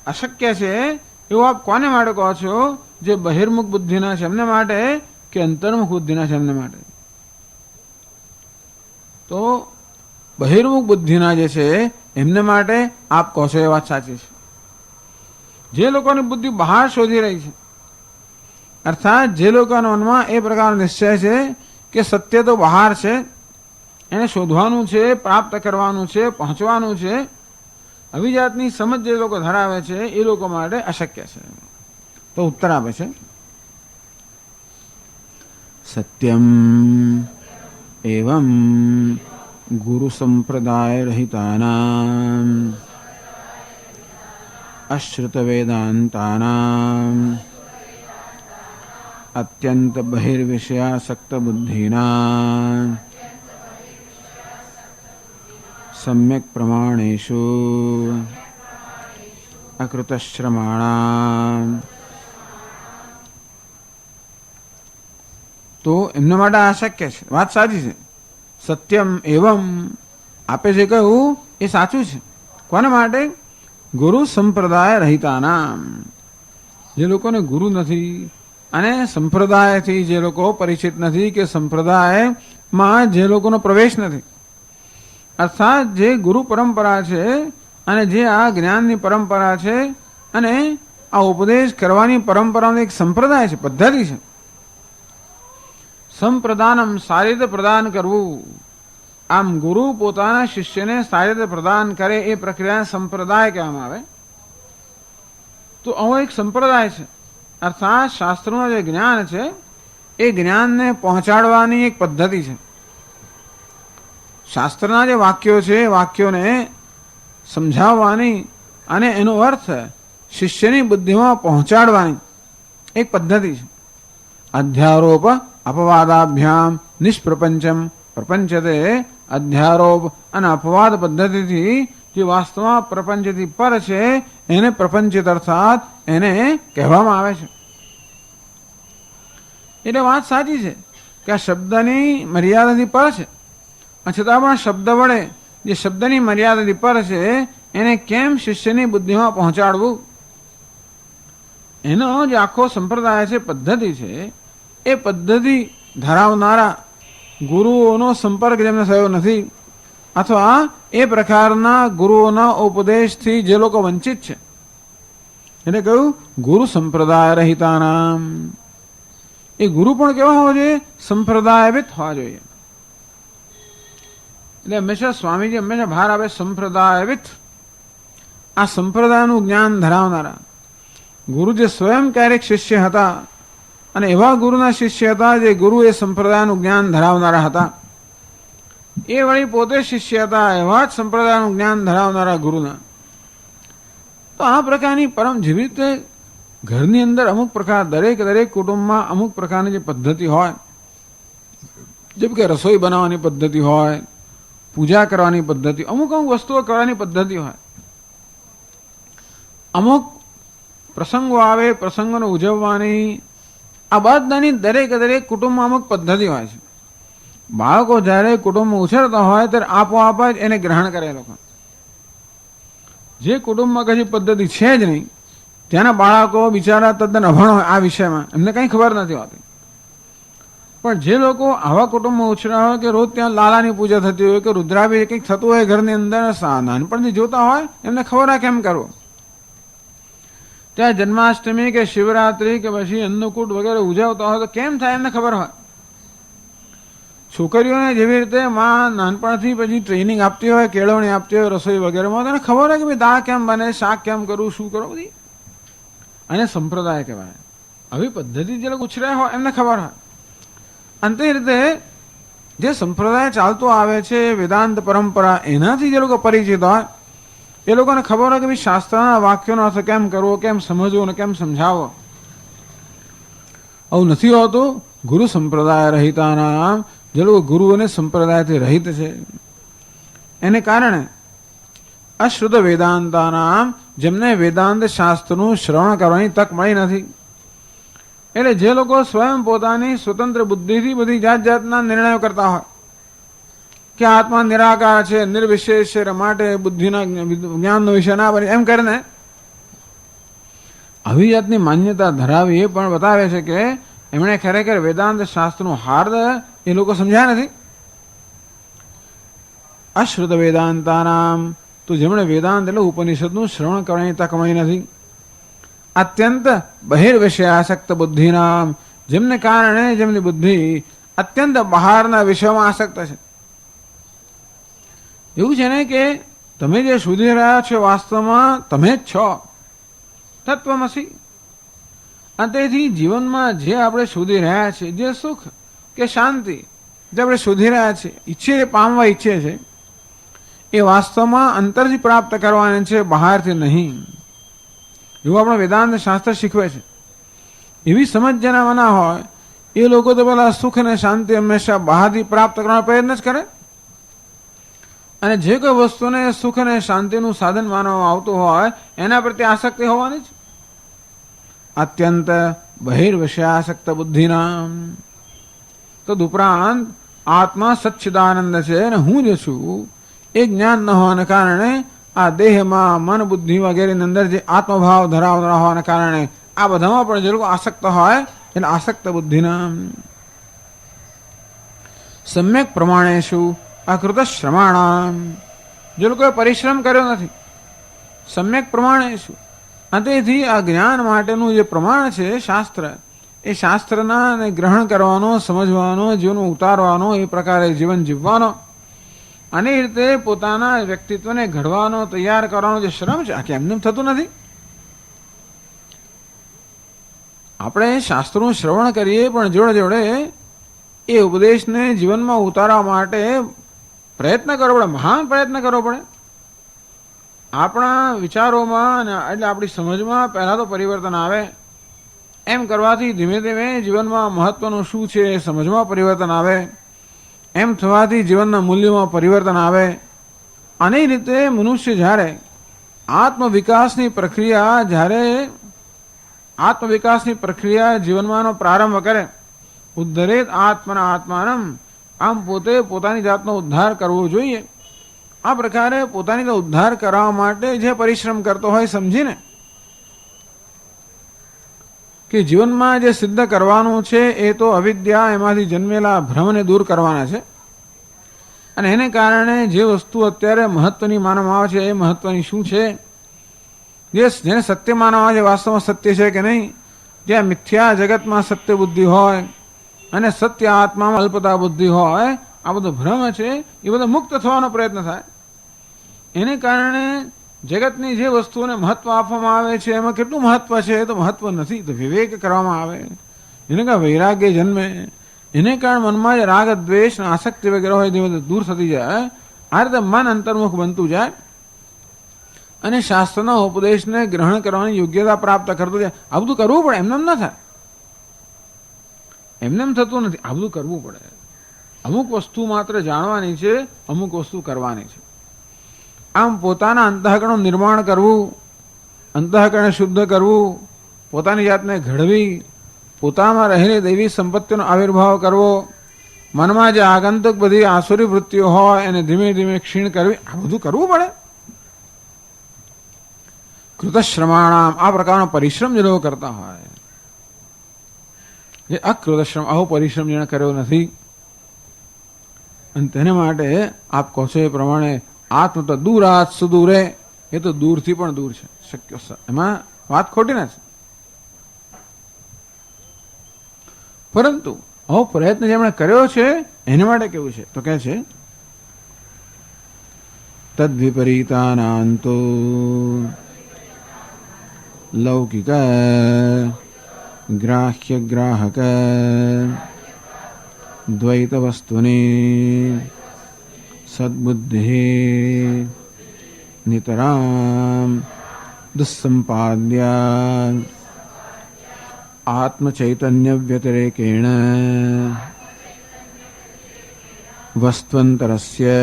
અશક્ય છે, એવું આપ કોને માટે કહો છો? જે બહિર્મુખ બુદ્ધિના છે એમને માટે કે અંતર્મુખ બુદ્ધિના છે એમને માટે? તો બહિર્મુખ બુદ્ધિના જે છે એમને માટે આપ કહો છો એ વાત સાચી છે. જે લોકોની બુદ્ધિ બહાર શોધી રહી છે, અર્થાત જે લોકોના મનમાં એ પ્રકારનો નિશ્ચય છે કે સત્ય તો બહાર છે, એને શોધવાનું છે, પ્રાપ્ત કરવાનું છે, પહોંચવાનું છે, આવી જાતની સમજ જે લોકો ધરાવે છે એ લોકો માટે અશક્ય છે. તો ઉત્તર આપે છે સત્યમ એવં ગુરુ સંપ્રદાય રહિતાનામ અશ્રુત વેદાંતાનામ અત્યંત બહિર્વિષયાસક્ત બુદ્ધિનામ સમ્યક પ્રમાણેષુ અકૃતશ્રમાણામ. તો એમના માટે અશક્ય છે, વાત સાચી છે. સત્યમ એવમ આપે જે કહ્યું એ સાચું છે. કોના માટે? ગુરુ સંપ્રદાય રહિતાનામ, જે લોકોને ગુરુ નથી અને સંપ્રદાયથી જે લોકો પરિચિત નથી કે સંપ્રદાયમાં જે લોકોનો પ્રવેશ નથી, અર્થાત જે ગુરુ પરંપરા છે અને જે આ જ્ઞાનની પરંપરા છે અને આ ઉપદેશ કરવાની પરંપરાનો એક સંપ્રદાય છે, પદ્ધતિ છે. સંપ્રદાનમ, સારી રીતે પ્રદાન કરવું, આમ ગુરુ પોતાના શિષ્યને સારી રીતે પ્રદાન કરે એ પ્રક્રિયા સંપ્રદાય કહેવામાં આવે. તો આવો એક સંપ્રદાય છે, અર્થાત શાસ્ત્રોનું જે જ્ઞાન છે એ જ્ઞાનને પહોંચાડવાની એક પદ્ધતિ છે. શાસ્ત્રના જે વાક્યો છે એ વાક્યોને સમજાવવાની અને એનો અર્થ શિષ્યની બુદ્ધિમાં પહોંચાડવાની એક પદ્ધતિ છે. અધ્યારોપ અપવાદાભ્યામ નિષ્પ્રપંચમ પ્રપંચતે. અધ્યારોપ અને અપવાદ પદ્ધતિથી જે વાસ્તવમાં પ્રપંચથી પર છે એને પ્રપંચિત અર્થાત એને કહેવામાં આવે છે. એટલે વાત સાચી છે કે આ શબ્દની મર્યાદાથી પર છે, છતાં પણ શબ્દ વડે જે શબ્દની મર્યાદાથી પર છે એને કેમ શિષ્યની બુદ્ધિમાં પહોંચાડવું, એનો જે આખો સંપ્રદાય છે, પદ્ધતિ છે, એ પદ્ધતિ ધરાવનારા ગુરુઓનો સંપર્ક જેમને થયો નથી અથવા એ પ્રકારના ગુરુઓના ઉપદેશથી જે લોકો વંચિત છે એને કહ્યું ગુરુ સંપ્રદાય રહિતાનામ. એ ગુરુ પણ કેવા હોવા જોઈએ? સંપ્રદાયવિત હોવા જોઈએ. એટલે હંમેશા સ્વામીજી હંમેશા ભાર આપે સંપ્રદાયવિત. આ સંપ્રદાયનું જ્ઞાન ધરાવનારા ગુરુ જે સ્વયં ક્યારેક શિષ્ય હતા અને એવા ગુરુના શિષ્ય હતા જે ગુરુ એ સંપ્રદાયનું જ્ઞાન ધરાવનારા હતા, એ વળી પોતે શિષ્ય હતા એવા જ સંપ્રદાયનું જ્ઞાન ધરાવનારા ગુરુના. તો આ પ્રકારની પરમ જેવી રીતે ઘરની અંદર અમુક પ્રકાર દરેક કુટુંબમાં અમુક પ્રકારની જે પદ્ધતિ હોય, જેમ કે રસોઈ બનાવવાની પદ્ધતિ હોય, પૂજા કરવાની પદ્ધતિ, અમુક વસ્તુઓ કરવાની પદ્ધતિ હોય, અમુક પ્રસંગો આવે પ્રસંગોને ઉજવવાની, આ બધાની દરેક કુટુંબમાં અમુક પદ્ધતિ હોય છે. બાળકો જ્યારે કુટુંબમાં ઉછરતા હોય ત્યારે આપોઆપ જ એને ગ્રહણ કરે લોકો. જે કુટુંબમાં કશી પદ્ધતિ છે જ નહીં, ત્યાંના બાળકો બિચારા તદ્દન અભણ હોય આ વિષયમાં, એમને કંઈ ખબર નથી હોતી. પણ જે લોકો આવા કુટુંબમાં ઉછર્યા હોય કે રોજ ત્યાં લાલાની પૂજા થતી હોય કે રુદ્રાભિષેક કંઈક થતું હોય ઘરની અંદર, નાનપણથી જોતા હોય, એમને ખબર હોય કેમ કરવું. ત્યાં જન્માષ્ટમી કે શિવરાત્રી કે પછી અન્નકૂટ વગેરે ઉજવતા હોય તો કેમ થાય એમને ખબર હોય. છોકરીઓને જેવી રીતે માં નાનપણથી પછી ટ્રેનિંગ આપતી હોય, કેળવણી આપતી હોય રસોઈ વગેરેમાં, તેને ખબર હોય કે ભાઈ દાળ કેમ બને, શાક કેમ કરવું, શું કરવું બધી. અને સંપ્રદાય કહેવાય. આવી પદ્ધતિ જે લોકો ઉછર્યા હોય એમને ખબર હોય. અંતે રીતે જે સંપ્રદાય ચાલતો આવે છે વેદાંત પરંપરા, એનાથી જે લોકો પરિચિત હોય એ લોકોને ખબર હોય કે ભાઈ શાસ્ત્રના વાક્યોનો અર્થ કેમ કરવો, કેમ સમજવો અને કેમ સમજાવો. આવું નથી હોતું. ગુરુ સંપ્રદાય રહિતાના, જે લોકો ગુરુ અને સંપ્રદાયથી રહિત છે એને કારણે અશ્રુત વેદાંતાનામ, જેમને વેદાંત શાસ્ત્રનું શ્રવણ કરવાની તક મળી નથી. એટલે જે લોકો સ્વયં પોતાની સ્વતંત્ર બુદ્ધિથી બધી જાતના નિર્ણયો કરતા હોય કે આત્મા નિરાકાર છે, નિર્વિશેષ છે, માટે બુદ્ધિના જ્ઞાનનો વિષય ના બને એમ કરીને આવી જાતની માન્યતા ધરાવી એ પણ બતાવે છે કે એમણે ખરેખર વેદાંત શાસ્ત્રનું હાર્દ એ લોકો સમજ્યા નથી. અશ્રુત વેદાંતાનામ, તો જેમણે વેદાંત એટલે ઉપનિષદનું શ્રવણ કરવાની તક મળી નથી. અત્યંત બહિર્વિષયાસક્ત બુદ્ધિનામ, જેમને કારણે જેમની બુદ્ધિ અત્યંત બહારના વિષયોમાં આસક્ત છે. એવું છે ને કે તમે જે શોધી રહ્યા છો વાસ્તવમાં તમે જ છો, તત્વમસી. અને તેથી જીવનમાં જે આપણે શોધી રહ્યા છીએ, જે સુખ કે શાંતિ જે આપણે શોધી રહ્યા છીએ, ઈચ્છીએ પામવા ઈચ્છે છે, એ વાસ્તવમાં અંતરથી પ્રાપ્ત કરવાની છે, બહારથી નહીં. એવું આપણે વેદાંત શાસ્ત્ર શીખવે છે. એવી સમજ જેના ના હોય એ લોકો તો પેલા સુખ અને શાંતિ હંમેશા બહારથી પ્રાપ્ત કરવાનો પ્રયત્ન જ કરે. અને જે કોઈ વસ્તુને સુખ અને શાંતિનું સાધન માનવામાં આવતું હોય એના પ્રત્યે આસક્તિ હોવાની જ. અત્યંત બહિર્વિષયાસક્ત બુદ્ધિના, તદુપરાંત આત્મા સચ્ચિદાનંદ છે અને હું જે છું એ જ્ઞાન ન હોવાને કારણે આ દેહમાં મન બુદ્ધિ વગેરેની અંદર જે આત્મભાવ ધરાવનારા હોવાને કારણે આ બધામાં પણ જે લોકો આસક્ત હોય એટલે આસક્ત બુદ્ધિના. સમ્યક પ્રમાણે શું અકૃત શ્રમાણામ, જે લોકોએ પરિશ્રમ કર્યો નથી. સમ્યક પ્રમાણે શું, તેથી આ જ્ઞાન માટેનું જે પ્રમાણ છે શાસ્ત્ર, એ શાસ્ત્રના ગ્રહણ કરવાનો, સમજવાનો, જીવન ઉતારવાનો, એ પ્રકારે જીવન જીવવાનો, અને એ રીતે પોતાના વ્યક્તિત્વને ઘડવાનો, તૈયાર કરવાનો જે શ્રમ છે આ કેમને થતું નથી. આપણે શાસ્ત્રોનું શ્રવણ કરીએ પણ જોડે જોડે એ ઉપદેશને જીવનમાં ઉતારવા માટે પ્રયત્ન કરવો પડે, મહાન પ્રયત્ન કરવો પડે. આપણા વિચારોમાં એટલે આપણી સમજમાં પહેલાં તો પરિવર્તન આવે. એમ કરવાથી ધીમે ધીમે જીવનમાં મહત્વનું શું છે એ સમજમાં પરિવર્તન આવે. એમ થવાથી જીવનના મૂલ્યોમાં પરિવર્તન આવે. અને એ રીતે મનુષ્ય જ્યારે આત્મવિકાસની પ્રક્રિયા જીવનમાંનો પ્રારંભ કરે, ઉદ્ધરેત આત્મના આત્માનમ, આમ પોતે પોતાની જાતનો ઉદ્ધાર કરવો જોઈએ. આ પ્રકારે પોતાની ઉદ્ધાર કરવા માટે જે પરિશ્રમ કરતો હોય સમજીને કે જીવનમાં જે સિદ્ધ કરવાનું છે એ તો અવિદ્યા, એમાંથી જન્મેલા ભ્રમને દૂર કરવાના છે. અને એને કારણે જે વસ્તુ અત્યારે મહત્વની માનવામાં આવે છે એ મહત્વની શું છે, જેને સત્ય માનવામાં આવે છે વાસ્તવમાં સત્ય છે કે નહીં, જ્યાં મિથ્યા જગતમાં સત્ય બુદ્ધિ હોય અને સત્ય આત્મામાં અલ્પતા બુદ્ધિ હોય, આ બધો ભ્રમ છે એ બધો મુક્ત થવાનો પ્રયત્ન થાય. એને કારણે જગતની જે વસ્તુઓને મહત્વ આપવામાં આવે છે એમાં કેટલું મહત્વ છે એ તો મહત્વ નથી, તો વિવેક કરવામાં આવે, એને કારણે વૈરાગ્ય જન્મે, એને કારણે મનમાં જે રાગ દ્વેષ આસક્તિ વગેરે હોય તે બધું દૂર થતી જાય. આ રીતે મન અંતર્મુખ બનતું જાય અને શાસ્ત્રના ઉપદેશને ગ્રહણ કરવાની યોગ્યતા પ્રાપ્ત કરતું જાય. આ બધું કરવું પડે, એમને ન થાય, એમને થતું નથી. આ બધું કરવું પડે. અમુક વસ્તુ માત્ર જાણવાની છે, અમુક વસ્તુ કરવાની છે. આમ પોતાના અંતઃકરણનું નિર્માણ કરવું, અંતઃકરણ શુદ્ધ કરવું, પોતાની જાતને ઘડવી, પોતામાં રહેલી દૈવી સંપત્તિનો આવિર્ભાવ કરવો, મનમાં જે આગંતુક બધી આસુરી વૃત્તિઓ હોય એને ધીમે ધીમે ક્ષીણ કરવી, આ બધું કરવું પડે. કૃતશ્રમાણામ, આ પ્રકારનો પરિશ્રમ જે લોકો કરતા હોય, જે અકૃતશ્રમ, આવો પરિશ્રમ જેણે કર્યો નથી, અને તેને માટે આપ કહો છો એ પ્રમાણે આત્મ તો દૂરાત સુદૂરે, એ તો દૂરથી પણ દૂર છે, શક્ય, એમાં વાત ખોટી નથી. પરંતુ આવો પ્રયત્ન જેમણે કર્યો છે એને માટે કેવું છે તો કહે છે તદ વિપરીતાનાંતો લૌકિક ગ્રાહ્ય ગ્રાહક દ્વૈત વસ્તુની સદબુદ્ધિ નિતરામ દુસ્સંપાદ્યા આત્મચૈતન્ય વ્યતિરેકેણ વસ્ત્વંતરસ્ય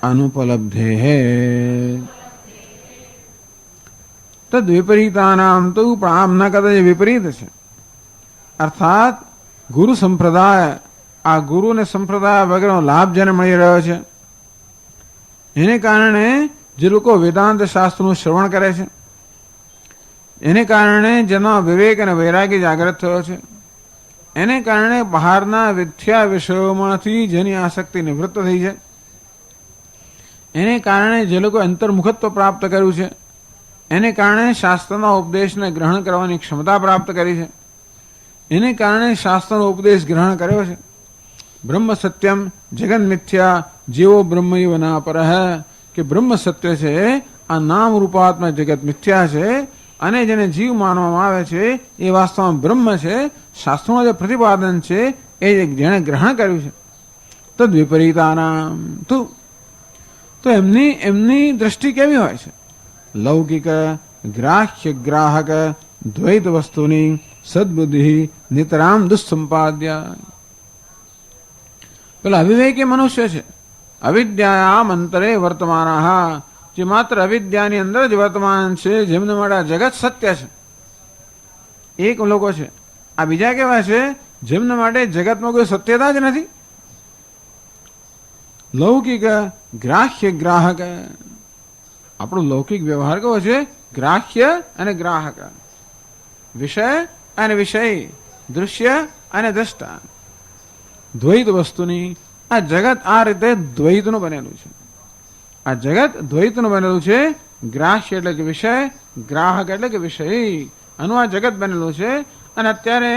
અનુપલબ્ધેઃ તદ વિપરીતાનામ તો પણ આમ ન કદાચ વિપરીત છે. અર્થાત ગુરુ સંપ્રદાય, આ ગુરુ અને સંપ્રદાય વગેરેનો લાભ જેને મળી રહ્યો છે એને કારણે જે લોકો વેદાંત શાસ્ત્રનું શ્રવણ કરે છે, એને કારણે જેનો વિવેક અને વૈરાગ્ય જાગૃત થયો છે, એને કારણે બહારના મિથ્યા વિષયોમાંથી જેની આસક્તિ નિવૃત્ત થઈ છે, એને કારણે જે લોકો અંતર્મુખત્વ પ્રાપ્ત કર્યું છે, એને કારણે શાસ્ત્રના ઉપદેશને ગ્રહણ કરવાની ક્ષમતા પ્રાપ્ત કરી છે, એને કારણે શાસ્ત્રનો ઉપદેશ ગ્રહણ કર્યો છે. બ્રહ્મ સત્યમ જગન મિથ્યા જીવો બ્રહ્મૈવ ના પરઃ, કે બ્રહ્મ સત્ય છે, આ નામ રૂપાત્મક જગત મિથ્યા છે, અને જેને જીવ માનવામાં આવે છે એ વાસ્તવમાં બ્રહ્મ છે. શાસ્ત્રોનું જે પ્રતિપાદન છે એ જેણે ગ્રહણ કર્યું છે તદ વિપરીતાનામ, તો એમની દ્રષ્ટિ કેવી હોય છે? લૌકિક ગ્રાહ્ય ગ્રાહક દ્વૈત વસ્તુની સદબુદ્ધિ નિતરામ દુસ્સંપાદ્યા. પેલા અવિવેકી મનુષ્ય છે, અવિદ્યાયામ અંતરે વર્તમાના, જે માત્ર અવિદ્યાની અંદર જ વર્તમાન છે, જેમને માટે આ જગત સત્ય છે. એક લોકો છે. આ બીજા કેવા છે? જેમને માટે જગતમાં કોઈ સત્યતા જ નથી. લૌકિક ગ્રાહ્ય ગ્રાહક, આપણો લૌકિક વ્યવહાર કેવો છે? ગ્રાહ્ય અને ગ્રાહક, વિષય અને વિષય, દૃશ્ય અને દ્રષ્ટા, દ્વૈત વસ્તુની. આ જગત આ રીતે દ્વૈતનું બનેલું છે. આ જગત દ્વૈતનું બનેલું છે. ગ્રાહ્ય એટલે કે વિષય, ગ્રાહક એટલે કે વિષય, આનું આ જગત બનેલું છે. અને અત્યારે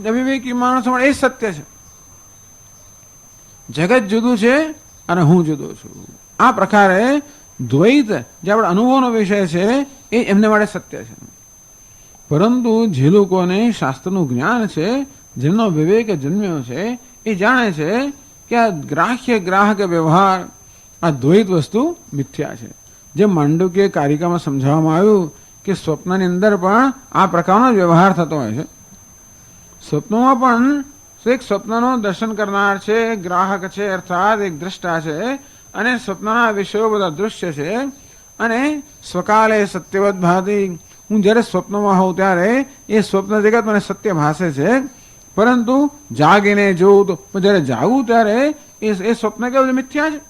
અવિવેકી માણસો એ સત્ય છે. જગત જુદું છે અને હું જુદો છું. આ પ્રકારે દ્વૈત જે આપણા અનુભવનો વિષય છે એ એમને માટે સત્ય છે. પરંતુ જે લોકોને શાસ્ત્રનું જ્ઞાન છે, જેમનો વિવેક જન્મ્યો છે, એ જાણે છે કે આ ગ્રાહ્ય ગ્રાહક વ્યવહાર, આ દ્વૈત વસ્તુ મિથ્યા છે. જે માંડુક્ય કારિકામાં સમજાવવામાં આવ્યું કે સ્વપ્નની અંદર પણ આ પ્રકારનો વ્યવહાર થતો હોય છે. સ્વપ્નોમાં પણ એક સ્વપ્નનો દર્શન કરનાર છે, ગ્રાહક છે, અર્થાત એક દ્રષ્ટા છે, અને સ્વપ્નના વિષયો બધા દૃશ્ય છે. અને સ્વકાલે સત્યવત ભાતિ, હું જ્યારે સ્વપ્નમાં હોઉં ત્યારે એ સ્વપ્ન જગત મને સત્ય ભાસે છે, પરંતુ જાગીને જોઉં તો જ્યારે જાગું ત્યારે એ સ્વપ્ન કેવું છે? મિથ્યા છે.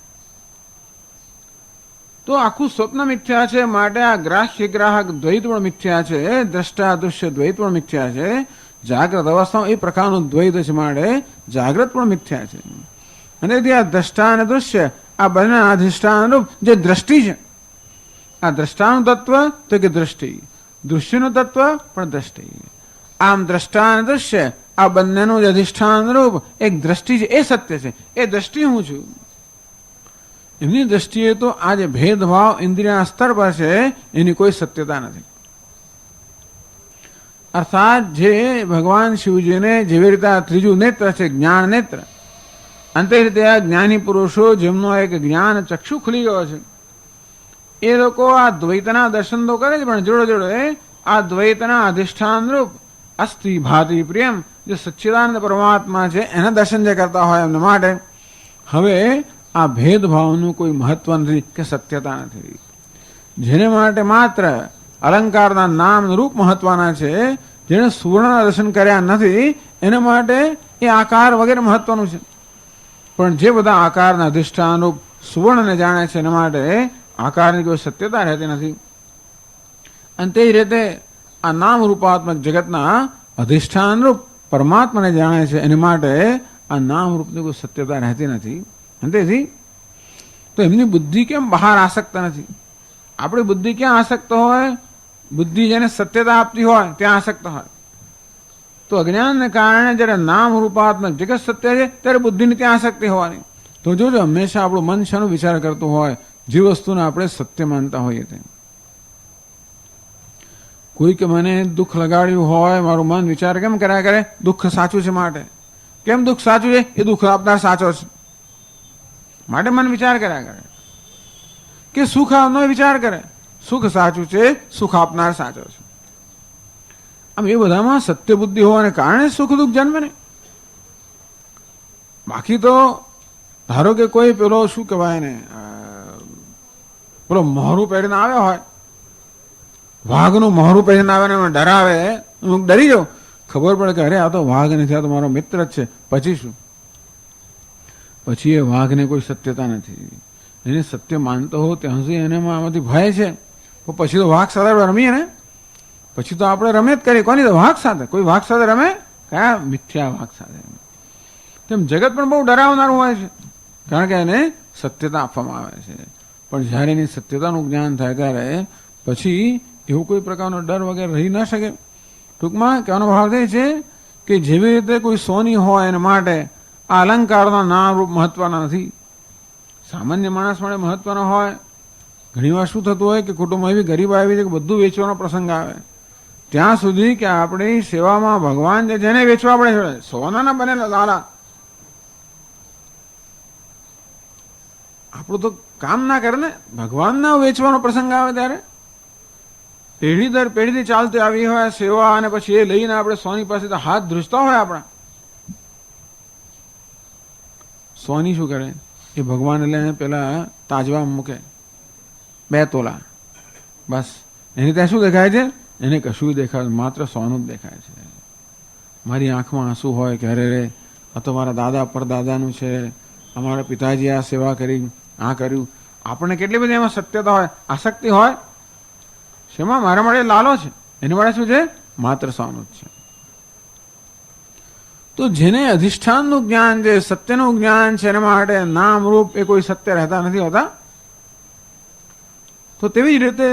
તો આખું સ્વપ્ન મિથ્યા છે, માટે આ ગ્રાહ્ય ગ્રાહક દ્વૈત પણ મિથ્યા છે, દ્રષ્ટા દૃશ્ય દ્વૈત પણ મિથ્યા છે. જાગ્રત અવસ્થામાં એ પ્રકારનું દ્વૈત છે, માટે જાગ્રત પણ મિથ્યા છે. અને આ દ્રષ્ટા અને દૃશ્ય આ બંને અધિષ્ઠાન રૂપ જે દ્રષ્ટિ છે, આ દ્રષ્ટાનું તત્વ તો કે દ્રષ્ટિ, દૃશ્યનું તત્વ પણ દ્રષ્ટિ. આમ દ્રષ્ટા અને દૃશ્ય આ બંનેનું જે અધિષ્ઠાન રૂપ એક દ્રષ્ટિ છે, એ સત્ય છે. એ દ્રષ્ટિ હું છું. એમની દ્રષ્ટિએ તો આ જે ભેદભાવ ઇન્દ્રિયના સ્તર પર છે એની કોઈ સત્યતા નથી. અર્થાત જે ભગવાન શિવજીને જેવી રીતે આ ત્રીજું નેત્ર છે, જ્ઞાન નેત્ર, અંતે રીતે આ જ્ઞાની પુરુષો જેમનો એક જ્ઞાન ચક્ષુ ખુલી ગયો છે, એ લોકો આ દ્વૈતના દર્શન તો કરે છે, પણ જોડે જોડે આ દ્વૈતના અધિષ્ઠાન રૂપ અસ્થિ ભાતિ પ્રિયમ જે સચ્ચિદાનંદ પરમાત્મા છે એના દર્શન જે કરતા હોય એમના માટે હવે આ ભેદભાવનું કોઈ મહત્વ નથી કે સત્યતા નથી. જેને માટે માત્ર અલંકારના નામ રૂપ મહત્વના છે, જેને સુવર્ણના દર્શન કર્યા નથી એના માટે એ આકાર વગેરે મહત્વનું છે. પણ જે બધા આકારના અધિષ્ઠાન રૂપ સુવર્ણને જાણે છે એના માટે આકારની કોઈ સત્યતા રહેતી નથી. અને તે જ રીતે આ નામ રૂપાત્મક જગતના અધિષ્ઠાન રૂપ પરમાત્માને જાણે છે એની માટે આ નામ રૂપની કોઈ સત્યતા રહેતી નથી. અને તેથી તો એમની બુદ્ધિ કેમ બહાર આસક્ત નથી? આપણી બુદ્ધિ ક્યાં આસક્ત હોય? બુદ્ધિ જેને સત્યતા આપતી હોય ત્યાં આસક્ત હોય. તો અજ્ઞાનને કારણે જ્યારે નામ રૂપાત્મક જગત સત્ય છે ત્યારે બુદ્ધિની ત્યાં આસક્તિ હોવાની. તો જોજો હંમેશા આપણું મન શાનો વિચાર કરતું હોય? જે વસ્તુને આપણે સત્ય માનતા હોઈએ તે. કોઈક મને દુઃખ લગાડ્યું હોય, મારું મન વિચાર કેમ કર્યા કરે? દુઃખ સાચું છે માટે. કેમ દુઃખ સાચું છે? એ દુઃખ આપનાર સાચો છે માટે મન વિચાર કર્યા કરે. કે સુખ આપનો વિચાર કરે, સુખ સાચું છે, સુખ આપનાર સાચો છે. આમ એ બધામાં સત્ય બુદ્ધિ હોવાને કારણે સુખ દુઃખ જન્મે ને. બાકી તો ધારો કે કોઈ પેલો શું કહેવાય ને, પેલો મહોરું પહેરીને આવ્યો હોય, વાઘનું મહોરું પહેરીને આવે ને ડરાવે, હું ડરી જાઉં. ખબર પડે કે અરે આ તો વાઘ નથી, આ તો મારો મિત્ર જ છે. પછી શું? પછી એ વાઘને કોઈ સત્યતા નથી. એને સત્ય માનતો હો ત્યાં સુધી એને આમાંથી ભય છે. પછી તો વાઘ સાથે રમીએ ને, પછી તો આપણે રમે જ કરીએ. કોની? વાઘ સાથે. કોઈ વાઘ સાથે રમે? કયા? મિથ્યા વાઘ સાથે. તેમ જગત પણ બહુ ડરાવનારું હોય છે, કારણ કે એને સત્યતા આપવામાં આવે છે. પણ જ્યારે એની સત્યતાનું જ્ઞાન થાય ત્યારે પછી એવો કોઈ પ્રકારનો ડર વગેરે રહી ન શકે. ટૂંકમાં કહેવાનો ભાવ એ છે કે જેવી રીતે કોઈ સોની હોય એના માટે આ અલંકારના નામ રૂપ મહત્વના નથી, સામાન્ય માણસ માટે મહત્વનો હોય. ઘણી વાર શું થતું હોય કે કુટુંબમાં એવી ગરીબ આવી છે કે બધું વેચવાનો પ્રસંગ આવે, ત્યાં સુધી કે આપણી સેવામાં ભગવાન જેને વેચવા પડે, સોનાના બનેલા લાલા આપણું તો કામ ના કરે ને. ભગવાનના વેચવાનો પ્રસંગ આવે ત્યારે પેઢી દર પેઢીથી ચાલતી આવી હોય સેવા, અને પછી એ લઈને આપણે સોની પાસે હાથ ધ્રુજતા હોય. આપણા સોની શું કરે? એ ભગવાન લઈને પેલા તાજવા મૂકે 2 તોલા, બસ. એની ત્યાં શું દેખાય છે? એને કશું દેખાય, માત્ર સોનું જ દેખાય છે. મારી આંખમાં આંસુ હોય કે અરે રે આ તો મારા દાદા પરદાદાનું છે, અમારા પિતાજી આ સેવા કરી, આ કર્યું. આપણને કેટલી બધી એમાં સત્યતા હોય, આસક્તિ હોય. શેમાં? મારા માટે લાલો છે, એની માટે શું છે? માત્ર સોનું જ છે. તો જેને અધિષ્ઠાનનું જ્ઞાન છે, સત્યનું જ્ઞાન છે, એના માટે નામ રૂપ એ કોઈ સત્ય રહેતા નથી હોતા. તો તેવી જ રીતે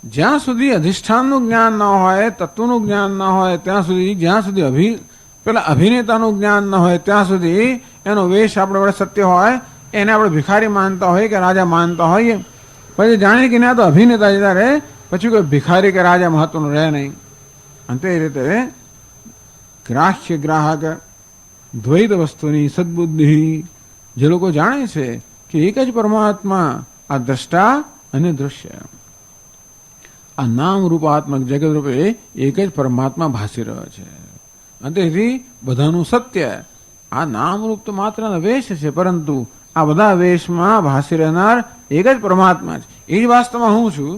જ્યાં સુધી અધિષ્ઠાનનું જ્ઞાન ન હોય, તત્વનું જ્ઞાન ન હોય, ત્યાં સુધી જ્યાં સુધી પેલા અભિનેતાનું જ્ઞાન ન હોય ત્યાં સુધી એનો વેશ આપણે વડે સત્ય હોય એને આપણે ભિખારી માનતા હોઈએ કે રાજા માનતા હોઈએ. પછી જાણીએ કે ના તો અભિનેતા છે ત્યારે પછી કોઈ ભિખારી કે રાજા મહત્વનું રહે નહીં. અને તે રીતે ગ્રાહ્ય ગ્રાહક દ્વૈત વસ્તુની સદબુદ્ધિ, જે લોકો જાણે છે કે એક જ પરમાત્મા, આ દ્રષ્ટા અને દૃશ્ય, આ નામ રૂપાત્મક જગત રૂપે એક જ પરમાત્મા ભાસી રહ્યો છે. અને તેથી બધાનું સત્ય, આ નામ રૂપ તો માત્ર વેશ છે, પરંતુ આ બધા વેશમાં ભાસી રહેનાર એક જ પરમાત્મા છે, એ જ વાસ્તવમાં હું છું.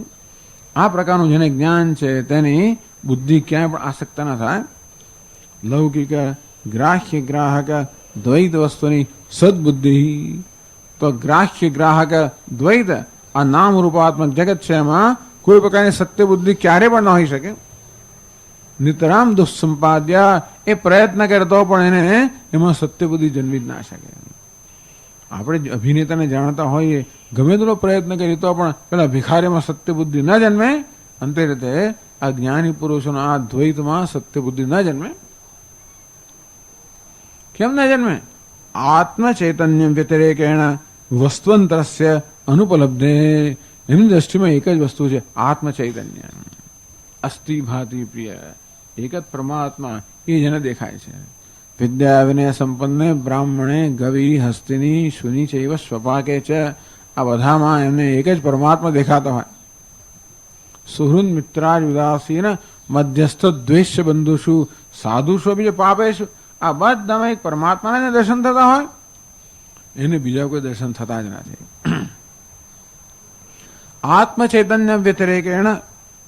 આ પ્રકારનું જેને જ્ઞાન છે તેની બુદ્ધિ ક્યાંય પણ આસક્ત ન થાય. લૌકિક ગ્રાહ્ય ગ્રાહક દ્વૈત વસ્તુની સદબુદ્ધિ, તો ગ્રાહ્ય ગ્રાહક દ્વૈત આ નામ રૂપાત્મક જગત છે, એમાં કોઈ પ્રકારની સત્ય બુદ્ધિ ક્યારે પણ ન હોઈ શકે. નિતરામ દુઃસંપાદ્યા, એ પ્રયત્ન કરતો પણ એને એમાં સત્ય બુદ્ધિ જન્મી જ ના શકે. આપણે અભિનેતાને જાણતા હોઈએ, ગમે તેટલો પ્રયત્ન કરીએ તો પણ પેલા ભિખારીમાં સત્ય બુદ્ધિ ન જન્મે. અંતે રીતે આ જ્ઞાની પુરુષોનો આ દ્વૈતમાં સત્ય બુદ્ધિ ન જન્મે. કેમ ન જન્મે? આત્મ ચૈતન્ય વ્યતિરેકેણ વસ્તુંતરસ્ય અનુપલબ્ધે, એમની દ્રષ્ટિમાં એક જ વસ્તુ છે, આત્મ ચૈતન્ય. અસ્થિ ભાતિ પ્રિય, એક જ પરમાત્મા એ જેને દેખાય છે. વિદ્યા વિનય સંપન્ને બ્રાહ્મણે ગવી હસ્તિની શુનિ ચૈવ સ્વપાકે છે, આ બધામાં એમને એક જ પરમાત્મા દેખાતા હોય. સુહૃદ મિત્રાજ ઉદાસીન મધ્યસ્થ દ્વેષ્ય બંધુષુ સાધુષુ બીજે પાપેશુ, આ બધામાં એક પરમાત્માને દર્શન થતા હોય, એને બીજા કોઈ દર્શન થતા જ નથી. આત્મ ચૈતન્ય વ્યતિરેકેણ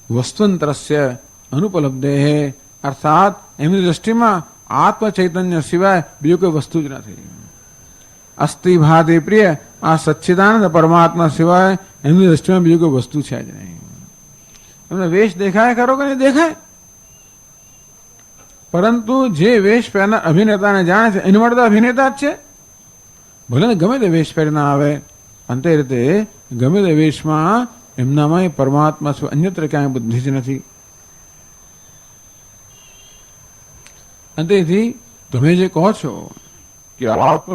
વસ્તુંતરસ્ય અનુપલબ્ધે, અર્થાત એમની દ્રષ્ટિમાં આત્મ ચૈતન્ય સિવાય બીજું કોઈ વસ્તુ જ નથી. અસ્થિ ભાતિ પ્રિય, આ સચ્ચિદાનંદ પરમાત્મા સિવાય એમની દ્રષ્ટિમાં બીજું કોઈ વસ્તુ છે જ નહીં. એમને વેશ દેખાય ખરો કે નહીં દેખાય, પરંતુ જે વેશ પહેરનાર અભિનેતાને જાણે છે એની માટે તો અભિનેતા જ છે. ભલે ને ગમે તે વેશ પહેરીને આવે, અંતે રીતે ગમે તે વેશમાં એમનામાં પરમાત્મા સિવાય અન્યત્ર ક્યાંય બુદ્ધિ જ નથી. અને તેથી તમે જે કહો છો કે આત્મ